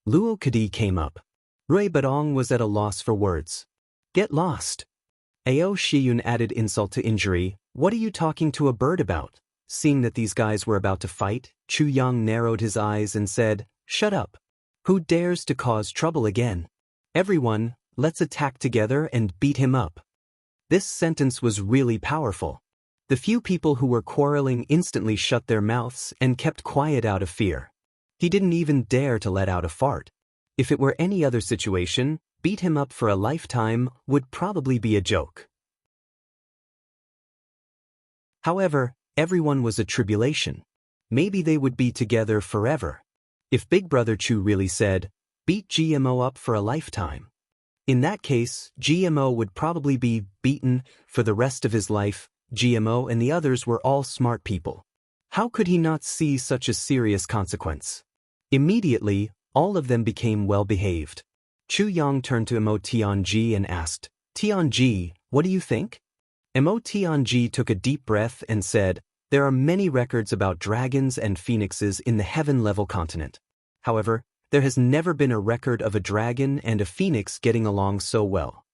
Luo Kadi came up. Rui Badong was at a loss for words. "Get lost." Ao Shiyun added insult to injury. "What are you talking to a bird about?" Seeing that these guys were about to fight, Chu Yang narrowed his eyes and said, "Shut up. Who dares to cause trouble again? Everyone, let's attack together and beat him up." This sentence was really powerful. The few people who were quarreling instantly shut their mouths and kept quiet out of fear. He didn't even dare to let out a fart. If it were any other situation, beat him up for a lifetime would probably be a joke. However, everyone was a tribulation. Maybe they would be together forever. If Big Brother Chu really said, "Beat GMO up for a lifetime," in that case, GMO would probably be beaten for the rest of his life. GMO and the others were all smart people. How could he not see such a serious consequence? Immediately, all of them became well-behaved. Chu Yang turned to Mo Tianji and asked, "Tianji, what do you think?" Mo Tianji took a deep breath and said, "There are many records about dragons and phoenixes in the heaven-level continent. However, there has never been a record of a dragon and a phoenix getting along so well."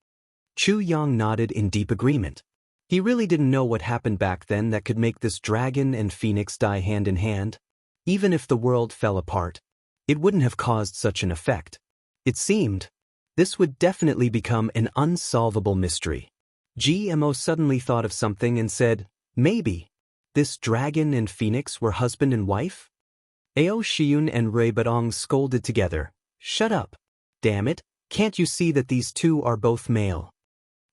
Chu Yang nodded in deep agreement. He really didn't know what happened back then that could make this dragon and phoenix die hand in hand. Even if the world fell apart, it wouldn't have caused such an effect. It seemed this would definitely become an unsolvable mystery. GMO suddenly thought of something and said, "Maybe this dragon and phoenix were husband and wife?" Ao Shiyun and Rui Badong scolded together. "Shut up. Damn it, can't you see that these two are both male?"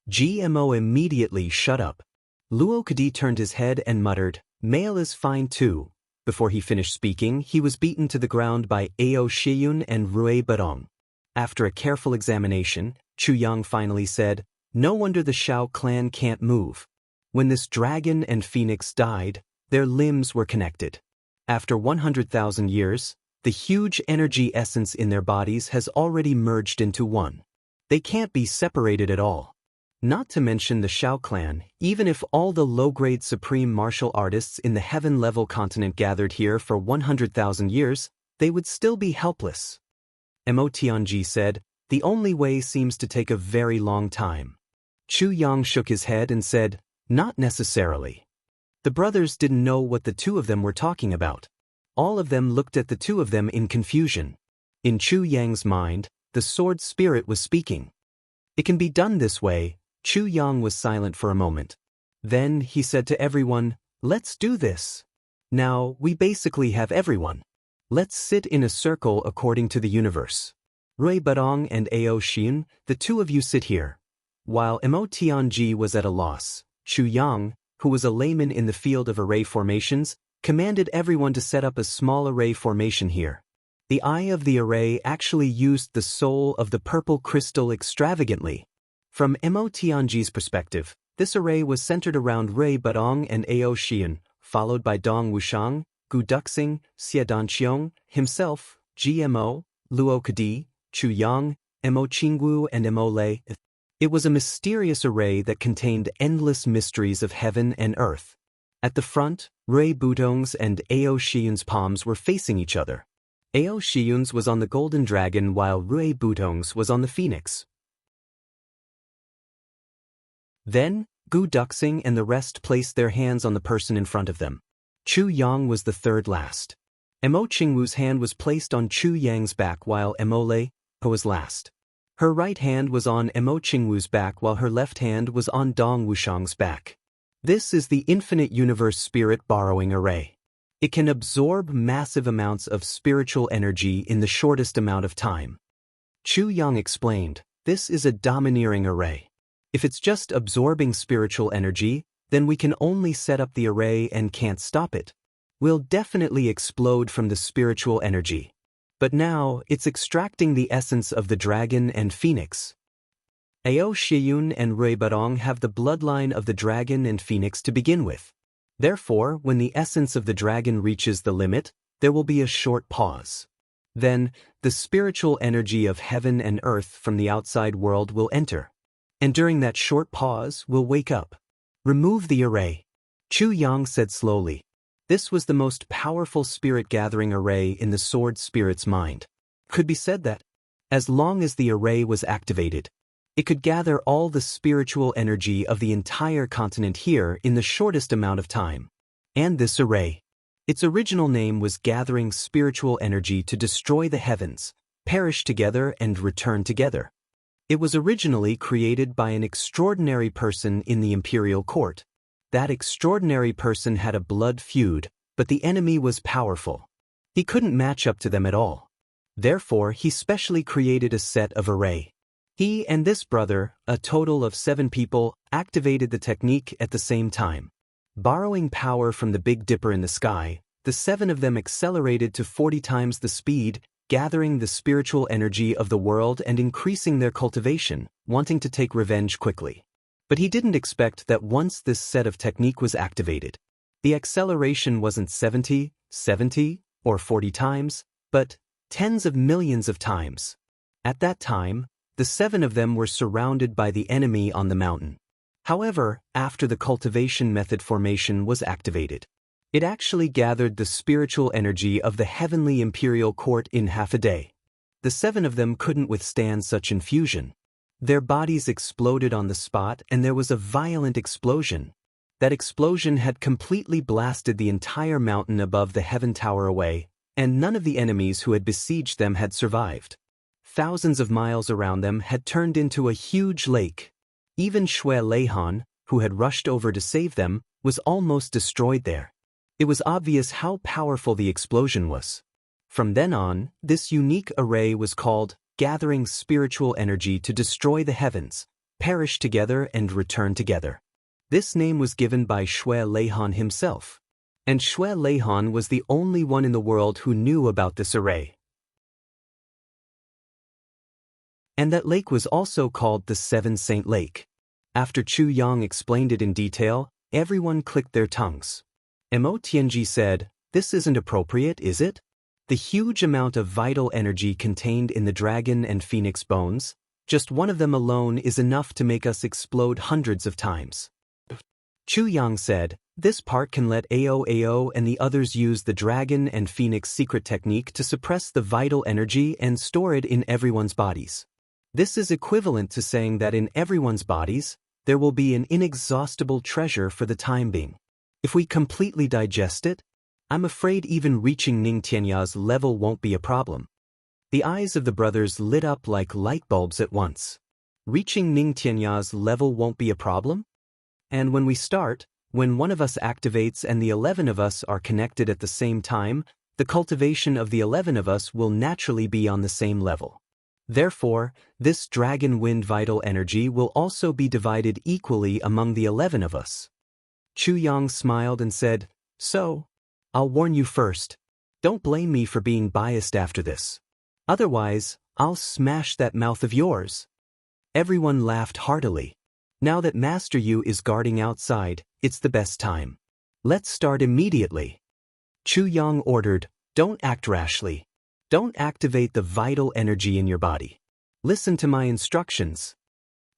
GMO immediately shut up. Luo Kadi turned his head and muttered, "Male is fine too." Before he finished speaking, he was beaten to the ground by Ao Shiyun and Rui Badong. After a careful examination, Chu Yang finally said, "No wonder the Shao clan can't move. When this dragon and phoenix died, their limbs were connected. After 100,000 years, the huge energy essence in their bodies has already merged into one. They can't be separated at all. Not to mention the Shao clan. Even if all the low-grade supreme martial artists in the heaven-level continent gathered here for 100,000 years, they would still be helpless. Emotianji said, the only way seems to take a very long time. Chu Yang shook his head and said, not necessarily. The brothers didn't know what the two of them were talking about. All of them looked at the two of them in confusion. In Chu Yang's mind, the sword spirit was speaking. It can be done this way. Chu Yang was silent for a moment. Then he said to everyone, let's do this. Now, we basically have everyone. Let's sit in a circle according to the universe. Rui Badong and Ao Xin, the two of you sit here. While Mo Tianji was at a loss, Chu Yang, who was a layman in the field of array formations, commanded everyone to set up a small array formation here. The eye of the array actually used the soul of the purple crystal extravagantly. From Mo Tianji's perspective, this array was centered around Rui Badong and Ao Xian, followed by Dong Wushang, Gu Duxing, Xie Danqiong, himself, GMO, Luo Kadi, Chu Yang, Mo Qingwu and Mo Lei. It was a mysterious array that contained endless mysteries of heaven and earth. At the front, Rui Budong's and Ao Xian's palms were facing each other. Ao Xian's was on the golden dragon while Rui Budong's was on the phoenix. Then, Gu Duxing and the rest placed their hands on the person in front of them. Chu Yang was the third last. Mo Qingwu's hand was placed on Chu Yang's back while Mo Lei was last. Her right hand was on Mo Qingwu's back while her left hand was on Dong Wushang's back. This is the infinite universe spirit borrowing array. It can absorb massive amounts of spiritual energy in the shortest amount of time. Chu Yang explained, this is a domineering array. If it's just absorbing spiritual energy, then we can only set up the array and can't stop it. We'll definitely explode from the spiritual energy. But now, it's extracting the essence of the dragon and phoenix. Ao Shiyun and Rui Badong have the bloodline of the dragon and phoenix to begin with. Therefore, when the essence of the dragon reaches the limit, there will be a short pause. Then, the spiritual energy of heaven and earth from the outside world will enter. And during that short pause, we'll wake up. Remove the array. Chu Yang said slowly. This was the most powerful spirit-gathering array in the sword spirit's mind. Could be said that, as long as the array was activated, it could gather all the spiritual energy of the entire continent here in the shortest amount of time. And this array. Its original name was Gathering Spiritual Energy to Destroy the Heavens, Perish Together and Return Together. It was originally created by an extraordinary person in the imperial court. That extraordinary person had a blood feud, but the enemy was powerful. He couldn't match up to them at all. Therefore, he specially created a set of array. He and this brother, a total of 7 people, activated the technique at the same time. Borrowing power from the Big Dipper in the sky, the 7 of them accelerated to 40 times the speed, gathering the spiritual energy of the world and increasing their cultivation, wanting to take revenge quickly. But he didn't expect that once this set of technique was activated, the acceleration wasn't 70, or 40 times, but tens of millions of times. At that time, the 7 of them were surrounded by the enemy on the mountain. However, after the cultivation method formation was activated, it actually gathered the spiritual energy of the heavenly imperial court in half a day. The 7 of them couldn't withstand such infusion. Their bodies exploded on the spot and there was a violent explosion. That explosion had completely blasted the entire mountain above the heaven tower away, and none of the enemies who had besieged them had survived. Thousands of miles around them had turned into a huge lake. Even Shui Leihan, who had rushed over to save them, was almost destroyed there. It was obvious how powerful the explosion was. From then on, this unique array was called Gathering Spiritual Energy to Destroy the Heavens, Perish Together and Return Together. This name was given by Shui Leihan himself. And Shui Leihan was the only one in the world who knew about this array. And that lake was also called the Seven Saint Lake. After Chu Yang explained it in detail, everyone clicked their tongues. Mo Tianji said, "This isn't appropriate, is it? The huge amount of vital energy contained in the dragon and phoenix bones, Just one of them alone is enough to make us explode hundreds of times. Chu Yang said, this part can let Ao and the others use the Dragon and Phoenix secret technique to suppress the vital energy and store it in everyone's bodies. This is equivalent to saying that in everyone's bodies, there will be an inexhaustible treasure for the time being. If we completely digest it, I'm afraid even reaching Ning Tianya's level won't be a problem. The eyes of the brothers lit up like light bulbs at once. Reaching Ning Tianya's level won't be a problem? And when we start, when one of us activates and the 11 of us are connected at the same time, the cultivation of the 11 of us will naturally be on the same level. Therefore, this dragon wind vital energy will also be divided equally among the 11 of us. Chu Yang smiled and said, so, I'll warn you first. Don't blame me for being biased after this. Otherwise, I'll smash that mouth of yours. Everyone laughed heartily. Now that Master Yu is guarding outside, it's the best time. Let's start immediately. Chu Yang ordered, don't act rashly. Don't activate the vital energy in your body. Listen to my instructions.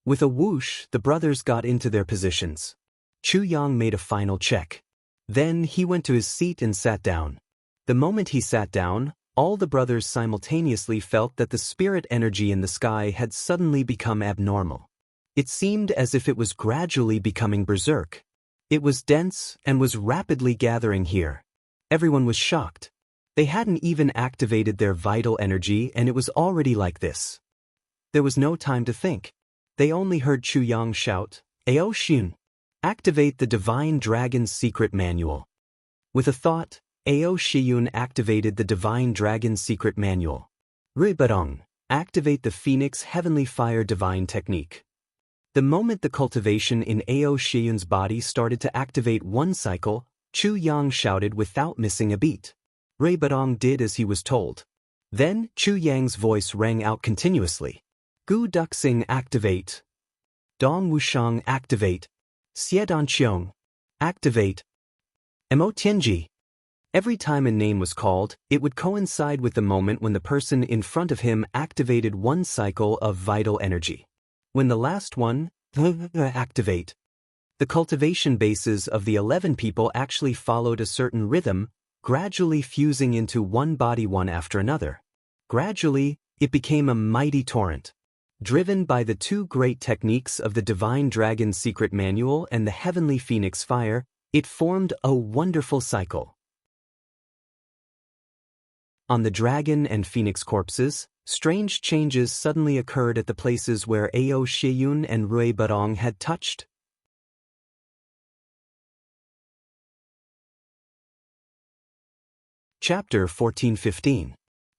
With a whoosh, the brothers got into their positions. Chu Yang made a final check. Then he went to his seat and sat down. The moment he sat down, all the brothers simultaneously felt that the spirit energy in the sky had suddenly become abnormal. It seemed as if it was gradually becoming berserk. It was dense and was rapidly gathering here. Everyone was shocked. They hadn't even activated their vital energy and it was already like this. There was no time to think. They only heard Chu Yang shout, Ao Xun! Activate the Divine Dragon's secret manual. With a thought, Ao Xiyun activated the Divine Dragon's secret manual. Rui Badong, activate the Phoenix Heavenly Fire Divine Technique. The moment the cultivation in Ao Xiyun's body started to activate one cycle, Chu Yang shouted without missing a beat. Rui Badong did as he was told. Then, Chu Yang's voice rang out continuously. Gu Duxing activate. Dong Wushang activate. Xie Danqiong activate. Mo Tianji. Every time a name was called, it would coincide with the moment when the person in front of him activated one cycle of vital energy. When the last one, activate. The cultivation bases of the 11 people actually followed a certain rhythm, gradually fusing into one body one after another. Gradually, it became a mighty torrent. Driven by the two great techniques of the Divine Dragon's Secret Manual and the Heavenly Phoenix Fire, it formed a wonderful cycle. On the Dragon and Phoenix corpses, strange changes suddenly occurred at the places where Ao Xiyun and Rui Badong had touched. Chapter 14-15.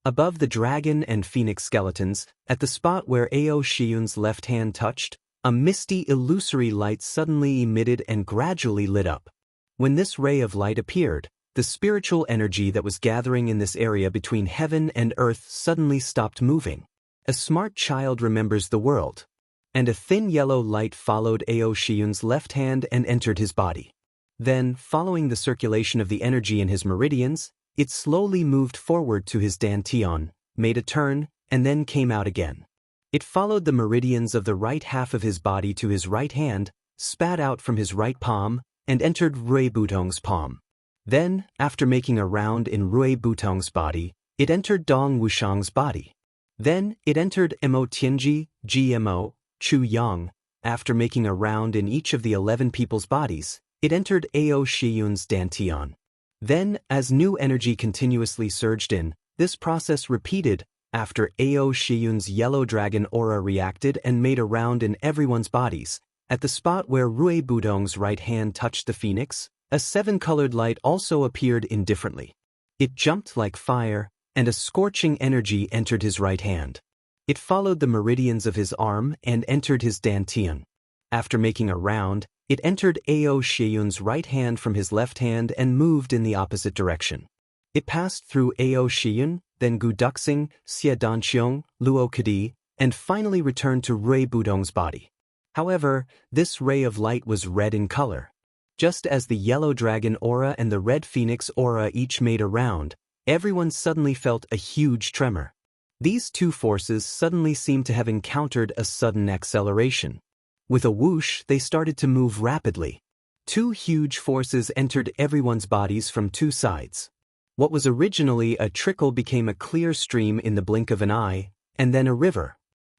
Above the dragon and phoenix skeletons, at the spot where Ao Xiyun's left hand touched, a misty illusory light suddenly emitted and gradually lit up. When this ray of light appeared, the spiritual energy that was gathering in this area between heaven and earth suddenly stopped moving. A smart child remembers the world. And a thin yellow light followed Ao Xiyun's left hand and entered his body. Then, following the circulation of the energy in his meridians, it slowly moved forward to his dantian, made a turn, and then came out again. It followed the meridians of the right half of his body to his right hand, spat out from his right palm, and entered Rui Butong's palm. Then, after making a round in Rui Butong's body, it entered Dong Wushang's body. Then, it entered Mo Tianji, GMO, Chu Yang. After making a round in each of the 11 people's bodies, it entered Ao Xiyun's dantian. Then, as new energy continuously surged in, this process repeated. After Ao Xiyun's yellow dragon aura reacted and made a round in everyone's bodies, at the spot where Rui Budong's right hand touched the phoenix, a 7-colored light also appeared indifferently. It jumped like fire, and a scorching energy entered his right hand. It followed the meridians of his arm and entered his dantian. After making a round, it entered Ao Xiyun's right hand from his left hand and moved in the opposite direction. It passed through Ao Xiyun, then Gu Duxing, Xie Danqiong, Luo Kadi, and finally returned to Rui Budong's body. However, this ray of light was red in color. Just as the yellow dragon aura and the red phoenix aura each made a round, everyone suddenly felt a huge tremor. These two forces suddenly seemed to have encountered a sudden acceleration. With a whoosh, they started to move rapidly. Two huge forces entered everyone's bodies from two sides. What was originally a trickle became a clear stream in the blink of an eye, and then a river.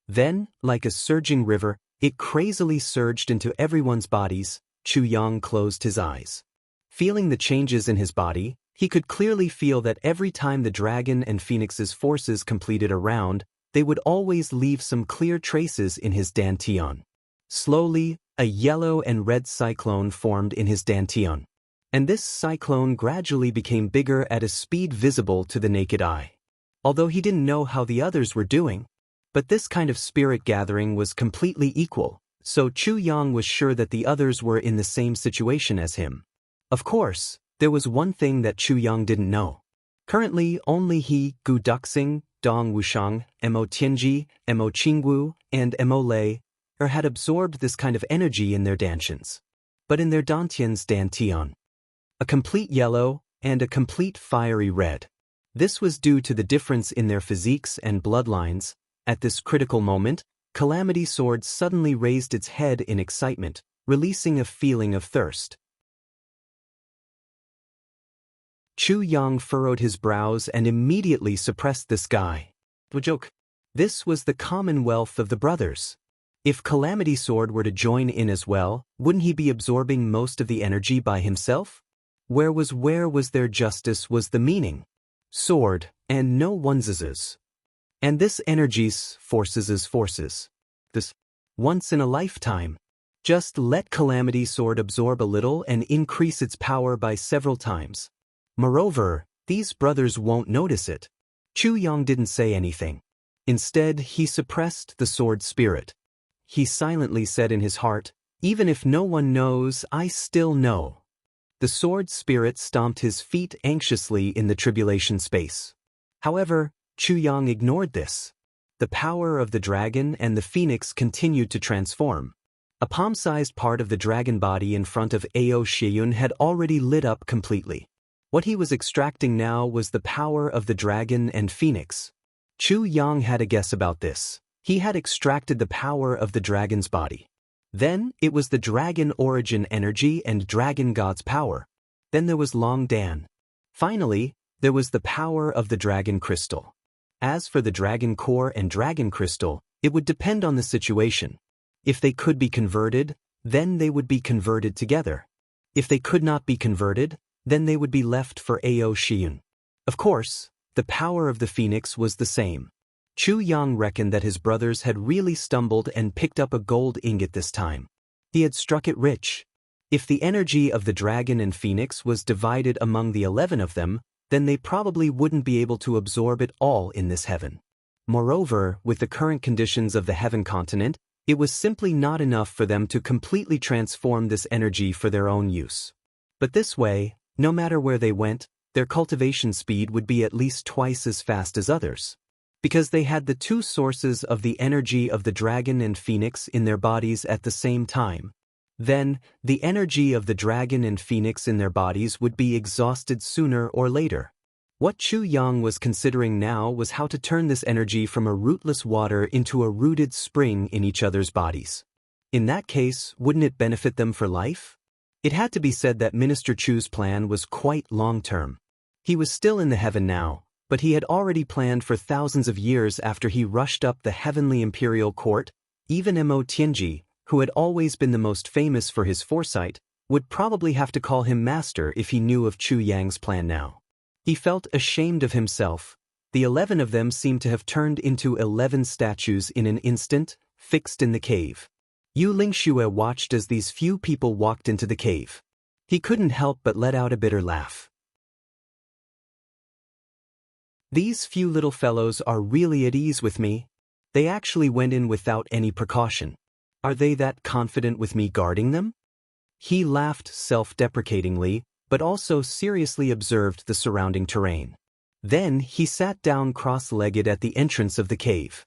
Then, like a surging river, it crazily surged into everyone's bodies. Chu Yang closed his eyes. Feeling the changes in his body, he could clearly feel that every time the dragon and phoenix's forces completed a round, they would always leave some clear traces in his dantian. Slowly, a yellow and red cyclone formed in his dantian. And this cyclone gradually became bigger at a speed visible to the naked eye. Although he didn't know how the others were doing, but this kind of spirit gathering was completely equal, so Chu Yang was sure that the others were in the same situation as him. Of course, there was one thing that Chu Yang didn't know. Currently, only he, Gu Duxing, Dong Wushang, Mo Tianji, Mo Qingwu, and Mo Lei had absorbed this kind of energy in their dantians. But in their dantian's dantian, a complete yellow and a complete fiery red. This was due to the difference in their physiques and bloodlines. At this critical moment, Calamity Sword suddenly raised its head in excitement, releasing a feeling of thirst. Chu Yang furrowed his brows and immediately suppressed this guy. Joke. This was the commonwealth of the brothers. If Calamity Sword were to join in as well, wouldn't he be absorbing most of the energy by himself? Where was their justice was the meaning. Sword, and no one's. And this energy's forces. This once in a lifetime. Just let Calamity Sword absorb a little and increase its power by several times. Moreover, these brothers won't notice it. Chu Yang didn't say anything. Instead, he suppressed the sword spirit. He silently said in his heart, "Even if no one knows, I still know." The sword spirit stomped his feet anxiously in the tribulation space. However, Chu Yang ignored this. The power of the dragon and the phoenix continued to transform. A palm-sized part of the dragon body in front of Ao Shiyun had already lit up completely. What he was extracting now was the power of the dragon and phoenix. Chu Yang had a guess about this. He had extracted the power of the dragon's body. Then, it was the dragon origin energy and dragon god's power. Then there was Long Dan. Finally, there was the power of the dragon crystal. As for the dragon core and dragon crystal, it would depend on the situation. If they could be converted, then they would be converted together. If they could not be converted, then they would be left for Ao Shiyun. Of course, the power of the phoenix was the same. Chu Yang reckoned that his brothers had really stumbled and picked up a gold ingot this time. He had struck it rich. If the energy of the dragon and phoenix was divided among the 11 of them, then they probably wouldn't be able to absorb it all in this heaven. Moreover, with the current conditions of the heaven continent, it was simply not enough for them to completely transform this energy for their own use. But this way, no matter where they went, their cultivation speed would be at least twice as fast as others. Because they had the two sources of the energy of the dragon and phoenix in their bodies at the same time. Then, the energy of the dragon and phoenix in their bodies would be exhausted sooner or later. What Chu Yang was considering now was how to turn this energy from a rootless water into a rooted spring in each other's bodies. In that case, wouldn't it benefit them for life? It had to be said that Minister Chu's plan was quite long-term. He was still in the heaven now, but he had already planned for thousands of years after he rushed up the heavenly imperial court. Even Mo Tianji, who had always been the most famous for his foresight, would probably have to call him master if he knew of Chu Yang's plan now. He felt ashamed of himself. The 11 of them seemed to have turned into 11 statues in an instant, fixed in the cave. Yu Lingxue watched as these few people walked into the cave. He couldn't help but let out a bitter laugh. These few little fellows are really at ease with me. They actually went in without any precaution. Are they that confident with me guarding them? He laughed self-deprecatingly, but also seriously observed the surrounding terrain. Then he sat down cross-legged at the entrance of the cave.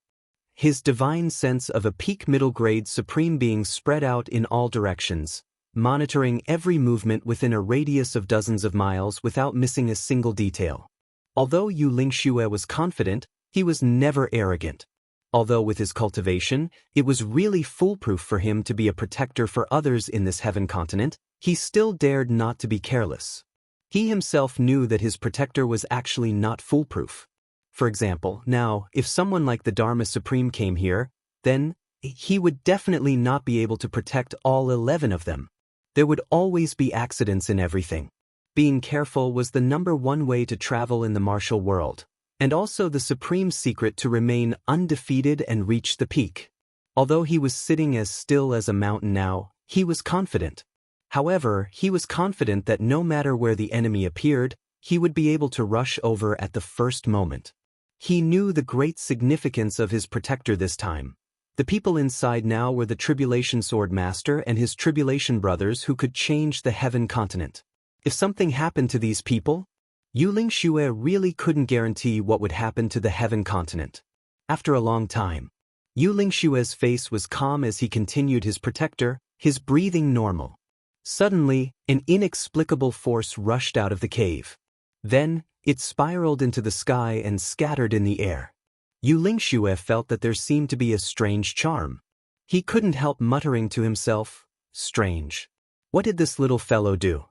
His divine sense of a peak middle-grade supreme being spread out in all directions, monitoring every movement within a radius of dozens of miles without missing a single detail. Although Yu Lingxue was confident, He was never arrogant. Although with his cultivation, it was really foolproof for him to be a protector for others in this heaven continent, he still dared not to be careless. He himself knew that his protector was actually not foolproof. For example, now, if someone like the Dharma Supreme came here, then he would definitely not be able to protect all 11 of them. There would always be accidents in everything. Being careful was the #1 way to travel in the martial world, and also the supreme secret to remain undefeated and reach the peak. Although he was sitting as still as a mountain now, he was confident. However, he was confident that no matter where the enemy appeared, he would be able to rush over at the first moment. He knew the great significance of his protector this time. The people inside now were the Tribulation Sword Master and his Tribulation brothers who could change the heaven continent. If something happened to these people, Yu Lingxue really couldn't guarantee what would happen to the heaven continent. After a long time, Yu Lingxue's face was calm as he continued his protector, his breathing normal. Suddenly, an inexplicable force rushed out of the cave. Then, it spiraled into the sky and scattered in the air. Yu Lingxue felt that there seemed to be a strange charm. He couldn't help muttering to himself, "Strange. What did this little fellow do?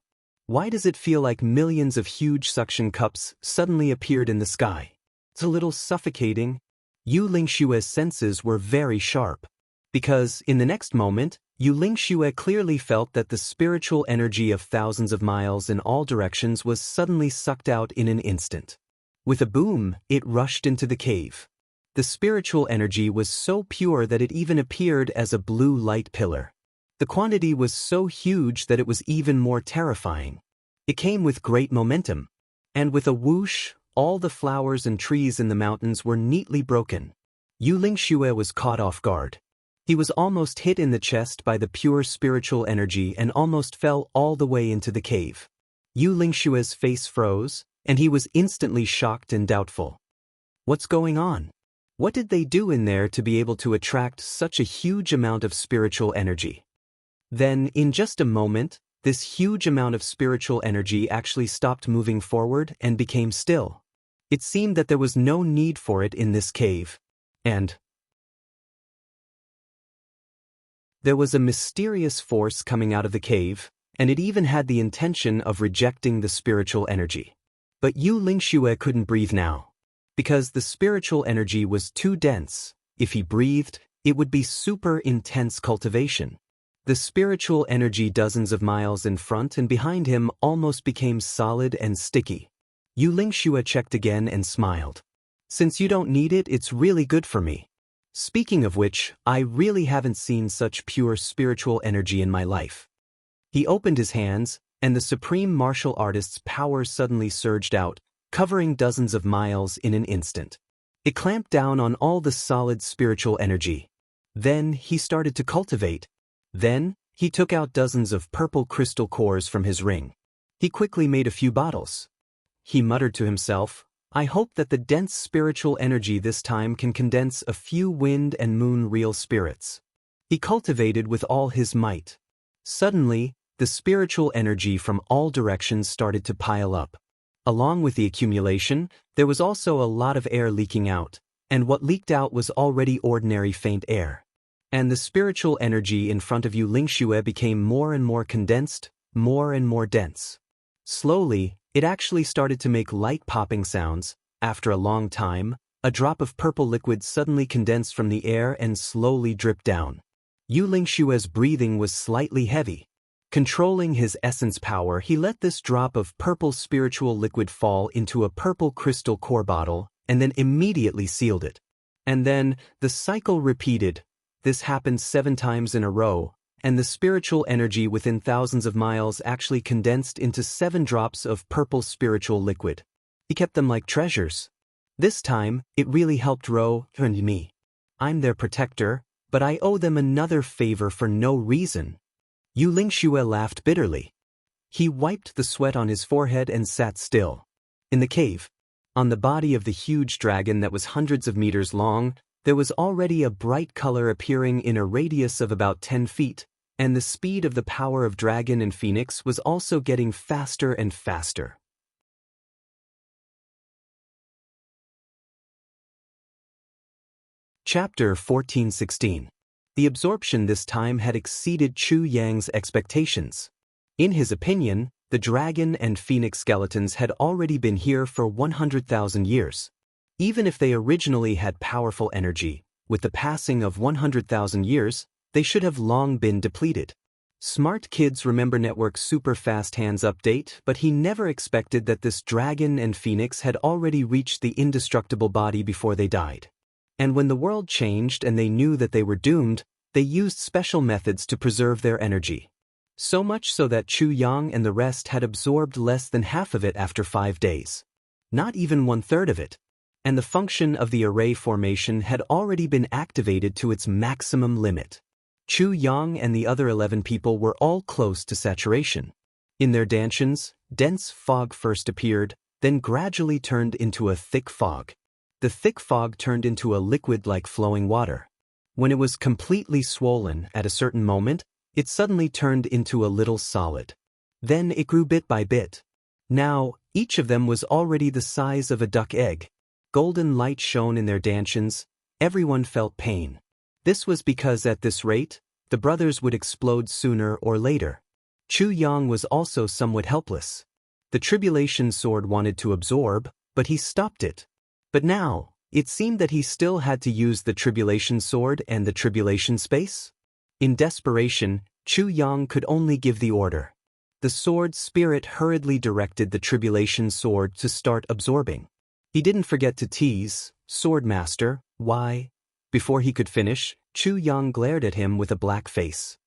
Why does it feel like millions of huge suction cups suddenly appeared in the sky?" It's a little suffocating. Yu Lingxue's senses were very sharp. Because, in the next moment, Yu Lingxue clearly felt that the spiritual energy of thousands of miles in all directions was suddenly sucked out in an instant. With a boom, it rushed into the cave. The spiritual energy was so pure that it even appeared as a blue light pillar. The quantity was so huge that it was even more terrifying. It came with great momentum. And with a whoosh, all the flowers and trees in the mountains were neatly broken. Yu Lingxue was caught off guard. He was almost hit in the chest by the pure spiritual energy and almost fell all the way into the cave. Yu Lingxue's face froze, and he was instantly shocked and doubtful. What's going on? What did they do in there to be able to attract such a huge amount of spiritual energy? Then, in just a moment, this huge amount of spiritual energy actually stopped moving forward and became still. It seemed that there was no need for it in this cave. And there was a mysterious force coming out of the cave, and it even had the intention of rejecting the spiritual energy. But Yu Lingxue couldn't breathe now. Because the spiritual energy was too dense. If he breathed, it would be super intense cultivation. The spiritual energy dozens of miles in front and behind him almost became solid and sticky. Yu Lingxue checked again and smiled. Since you don't need it, it's really good for me. Speaking of which, I really haven't seen such pure spiritual energy in my life. He opened his hands, and the supreme martial artist's power suddenly surged out, covering dozens of miles in an instant. It clamped down on all the solid spiritual energy. Then he started to cultivate. Then he took out dozens of purple crystal cores from his ring. He quickly made a few bottles. He muttered to himself, "I hope that the dense spiritual energy this time can condense a few wind and moon real spirits." He cultivated with all his might. Suddenly, the spiritual energy from all directions started to pile up. Along with the accumulation, there was also a lot of air leaking out, and what leaked out was already ordinary faint air. And the spiritual energy in front of Yu Lingxue became more and more condensed, more and more dense. Slowly, it actually started to make light popping sounds. After a long time, a drop of purple liquid suddenly condensed from the air and slowly dripped down. Yu Lingxue's breathing was slightly heavy. Controlling his essence power, he let this drop of purple spiritual liquid fall into a purple crystal core bottle and then immediately sealed it. And then, the cycle repeated. This happened 7 times in a row, and the spiritual energy within thousands of miles actually condensed into 7 drops of purple spiritual liquid. He kept them like treasures. This time, it really helped Ro and me. I'm their protector, but I owe them another favor for no reason. Yu Lingxue laughed bitterly. He wiped the sweat on his forehead and sat still. In the cave, on the body of the huge dragon that was hundreds of meters long, there was already a bright color appearing in a radius of about 10 feet, and the speed of the power of dragon and phoenix was also getting faster and faster. Chapter 1416. The absorption this time had exceeded Chu Yang's expectations. In his opinion, the dragon and phoenix skeletons had already been here for 100,000 years. Even if they originally had powerful energy, with the passing of 100,000 years, they should have long been depleted. Smart Kids Remember Network Super Fast Hands update, but he never expected that this dragon and phoenix had already reached the indestructible body before they died. And when the world changed and they knew that they were doomed, they used special methods to preserve their energy. So much so that Chu Yang and the rest had absorbed less than half of it after 5 days. Not even 1/3 of it. And the function of the array formation had already been activated to its maximum limit. Chu Yang and the other 11 people were all close to saturation. In their dantions, dense fog first appeared, then gradually turned into a thick fog. The thick fog turned into a liquid like flowing water. When it was completely swollen at a certain moment, it suddenly turned into a little solid. Then it grew bit by bit. Now, each of them was already the size of a duck egg. Golden light shone in their dantions. Everyone felt pain. This was because at this rate, the brothers would explode sooner or later. Chu Yang was also somewhat helpless. The tribulation sword wanted to absorb, but he stopped it. But now, it seemed that he still had to use the tribulation sword and the tribulation space. In desperation, Chu Yang could only give the order. The sword spirit hurriedly directed the tribulation sword to start absorbing. He didn't forget to tease, "Swordmaster, why?" Before he could finish, Chu Yang glared at him with a black face.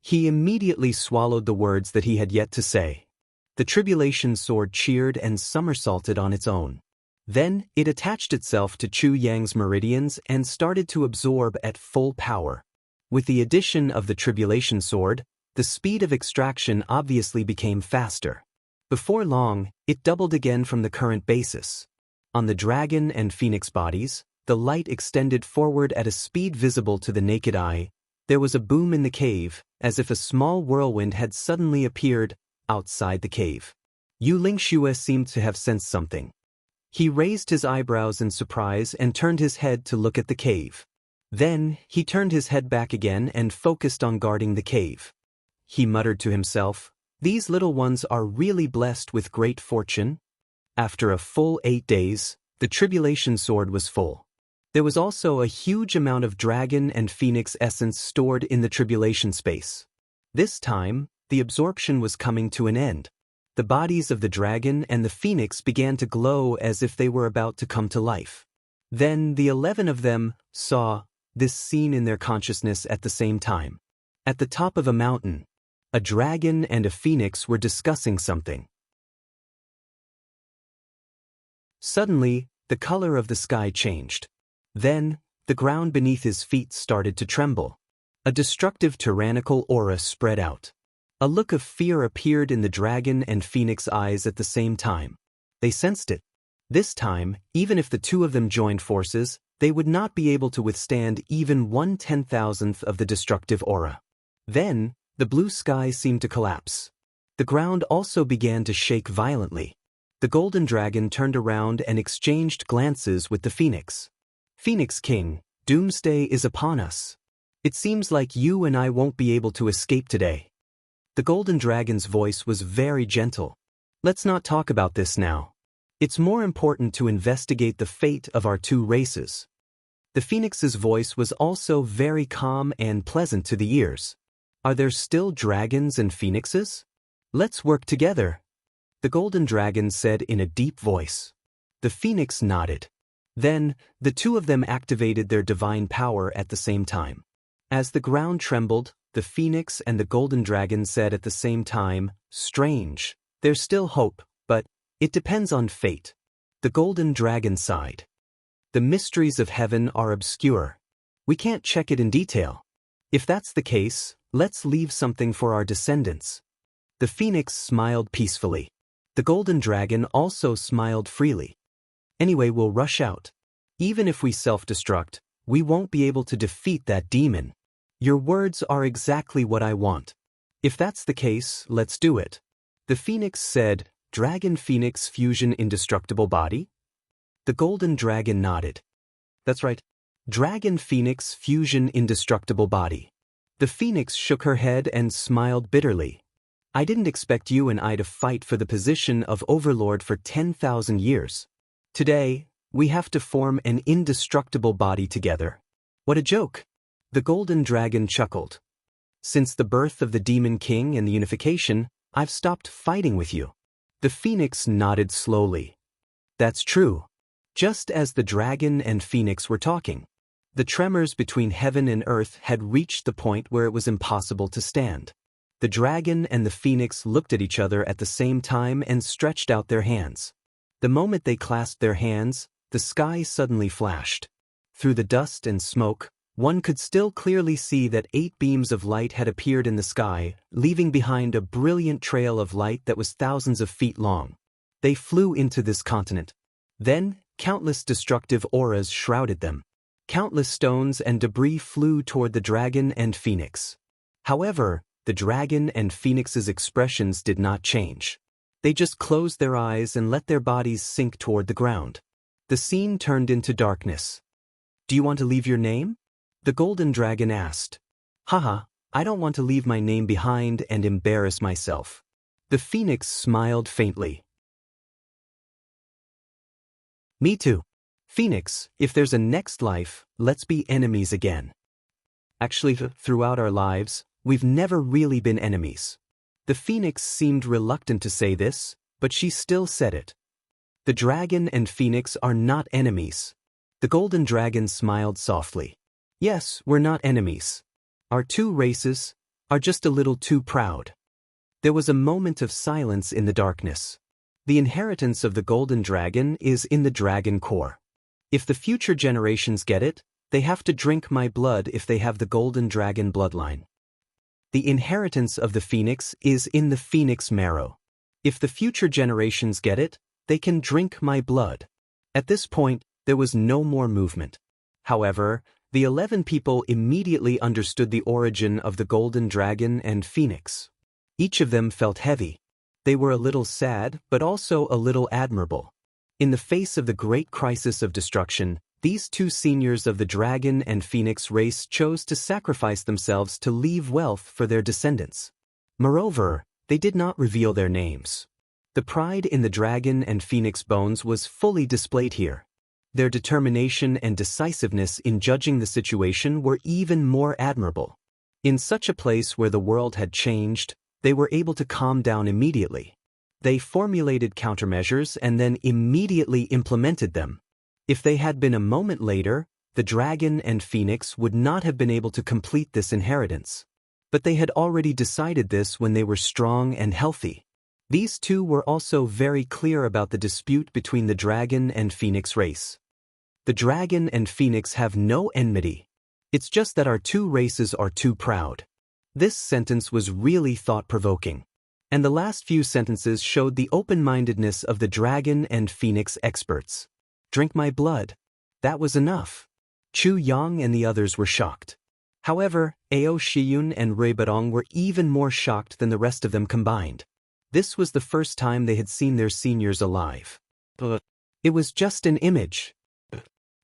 He immediately swallowed the words that he had yet to say. The tribulation sword cheered and somersaulted on its own. Then, it attached itself to Chu Yang's meridians and started to absorb at full power. With the addition of the tribulation sword, the speed of extraction obviously became faster. Before long, it doubled again from the current basis. On the dragon and phoenix bodies, the light extended forward at a speed visible to the naked eye. There was a boom in the cave, as if a small whirlwind had suddenly appeared outside the cave. Yu Lingxue seemed to have sensed something. He raised his eyebrows in surprise and turned his head to look at the cave. Then, he turned his head back again and focused on guarding the cave. He muttered to himself, "These little ones are really blessed with great fortune." After a full 8 days, the tribulation sword was full. There was also a huge amount of dragon and phoenix essence stored in the tribulation space. This time, the absorption was coming to an end. The bodies of the dragon and the phoenix began to glow as if they were about to come to life. Then the 11 of them saw this scene in their consciousness at the same time. At the top of a mountain, a dragon and a phoenix were discussing something. Suddenly, the color of the sky changed. Then, the ground beneath his feet started to tremble. A destructive tyrannical aura spread out. A look of fear appeared in the dragon and phoenix eyes at the same time. They sensed it. This time, even if the two of them joined forces, they would not be able to withstand even 1/10,000th of the destructive aura. Then, the blue sky seemed to collapse. The ground also began to shake violently. The golden dragon turned around and exchanged glances with the phoenix. "Phoenix King, doomsday is upon us. It seems like you and I won't be able to escape today." The golden dragon's voice was very gentle. "Let's not talk about this now. It's more important to investigate the fate of our two races." The phoenix's voice was also very calm and pleasant to the ears. "Are there still dragons and phoenixes? Let's work together," the golden dragon said in a deep voice. The phoenix nodded. Then, the two of them activated their divine power at the same time. As the ground trembled, the phoenix and the golden dragon said at the same time, "Strange. There's still hope, but it depends on fate." The golden dragon sighed. "The mysteries of heaven are obscure. We can't check it in detail. If that's the case, let's leave something for our descendants." The phoenix smiled peacefully. The golden dragon also smiled freely. "Anyway, we'll rush out. Even if we self-destruct, we won't be able to defeat that demon. Your words are exactly what I want. If that's the case, let's do it." The phoenix said, "Dragon-phoenix fusion indestructible body?" The golden dragon nodded. "That's right. Dragon Phoenix Fusion Indestructible Body. The Phoenix shook her head and smiled bitterly. I didn't expect you and I to fight for the position of Overlord for 10,000 years. Today, we have to form an indestructible body together. What a joke! The Golden Dragon chuckled. Since the birth of the Demon King and the unification, I've stopped fighting with you. The Phoenix nodded slowly. That's true. Just as the dragon and Phoenix were talking, the tremors between heaven and earth had reached the point where it was impossible to stand. The dragon and the Phoenix looked at each other at the same time and stretched out their hands. The moment they clasped their hands, the sky suddenly flashed. Through the dust and smoke, one could still clearly see that 8 beams of light had appeared in the sky, leaving behind a brilliant trail of light that was thousands of feet long. They flew into this continent. Then, countless destructive auras shrouded them. Countless stones and debris flew toward the dragon and Phoenix. However, the dragon and Phoenix's expressions did not change. They just closed their eyes and let their bodies sink toward the ground. The scene turned into darkness. Do you want to leave your name? The Golden Dragon asked. Haha, I don't want to leave my name behind and embarrass myself. The Phoenix smiled faintly. Me too. Phoenix, if there's a next life, let's be enemies again. Actually, throughout our lives, we've never really been enemies. The Phoenix seemed reluctant to say this, but she still said it. The dragon and Phoenix are not enemies. The Golden Dragon smiled softly. Yes, we're not enemies. Our two races are just a little too proud. There was a moment of silence in the darkness. The inheritance of the Golden Dragon is in the dragon core. If the future generations get it, they have to drink my blood if they have the Golden Dragon bloodline. The inheritance of the Phoenix is in the Phoenix marrow. If the future generations get it, they can drink my blood. At this point, there was no more movement. However, the 11 people immediately understood the origin of the Golden Dragon and Phoenix. Each of them felt heavy. They were a little sad, but also a little admirable. In the face of the great crisis of destruction, these two seniors of the dragon and Phoenix race chose to sacrifice themselves to leave wealth for their descendants. Moreover, they did not reveal their names. The pride in the dragon and Phoenix bones was fully displayed here. Their determination and decisiveness in judging the situation were even more admirable. In such a place where the world had changed, they were able to calm down immediately. They formulated countermeasures and then immediately implemented them. If they had been a moment later, the dragon and Phoenix would not have been able to complete this inheritance. But they had already decided this when they were strong and healthy. These two were also very clear about the dispute between the dragon and Phoenix race. The dragon and Phoenix have no enmity. It's just that our two races are too proud. This sentence was really thought-provoking. And the last few sentences showed the open-mindedness of the dragon and Phoenix experts. Drink my blood. That was enough. Chu Yang and the others were shocked. However, Ao Shiyun and Rui Badong were even more shocked than the rest of them combined. This was the first time they had seen their seniors alive. But it was just an image.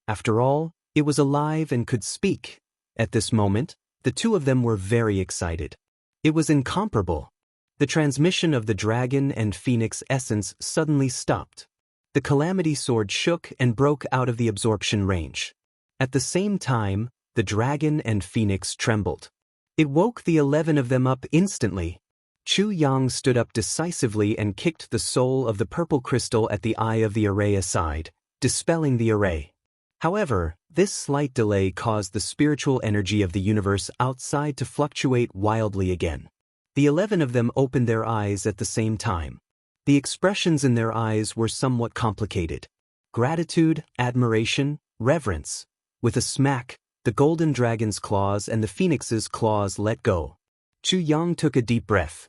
After all, it was alive and could speak. At this moment, the two of them were very excited. It was incomparable. The transmission of the dragon and Phoenix essence suddenly stopped. The Calamity Sword shook and broke out of the absorption range. At the same time, the dragon and Phoenix trembled. It woke the 11 of them up instantly. Chu Yang stood up decisively and kicked the soul of the purple crystal at the eye of the array aside, dispelling the array. However, this slight delay caused the spiritual energy of the universe outside to fluctuate wildly again. The 11 of them opened their eyes at the same time. The expressions in their eyes were somewhat complicated. Gratitude, admiration, reverence. With a smack, the Golden Dragon's claws and the Phoenix's claws let go. Chu Yang took a deep breath.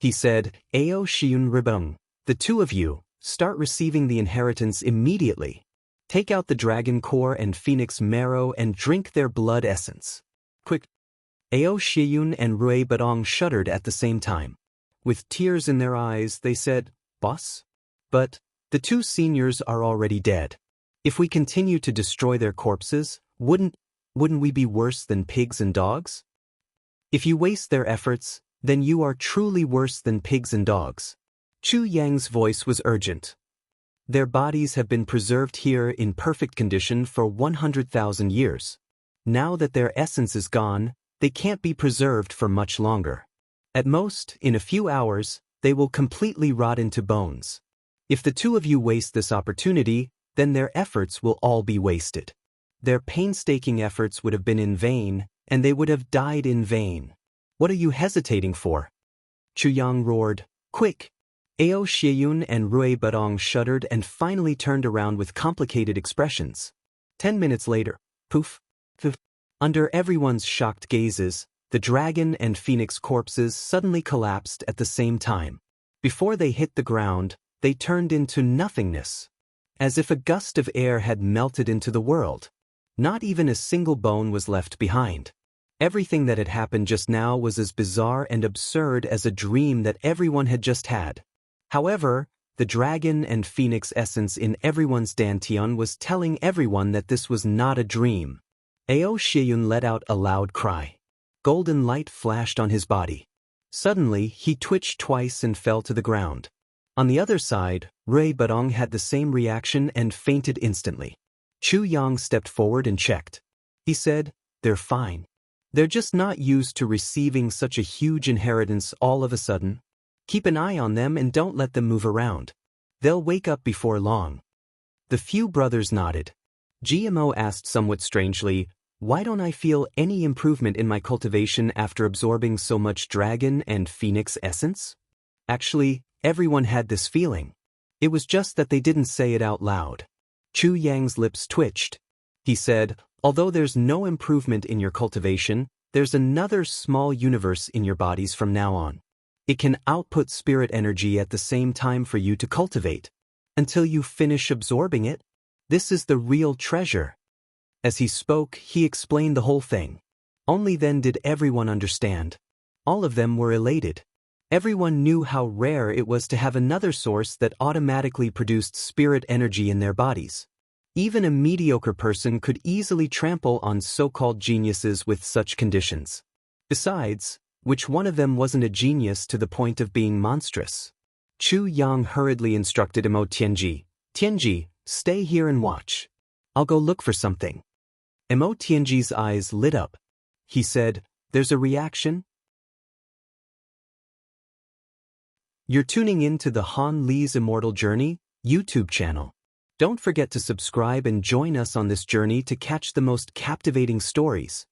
He said, Ao Shiyun Ribung, the two of you, start receiving the inheritance immediately. Take out the dragon core and Phoenix marrow and drink their blood essence. Quick! Ao Shiyun and Rui Badong shuddered at the same time. With tears in their eyes, they said, Boss? But the two seniors are already dead. If we continue to destroy their corpses, wouldn't we be worse than pigs and dogs? If you waste their efforts, then you are truly worse than pigs and dogs. Chu Yang's voice was urgent. Their bodies have been preserved here in perfect condition for 100,000 years. Now that their essence is gone, they can't be preserved for much longer. At most, in a few hours, they will completely rot into bones. If the two of you waste this opportunity, then their efforts will all be wasted. Their painstaking efforts would have been in vain, and they would have died in vain. What are you hesitating for? Chu Yang roared. Quick! Ao Xieyun and Rui Badong shuddered and finally turned around with complicated expressions. 10 minutes later, poof! Under everyone's shocked gazes, the dragon and phoenix corpses suddenly collapsed at the same time. Before they hit the ground, they turned into nothingness. As if a gust of air had melted into the world. Not even a single bone was left behind. Everything that had happened just now was as bizarre and absurd as a dream that everyone had just had. However, the dragon and phoenix essence in everyone's dantian was telling everyone that this was not a dream. Ao Xieyun let out a loud cry. Golden light flashed on his body. Suddenly, he twitched twice and fell to the ground. On the other side, Rui Badong had the same reaction and fainted instantly. Chu Yang stepped forward and checked. He said, "They're fine. They're just not used to receiving such a huge inheritance all of a sudden. Keep an eye on them and don't let them move around. They'll wake up before long." The few brothers nodded. GMO asked somewhat strangely, "Why don't I feel any improvement in my cultivation after absorbing so much dragon and phoenix essence?" Actually, everyone had this feeling. It was just that they didn't say it out loud. Chu Yang's lips twitched. He said, "Although there's no improvement in your cultivation, there's another small universe in your bodies from now on. It can output spirit energy at the same time for you to cultivate. Until you finish absorbing it. This is the real treasure." As he spoke, he explained the whole thing. Only then did everyone understand. All of them were elated. Everyone knew how rare it was to have another source that automatically produced spirit energy in their bodies. Even a mediocre person could easily trample on so-called geniuses with such conditions. Besides, which one of them wasn't a genius to the point of being monstrous? Chu Yang hurriedly instructed Imo Tianji, "Tianji, stay here and watch. I'll go look for something." Imo Tianji's eyes lit up. He said, "There's a reaction?" You're tuning in to the Han Li's Immortal Journey YouTube channel. Don't forget to subscribe and join us on this journey to catch the most captivating stories.